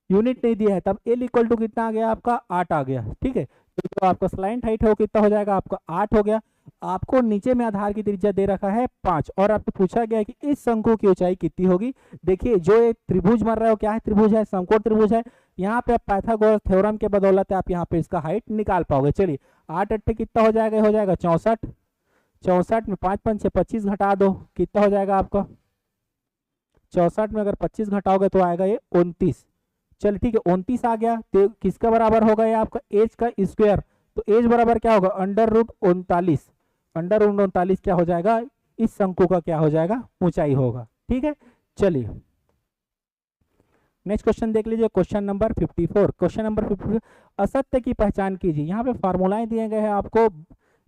यूनिट नहीं दिया है, तब एल इक्वल टू कितना आ गया आपका 8 आ गया। ठीक है तो जो आपका स्लाइंट हाइट हो कितना हो जाएगा आपका 8 हो गया। आपको नीचे में आधार की त्रिज्या दे रखा है 5 और आपको पूछा गया है कि इस शंकु की ऊंचाई कितनी होगी। देखिए जो एक त्रिभुज बन रहा है वो क्या है त्रिभुज है समकोण त्रिभुज है। यहाँ पे आप पाइथागोरस थ्योरम के बदौलत आप यहाँ पे इसका हाइट निकाल पाओगे। चलिए 8 8 कितना हो जाएगा 64। 64 में 5 5 से 25 घटा दो कितना हो जाएगा आपका 64 में अगर 25 घटाओगे तो आएगा ये 29। चलिए ठीक है 29 आ गया तो किसका बराबर होगा ये आपका एज का स्क्वायर। तो एज बराबर क्या होगा √39। √39 क्या हो जाएगा इस शंकु का क्या हो जाएगा ऊंचाई होगा। ठीक है चलिए नेक्स्ट क्वेश्चन देख लीजिए क्वेश्चन नंबर 54। क्वेश्चन नंबर 54 असत्य की पहचान कीजिए। यहाँ पे फार्मूलाएं दिए गए हैं आपको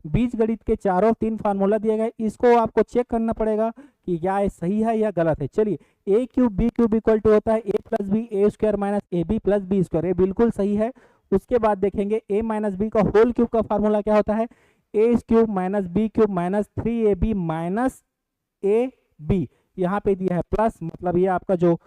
बीज गणित के चारों 3 फार्मूला दिए गए, इसको आपको चेक करना पड़ेगा कि क्या ये सही है या गलत है। चलिए a³ b³ इक्वल टू होता है a + b a² - ab + b²। ये बिल्कुल सही है। उसके बाद देखेंगे a - b का होल क्यूब का फार्मूला क्या होता है a³ - b³ - 3ab - ab। यहाँ पे दिया है प्लस, मतलब ये आपका जो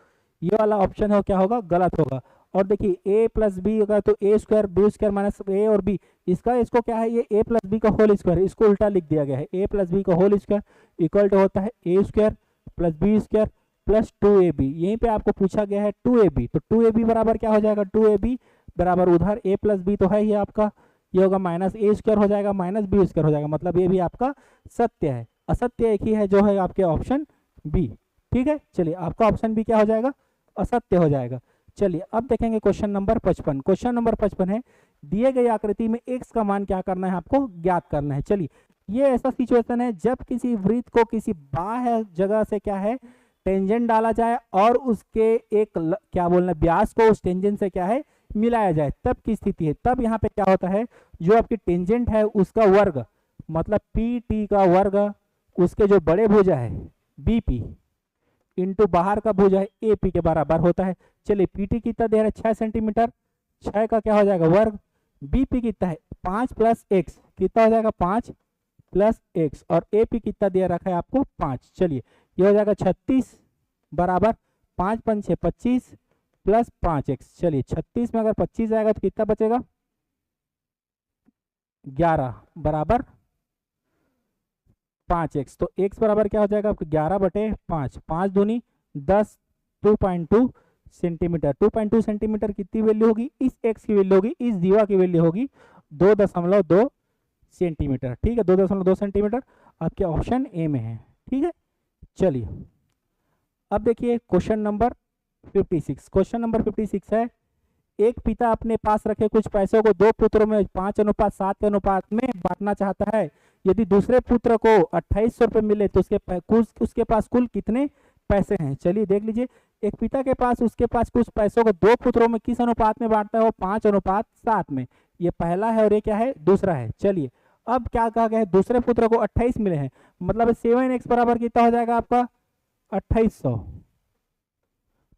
ये वाला ऑप्शन है क्या होगा गलत होगा। और देखिए a + b होगा तो a² b² - a और b, इसको क्या है ये a + b का होल स्क्वायर, इसको उल्टा लिख दिया गया है a + b का होल स्क्वायर इक्वल टू होता है a² + b² + 2ab। यहीं पे आपको पूछा गया है 2ab, तो 2ab बराबर क्या हो जाएगा 2ab बराबर उधर a + b तो है ही आपका, ये होगा -a² हो जाएगा -b² हो जाएगा, मतलब ये भी आपका सत्य है। असत्य एक ही है जो है आपके ऑप्शन बी। ठीक है चलिए आपका ऑप्शन बी क्या हो जाएगा असत्य हो जाएगा। चलिए अब देखेंगे क्वेश्चन नंबर 55। क्वेश्चन नंबर 55 है, दिए गई आकृति में x का मान क्या करना है, आपको ज्ञात करना है। चलिए ये ऐसा सिचुएशन है जब किसी वृत्त को किसी बाह्य जगह से क्या है टेंजेंट डाला जाए और उसके एक क्या बोलना व्यास को उस टेंजेंट से क्या है मिलाया जाए, तब की स्थिति है। तब यहाँ पे क्या होता है, जो आपकी टेंजेंट है उसका वर्ग मतलब पी टी का वर्ग उसके जो बड़े भुजा है बीपी इंटू बाहर का भुजा है एपी के बराबर होता है। चलिए पीटी कितना दे रहा है 6 सेंटीमीटर, 6 का क्या हो जाएगा वर्ग, बीपी कितना है 5 प्लस एक्स कितना हो जाएगा 5 प्लस एक्स और एपी कितना दिया रखा है आपको 5। चलिए ये हो जाएगा 36 बराबर 5 5 6 25 प्लस 5x। चलिए 36 में अगर 25 आएगा तो कितना बचेगा 11 बराबर 5x। तो x बराबर क्या हो जाएगा आपको 11/5, 5 दूनी 10, 2.2 सेंटीमीटर। 2.2 सेंटीमीटर कितनी वैल्यू होगी, इस x की वैल्यू होगी, इस जीवा की वैल्यू होगी 2.2 सेंटीमीटर। ठीक है 2.2 सेंटीमीटर आपके ऑप्शन ए में है। ठीक है चलिए अब देखिए क्वेश्चन नंबर 56। क्वेश्चन नंबर 56 है, एक पिता अपने पास रखे कुछ पैसों को दो पुत्रों में 5:7 के अनुपात में बांटना चाहता है। यदि दूसरे पुत्र को 2800 रुपये मिले तो उसके पास कुल कितने पैसे हैं। चलिए देख लीजिए, एक पिता के पास उसके पास कुछ पैसों को दो पुत्रों में किस अनुपात में बांटता है, वो 5:7 में। ये पहला है और ये क्या है दूसरा है। चलिए अब क्या कहा गया है, दूसरे पुत्र को 28 मिले हैं, मतलब 7x बराबर कितना हो जाएगा आपका 2800।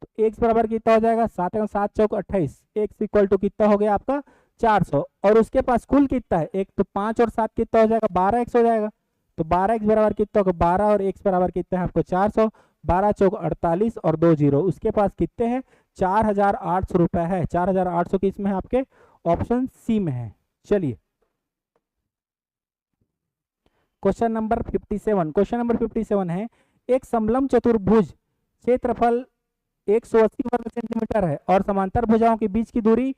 तो x बराबर कितना हो जाएगा 7 और 7 चौक 28, x इक्वल टू कितना हो गया आपका 400। और उसके पास कुल कितना है, एक तो 5 और 7 कितना हो जाएगा 12x हो जाएगा। तो 12x बराबर कितना होगा 12 और x बराबर कितना है आपको 400, 12 चौक 48 और 2 जीरो। उसके पास कितने हैं 4800 रुपए है। 4800 किस में है आपके ऑप्शन सी में है। चलिए क्वेश्चन नंबर 57। क्वेश्चन नंबर 57 है, एक समलंब चतुर्भुज क्षेत्रफल 180 वर्ग सेंटीमीटर है और समांतर भुजाओं के बीच की दूरी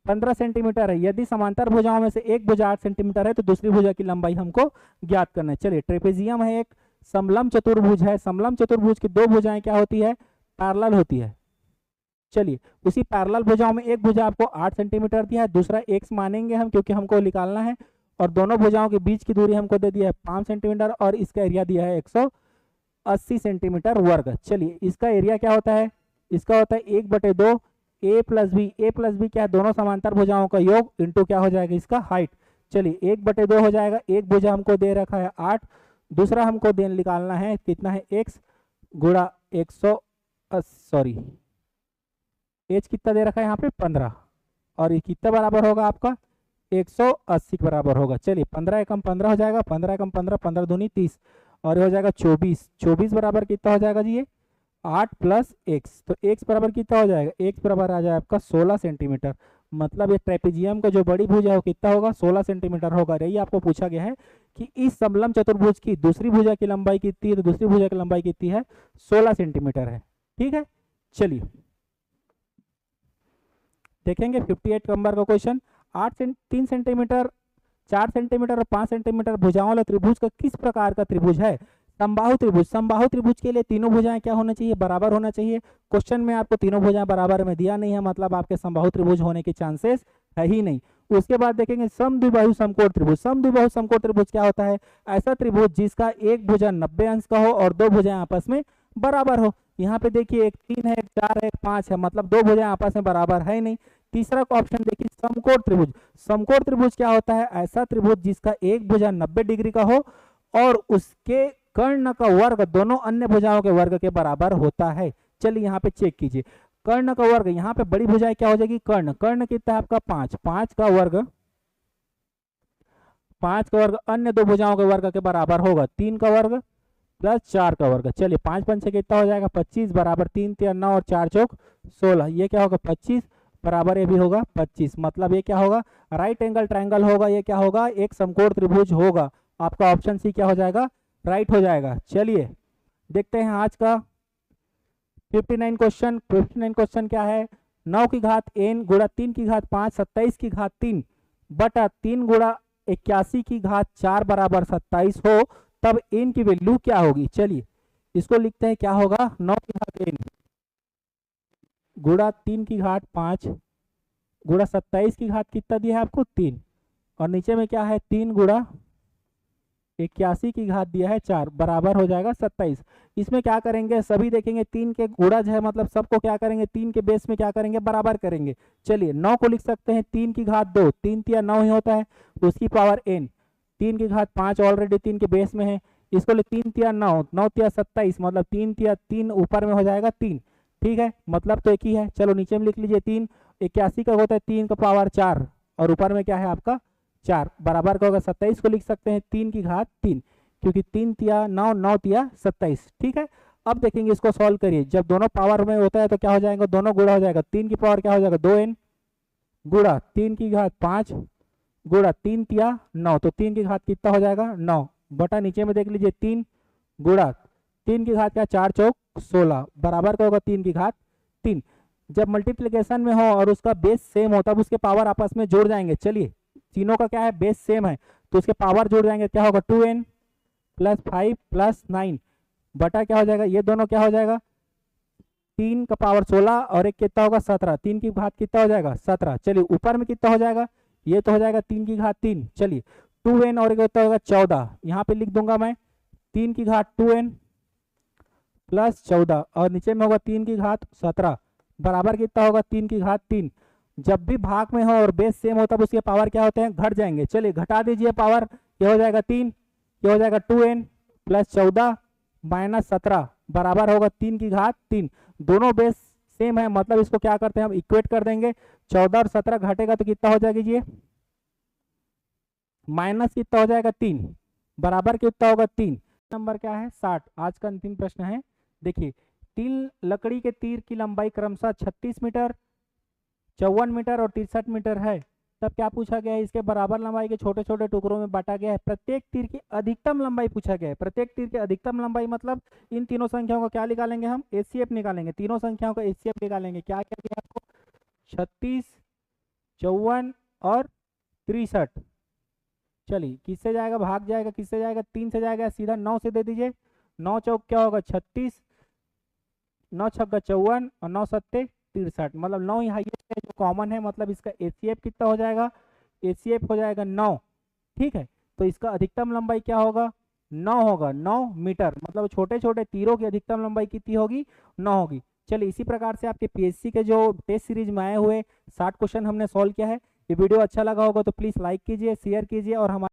15 सेंटीमीटर है। यदि समांतर भुजाओं में से एक भुजा 8 सेंटीमीटर है तो दूसरी भुजा की लंबाई हमको ज्ञात करना है। चलिए ट्रेपेजियम है, एक समलंब चतुर्भुज है। समलंब चतुर्भुज की दो भुजाएं क्या होती है पैरेलल होती है। चलिए उसी पैरेलल भुजाओं में एक भुजा आपको 8 सेंटीमीटर दिया है, दूसरा x मानेंगे हम क्योंकि हमको निकालना है, और दोनों भुजाओं के बीच की दूरी हमको दे दिया है 5 सेंटीमीटर और इसका एरिया दिया है 180 सेंटीमीटर वर्ग। चलिए इसका एरिया क्या होता है, इसका होता है 1/2 a plus B. A plus B क्या है, दोनों समांतर भुजाओं का योग इंटू क्या हो जाएगा इसका हाइट। चलिए 1/2 हो जाएगा, एक भुजा हमको दे रखा है 8, दूसरा हमको दे निकालना है कितना है x गुणा 180 एच कितना दे रखा है यहाँ पे 15, और ये कितना बराबर होगा आपका 180 के बराबर होगा। चलिए 15 एकम 15 हो जाएगा, 15 एकम 15, 15 दूनी 30 और ये हो जाएगा 24। 24 बराबर कितना हो जाएगा जी ये 8 प्लस एक्स। तो एक्स बराबर कितना हो जाएगा, एक्स बराबर आ जाएगा आपका 16 सेंटीमीटर। मतलब ये ट्रेपेजियम का जो बड़ी भुजा है वो कितना होगा 16 सेंटीमीटर होगा। यही आपको पूछा गया है कि इस समलंब चतुर्भुज की दूसरी भुजा की लंबाई कितनी है, तो दूसरी भुजा की लंबाई कितनी है 16 सेंटीमीटर है। ठीक है चलिए देखेंगे 58 नंबर का क्वेश्चन। 3 सेंटीमीटर 4 सेंटीमीटर और 5 सेंटीमीटर भुजाओं वाले त्रिभुज का किस प्रकार का त्रिभुज है, समबाहु त्रिभुज। समबाहु त्रिभुज के लिए तीनों भुजाएं क्या होना चाहिए बराबर होना चाहिए। क्वेश्चन में आपको तीनों भुजाएं बराबर में दिया नहीं है, मतलब आपके समबाहु त्रिभुज होने के चांसेस है ही नहीं। उसके बाद देखेंगे समद्विबाहु समकोण त्रिभुज। समद्विबाहु समकोण त्रिभुज क्या होता है, ऐसा त्रिभुज जिसका एक भुजा 90 अंश का हो और दो भुजाएं आपस में बराबर हो। यहाँ पे देखिए एक 3 है, एक 4 है, एक 5 है, मतलब दो भुजाएं आपस में बराबर है नहीं। तीसरा ऑप्शन देखिए समकोण त्रिभुज। समकोण त्रिभुज क्या होता है, ऐसा त्रिभुज जिसका एक भुजा 90 डिग्री का हो और उसके कर्ण का वर्ग दोनों अन्य भुजाओं के वर्ग के बराबर होता है। चलिए यहाँ पे चेक कीजिए कर्ण का वर्ग, यहाँ पे बड़ी भुजाएं क्या हो जाएगी कर्ण। कर्ण कितना है आपका 5, 5 का वर्ग अन्य दो भुजाओं के वर्ग के बराबर होगा 3 का वर्ग प्लस 4 का वर्ग। चलिए 5 5 कितना हो जाएगा 25 बराबर 3 3 9 और 4 चौक 16। ये क्या होगा 25 बराबर ये भी होगा 25। मतलब ये क्या होगा राइट एंगल ट्रायंगल होगा, ये क्या होगा एक समकोण त्रिभुज होगा। आपका ऑप्शन सी क्या हो जाएगा राइट हो जाएगा। चलिए देखते हैं आज का 59 क्वेश्चन। 59 क्वेश्चन क्या है, 9 की घात n गुणा 3 की घात 5 27 की घात 3 बटा 3 गुणा 81 की घात 4 बराबर 27 हो तब n की वैल्यू क्या होगी। चलिए इसको लिखते हैं क्या होगा 9 की घात n गुणा 3 की घात 5 गुणा 27 की घात कितना दिया है आपको 3, और नीचे में क्या है 3 गुणा 81 की घात दिया है 4 बराबर हो जाएगा 27। इसमें क्या करेंगे, सभी देखेंगे 3 के गुणज है, मतलब सबको क्या करेंगे 3 के बेस में क्या करेंगे बराबर करेंगे। चलिए 9 को लिख सकते हैं 3 की घात 2, 3 तिया 9 ही होता है, उसकी पावर n, 3 की घात 5 ऑलरेडी 3 के बेस में है, इसको ले 3 तिया 9, 9 तिया 27, मतलब 3 तिया 3 ऊपर में हो जाएगा 3। ठीक है, मतलब तो एक ही है। चलो नीचे में लिख लीजिए 3, 81 का होता है 3 का पावर 4 और ऊपर में क्या है आपका 4 बराबर का होगा 27 को लिख सकते हैं 3 की घात 3, क्योंकि 3 तिया 9, 9 तिया 27। ठीक है, अब देखेंगे इसको सॉल्व करिए, जब दोनों पावर में होता है तो क्या हो जाएगा, दोनों गुणा हो जाएगा। 3 की पावर क्या हो जाएगा 2n गुणा 3 की घात 5 गुणा 3 तिया 9, तो 3 की घात कितना हो जाएगा 9 बटा नीचे में देख लीजिए 3 गुणा 3 की घात क्या 4 चौक 16 बराबर का होगा 3 की घात 3। जब मल्टीप्लिकेशन में हो और उसका बेस सेम हो तब उसके पावर आपस में जोड़ जाएंगे। चलिए तीनों का क्या है बेस सेम है तो उसके पावर जोड़ जाएंगे, क्या होगा 2n प्लस 5 प्लस 9 बटा क्या हो जाएगा, ये दोनों क्या हो जाएगा 3 का पावर 16 और एक कितना होगा 17, 3 की घात कितना हो जाएगा 17। चलिए ऊपर में कितना हो जाएगा, ये तो हो जाएगा 3 की घात 3। चलिए 2n और एक कितना होगा 14, यहाँ पे लिख दूंगा मैं 3 की घात 2n प्लस 14 और नीचे में होगा 3 की घात 17 बराबर कितना होगा 3 की घात 3। जब भी भाग में हो और बेस सेम हो तब उसके पावर क्या होते हैं घट जाएंगे। चलिए घटा दीजिए पावर, ये हो जाएगा 3, ये हो जाएगा 2n प्लस 14 माइनस 17 बराबर होगा 3 की घात 3। दोनों बेस सेम है, मतलब इसको क्या करते हैं हम इक्वेट कर देंगे। 14 और 17 घटेगा तो कितना हो जाएगा ये माइनस कितना हो जाएगा 3 बराबर कितना होगा 3। नंबर क्या है 60। आज का अंतिम प्रश्न है, देखिए 3 लकड़ी के तीर की लंबाई क्रमशः 36 मीटर 54 मीटर और 63 मीटर है, तब क्या पूछा गया है, इसके बराबर लंबाई के छोटे छोटे टुकड़ों में बांटा गया है। प्रत्येक तीर की अधिकतम लंबाई पूछा गया है। प्रत्येक तीर की अधिकतम लंबाई मतलब इन तीनों संख्याओं को क्या निकालेंगे हम एचसीएफ निकालेंगे, तीनों संख्याओं का एचसीएफ निकालेंगे। क्या क्या दिया आपको 36 54 और 63। चलिए किससे जाएगा भाग जाएगा, किससे जाएगा 3 से जाएगा, सीधा 9 से दे दीजिए। 9 चौक क्या होगा 36, 9 छक्का 54 और 9 सत्ते 63, मतलब 9 ही हाईएस्ट है जो कॉमन है, मतलब इसका एचसीएफ कितना हो जाएगा, एचसीएफ हो जाएगा 9। ठीक है, तो इसका अधिकतम लंबाई क्या होगा 9 होगा, 9 मीटर, मतलब छोटे छोटे तीरों की अधिकतम लंबाई कितनी होगी 9 होगी। चलिए इसी प्रकार से आपके पीएससी के जो टेस्ट सीरीज में आए हुए 60 क्वेश्चन हमने सॉल्व किया है। ये वीडियो अच्छा लगा होगा तो प्लीज़ लाइक कीजिए, शेयर कीजिए और हमारे